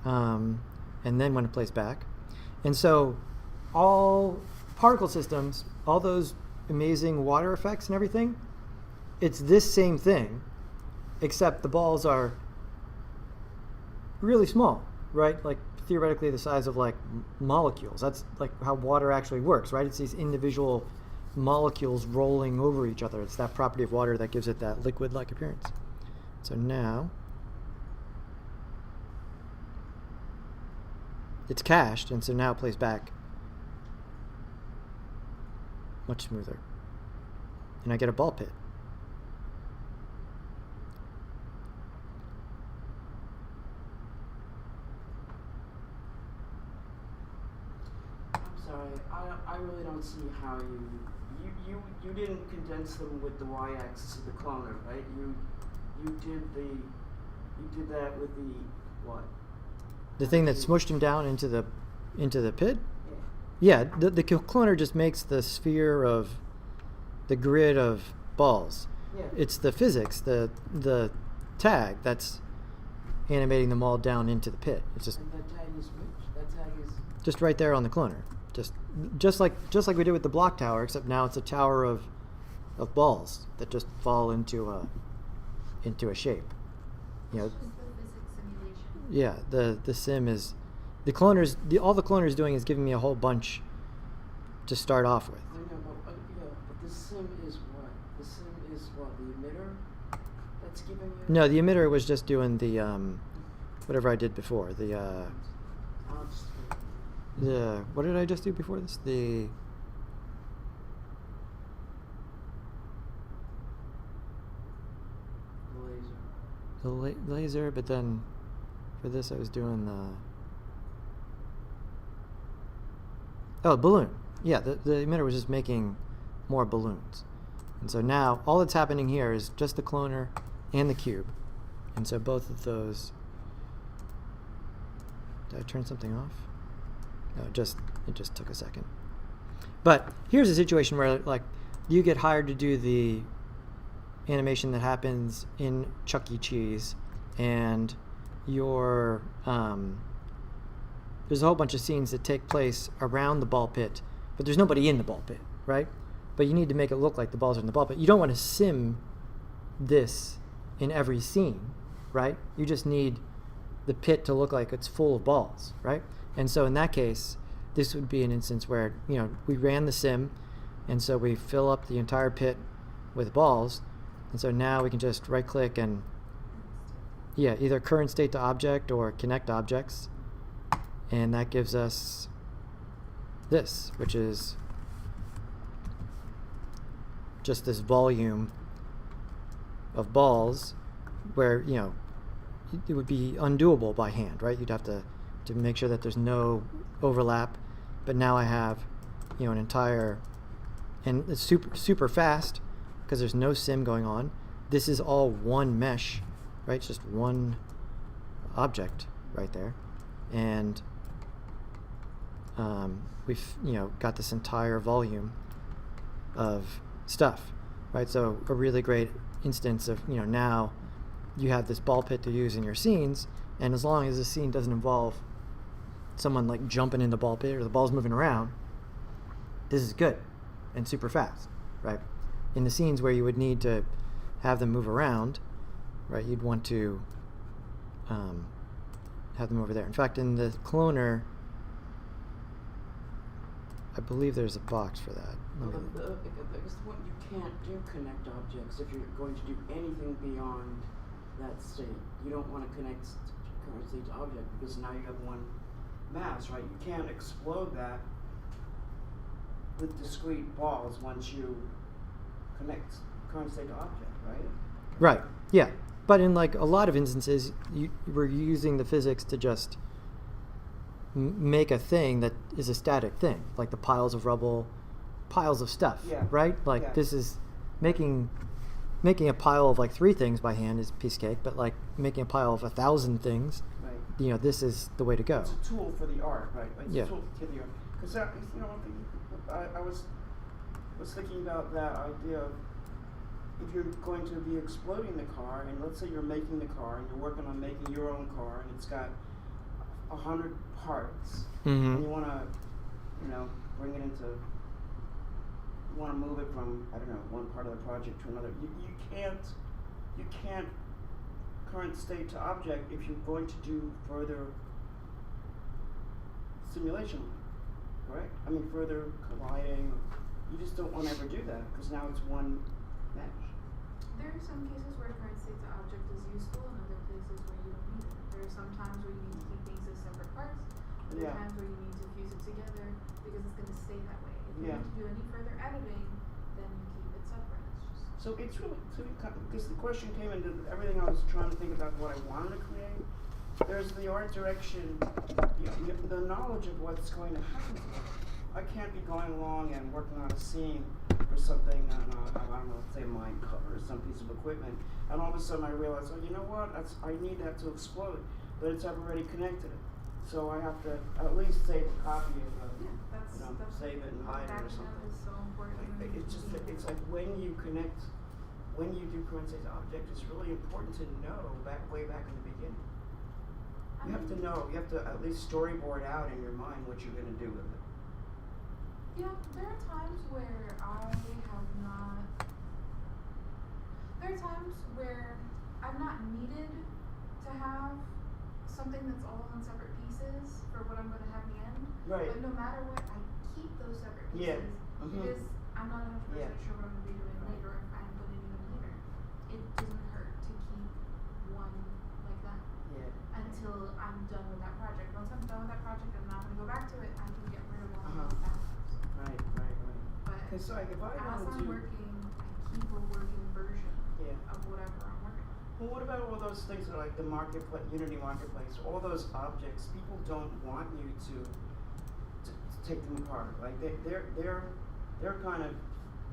And then when it plays back. And so all particle systems, all those amazing water effects and everything, it's this same thing, except the balls are really small, right? Like theoretically the size of like molecules. That's like how water actually works, right? It's these individual molecules rolling over each other. It's that property of water that gives it that liquid-like appearance. So now it's cached, and so now it plays back much smoother. And I get a ball pit. I'm sorry, I really don't see how you didn't condense them with the y-axis of the cloner, right? You did that with the what? The thing that smushed him down into the pit? Yeah. Yeah, the cloner just makes the sphere of the grid of balls. Yeah. It's the physics, the tag that's animating them all down into the pit. It's just And that tag is which? That tag is just right there on the cloner. Just like we did with the block tower, except now it's a tower of balls that just fall into a shape. You know. This is the physics simulation. Yeah, the sim is the cloners. All the cloner is doing is giving me a whole bunch to start off with. I know, but but the sim is what? The sim is what? The emitter that's giving you. No, the emitter was just doing the whatever I did before. What did I just do before this? The laser, but then for this I was doing the balloon. Yeah, the emitter was just making more balloons. And so now all that's happening here is just the cloner and the cube. And so both of those, did I turn something off? No, it just took a second. But here's a situation where like you get hired to do the animation that happens in Chuck E. Cheese, and there's a whole bunch of scenes that take place around the ball pit, but there's nobody in the ball pit, right? But you need to make it look like the balls are in the ball pit. You don't want to sim this in every scene, right? You just need the pit to look like it's full of balls, right? And so in that case, this would be an instance where, we ran the sim, and so we fill up the entire pit with balls, and so now we can just right-click and, either current state to object or connect objects, and that gives us this, which is just this volume of balls where, it would be undoable by hand, right? You'd have to make sure that there's no overlap, but now I have, an entire, and it's super fast because there's no sim going on. This is all one mesh, right? It's just one object right there, and we've got this entire volume of stuff, right? So a really great instance of now you have this ball pit to use in your scenes, and as long as the scene doesn't involve someone like jumping in the ball pit or the ball's moving around, this is good and super fast, right? In the scenes where you would need to have them move around, right, you'd want to have them over there. In fact, in the cloner, I believe there's a box for that. I guess the point, you can't do connect objects if you're going to do anything beyond that state. You don't want to connect current state to object because now you have one mass, right? You can't explode that with discrete balls once you connect current state to object, right? Right, yeah. But in like a lot of instances, we're using the physics to just make a thing that is a static thing, like the piles of rubble, piles of stuff, right? Like this is making a pile of like 3 things by hand is a piece of cake, but like making a pile of 1,000 things, right. This is the way to go. It's a tool for the art, right? It's Yeah. a tool for the art. Because I was thinking about that idea of if you're going to be exploding the car, and let's say you're making the car and you're working on making your own car, and it's got 100 parts, Mm-hmm. and you want to, bring it into, you want to move it from, I don't know, one part of the project to another. You can't current state to object if you're going to do further simulation, correct? I mean, further colliding. You just don't want to ever do that because now it's one mesh. There are some cases where current state to object is useful, and other places where you don't need it. There are some times where you need to keep things as separate parts. There are times where you need to fuse it together because it's going to stay that way. If you need to do any further editing, then you keep it separate. It's just So it's really because the question came into everything I was trying to think about what I wanted to create. There's the art direction, the knowledge of what's going to happen. I can't be going along and working on a scene or something, I don't know, say a mine cover or some piece of equipment, and all of a sudden I realize, oh, you know what, I need that to explode, but it's already connected. So I have to at least save a copy of it, save it and hide it or something. is so important. It's like when you connect, when you do current state to object, it's really important to know way back in the beginning. You have to know, you have to at least storyboard out in your mind what you're going to do with it. Yeah, there are times where I've not needed to have something that's all in separate pieces for what I'm going to have in the end. Right. But no matter what, I keep those separate Yeah. pieces because I'm not 100% sure what I'm going to be doing later if I'm going to need them later. It doesn't hurt to keep one like that until I'm done with that project. Once I'm done with that project, I'm not going to go back to it. I can get rid of one of those backups. Right. But Because like if I as want to I'm do, working, I keep a working version of whatever I'm working on. well, what about all those things that are like the marketplace, Unity Marketplace, all those objects? People don't want you to take them apart. Like they're kind of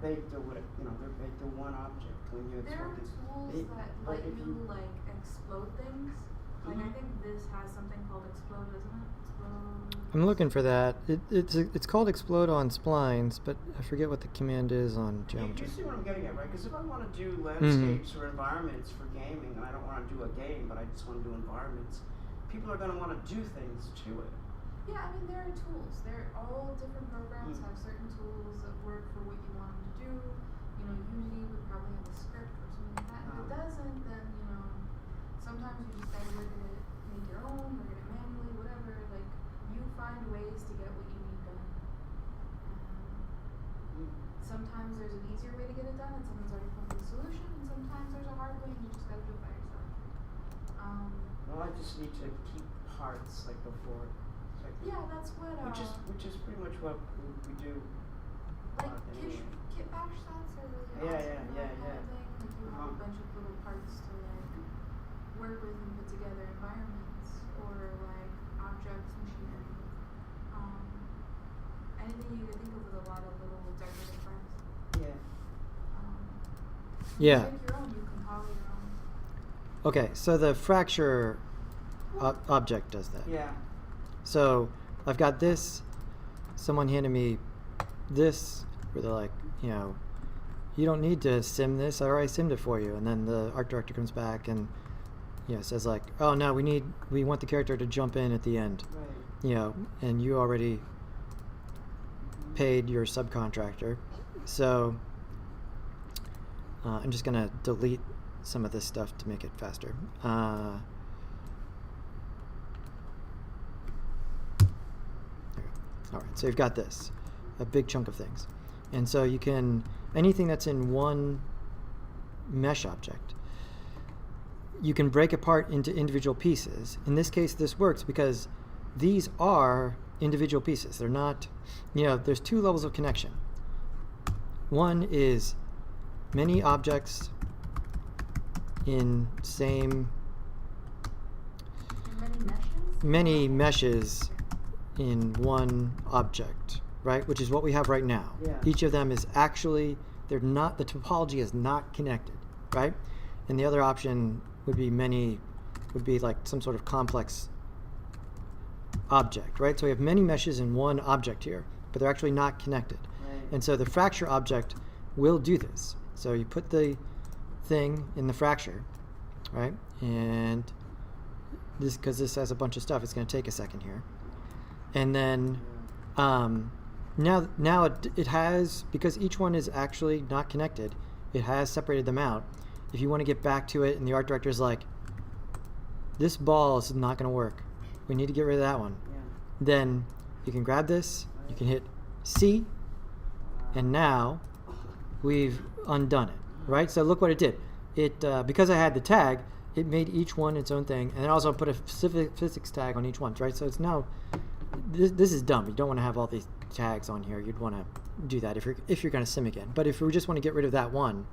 baked to they're baked to one object when you There are export tools that let you like explode things. Like I think this has something called explode, isn't it? Explode. I'm looking for that. It's called explode on splines, but I forget what the command is on geometry. You see what I'm getting at, right? Because if I want to do landscapes or environments for gaming, and I don't want to do a game, but I just want to do environments, people are going to want to do things to it. Yeah, I mean there are tools. All different programs have certain tools that work for what you want them to do. You know, Unity would probably have a script or something like that. If it doesn't, then sometimes you just gotta look at it, make your own, look at it manually, whatever. Like you find ways to get what you need done. Sometimes there's an easier way to get it done, and someone's already come up with a solution, and sometimes there's a hard way, and you just gotta do it by yourself. Well, I just need to keep parts like before. Yeah, that's what. Which is pretty much what we do. Like kit bash sets are really awesome. Yeah. Like you have a bunch of little parts to like work with and put together environments or like objects, machinery. Anything you can think of with a lot of little decorative parts. You make your own. You compile your own. Okay, so the fracture object does that. Yeah. So I've got this. Someone handed me this, where they're like, you don't need to sim this. I already simmed it for you. And then the art director comes back and says like, oh no, we want the character to jump in at the end. Right. And you already paid your subcontractor. So I'm just gonna delete some of this stuff to make it faster. All right, so you've got this, a big chunk of things. And so you can, anything that's in one mesh object, you can break apart into individual pieces. In this case, this works because these are individual pieces. They're not, there's two levels of connection. One is many objects in many meshes in one object, right? Which is what we have right now. Yeah. Each of them is actually, the topology is not connected, right? And the other option would be like some sort of complex object, right? So we have many meshes in one object here, but they're actually not connected. Right. And so the fracture object will do this. So you put the thing in the fracture, right? And because this has a bunch of stuff, it's going to take a second here. And then now it has, because each one is actually not connected, it has separated them out. If you want to get back to it and the art director is like, this ball is not going to work. We need to get rid of that one. Yeah. Then you can grab this, you can hit C, and now we've undone it, right? So look what it did. It because I had the tag, it made each one its own thing, and it also put a specific physics tag on each one, right? So it's now, this is dumb. You don't want to have all these tags on here. You'd want to do that if you're going to sim again. But if we just want to get rid of that one,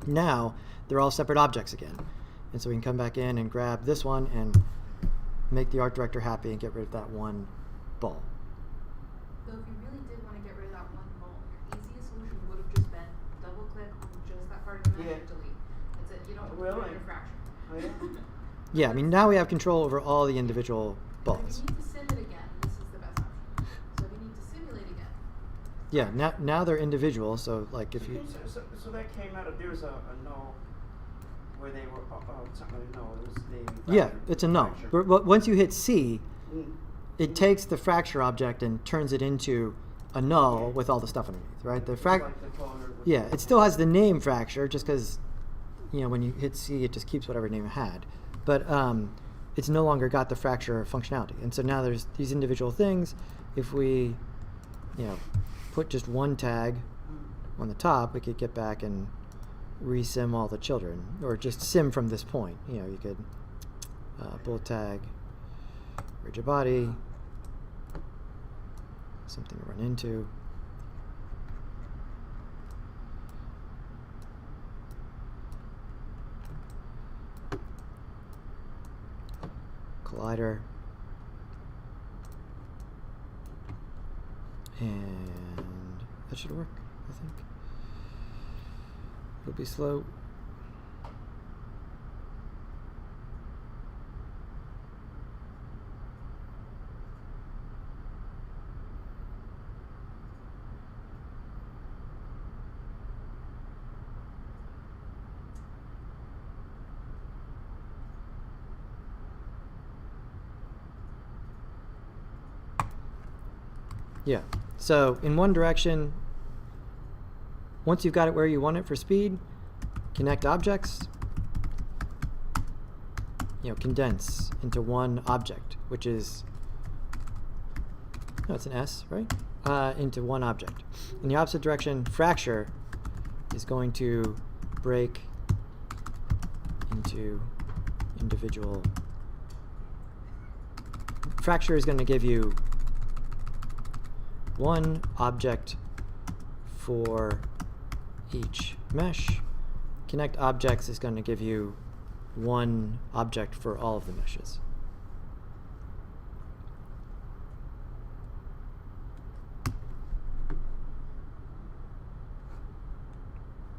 now they're all separate objects again. And so we can come back in and grab this one and make the art director happy and get rid of that one ball. So if you really did want to get rid of that one ball, your easiest solution would have just been double click on just that part of the mesh and delete. That's it. You don't have to Really? do your fraction. Oh, yeah? Yeah, I mean, now we have control over all the individual But if balls. you need to sim it again, this is the best option. So if you need to simulate again, Yeah, now they're individual, so like if you... So that came out of, there was a null where they were, it's not really null, it was the... Yeah, it's a null. fracture. But once you hit C, Mm. it takes the fracture object and turns it into a null with all the stuff underneath, right? The It's frac... like the cloner with Yeah, the- it still has the name fracture, just because, you know, when you hit C, it just keeps whatever name it had. But it's no longer got the fracture functionality. And so now there's these individual things. If we, you know, put just one tag on the top, we could get back and resim all the children, or just sim from this point. You know, you could bull tag, rigid body, something to run into. Collider, and that should work, I think. It'll be slow. Yeah, so in one direction, once you've got it where you want it for speed, connect objects, you know, condense into one object, which is, no, it's an S, right? Into one object. In the opposite direction, fracture is going to break into individual. Fracture is going to give you one object for each mesh. Connect objects is going to give you one object for all of the meshes.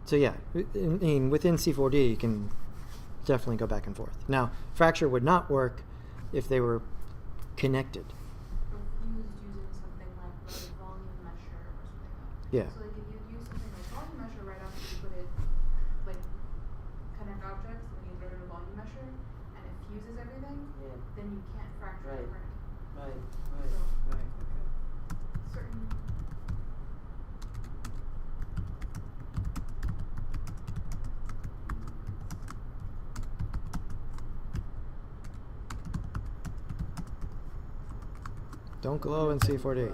So yeah, within C4D you can definitely go back and forth. Now, fracture would not work if they were connected. or fused using something like the volume measure or something like that. Yeah. So like if you use something like volume measure right after you put it, like connect objects, and then you throw it in a volume measure, and it fuses everything, Yeah. then you can't fracture Right. the print. Right, So right, okay. certain Don't glow in C4D.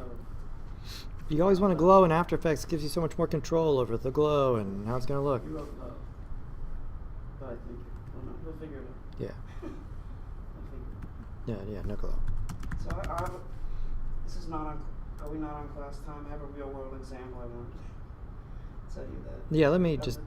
You always want to glow in After Effects. It gives you so much more control over the glow and how it's going to look. You wrote low. But I think, well, no, we'll figure it out. Yeah. We'll figure it Yeah, no glow. out. So I have, this is not on, are we not on class time? I have a real world example I want to tell you that. Yeah, let me just